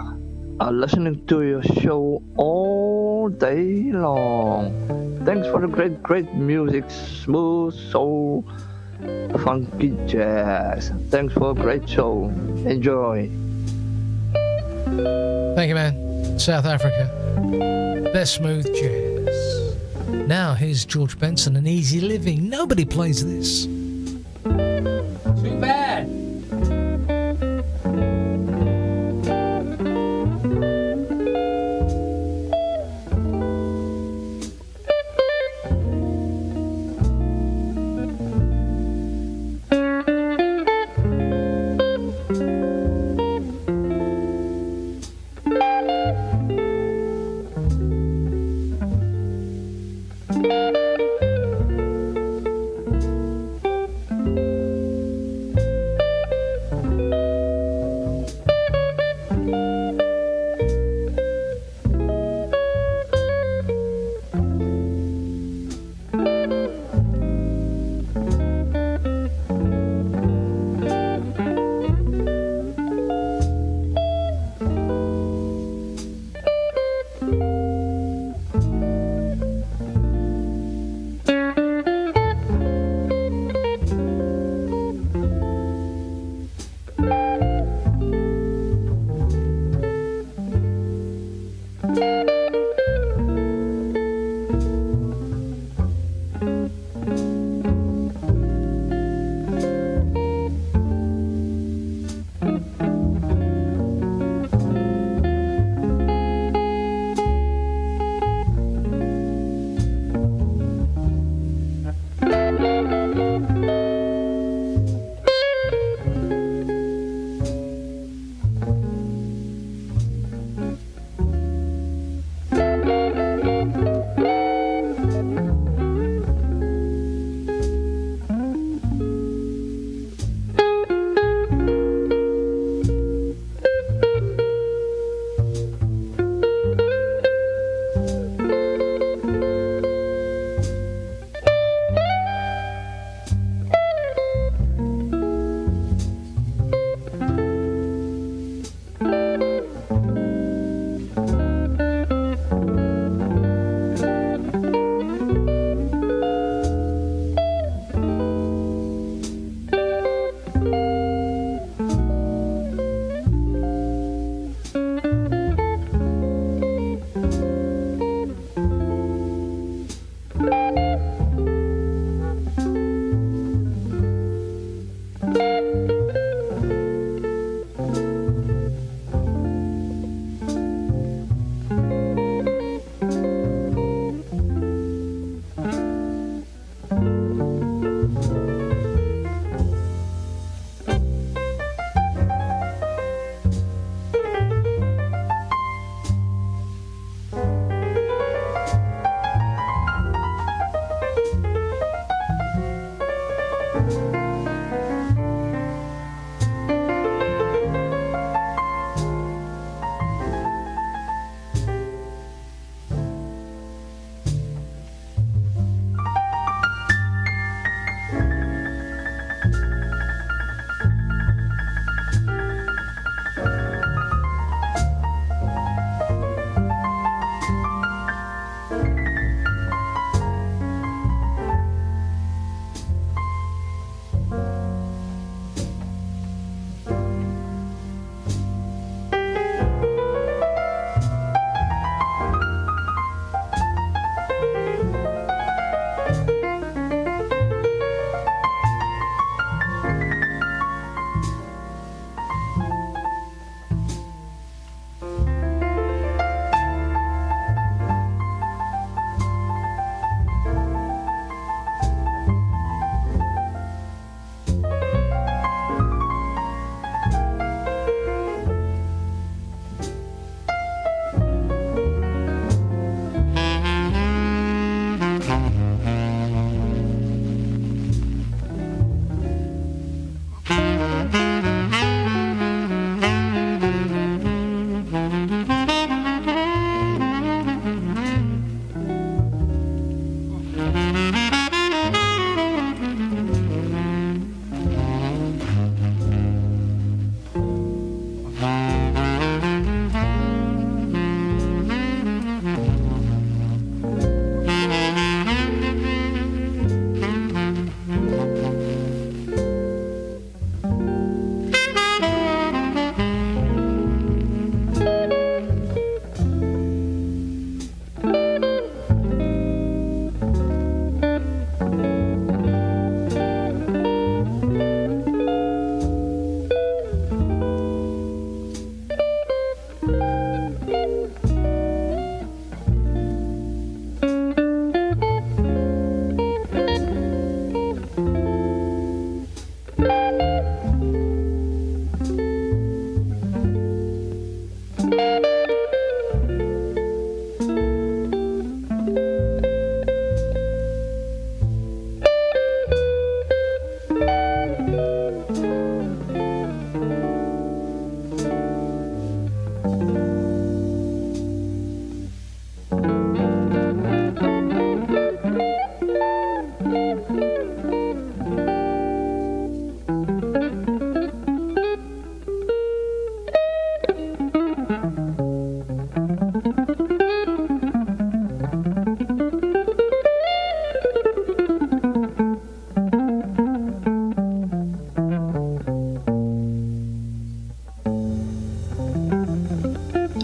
Listening to your show all day long. Thanks for the great music, smooth soul, funky jazz. Thanks for a great show. Enjoy. Thank you, man. South Africa. Best smooth jazz. Now here's George Benson and Easy Living. Nobody plays this. Too bad.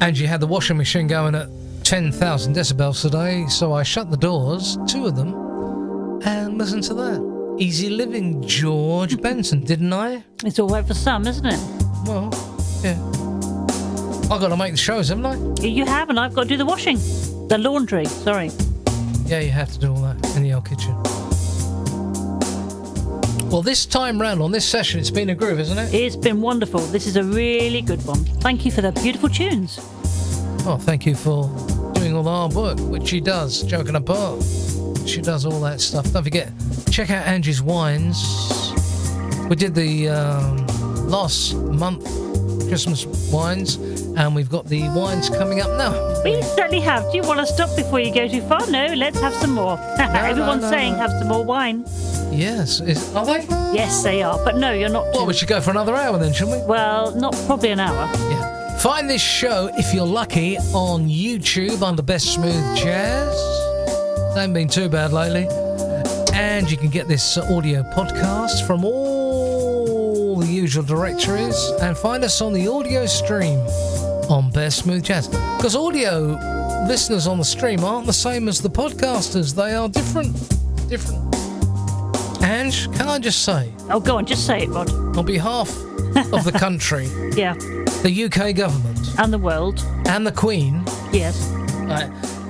Angie had the washing machine going at 10,000 decibels today, so I shut the doors, 2 of them, and listened to that. Easy Living, George Benson, didn't I? It's all right for some, isn't it? Well, yeah. I've got to make the shows, haven't I? You have, and I've got to do the washing. The laundry, sorry. Yeah, you have to do all that in the old kitchen. Well, this time round on this session, it's been a groove, isn't it? It's been wonderful. This is a really good one. Thank you for the beautiful tunes. Oh, thank you for doing all the hard work, which she does, joking apart. She does all that stuff. Don't forget, check out Angie's Wines. We did the last month Christmas wines, and we've got the wines coming up now. We certainly have. Do you want to stop before you go too far? No, let's have some more. Everyone's saying have some more wine. Yes. Are they? Yes, they are. But no, you're not. Well, we should go for another hour then, shouldn't we? Well, not probably an hour. Yeah. Find this show, if you're lucky, on YouTube under Best Smooth Jazz. They haven't been too bad lately. And you can get this audio podcast from all the usual directories, and find us on the audio stream on Best Smooth Jazz. Because audio listeners on the stream aren't the same as the podcasters. They are different. Ange, can I just say? Oh, go on, just say it, Rod. On behalf of the country, yeah, the UK government, and the world, and the Queen, yes.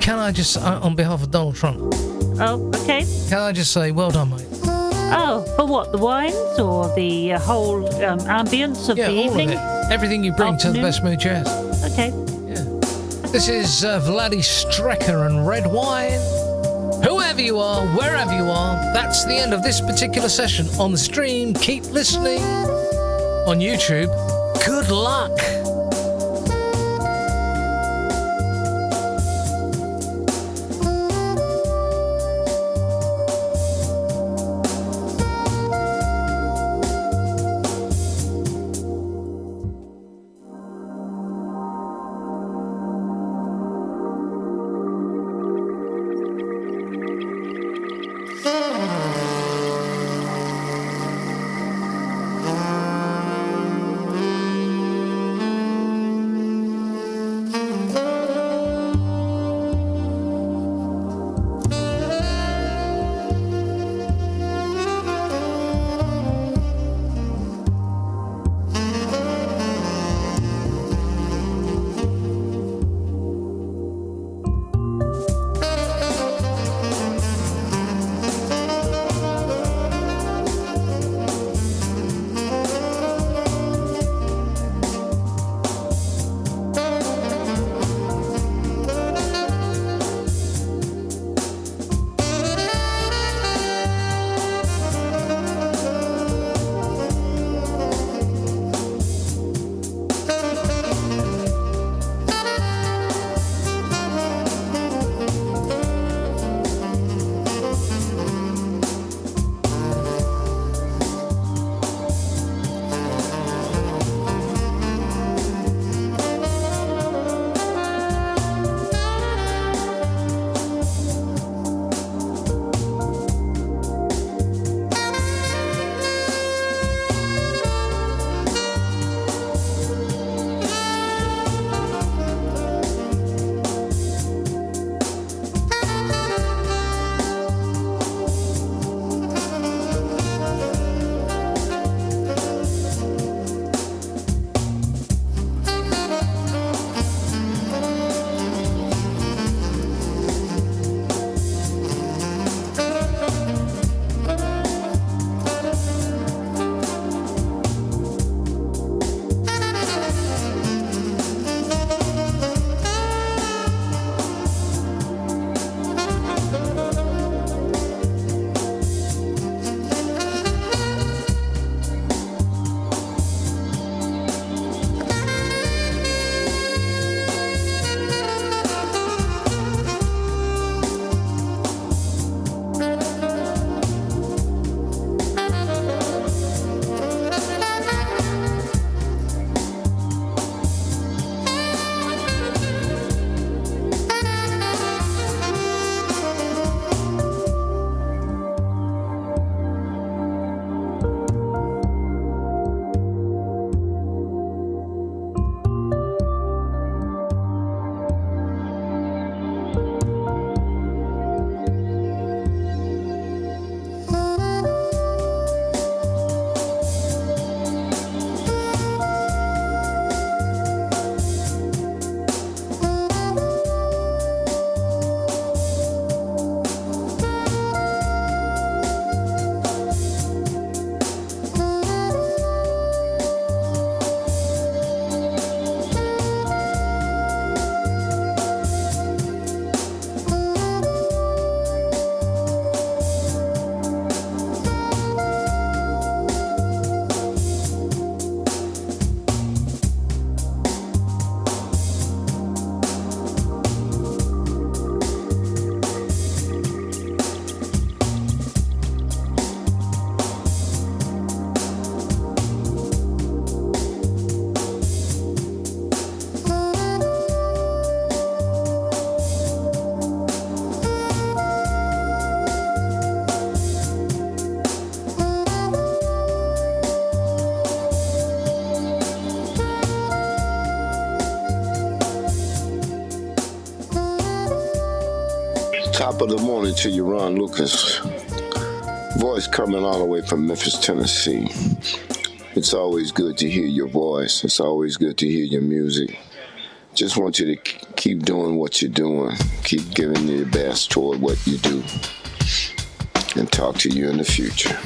Can I just, on behalf of Donald Trump? Oh, okay. Can I just say, well done, mate? Oh, for what? The wines or the whole ambience of the evening? Of it. Everything you bring to the Best Smooth Jazz. Okay. Yeah. This is Vladi Strecker and Red Wine. Whoever you are, wherever you are, that's the end of this particular session on the stream. Keep listening on YouTube. Good luck. Top of the morning to you, Ron Lucas. Voice coming all the way from Memphis, Tennessee. It's always good to hear your voice. It's always good to hear your music. Just want you to keep doing what you're doing. Keep giving your best toward what you do. And talk to you in the future.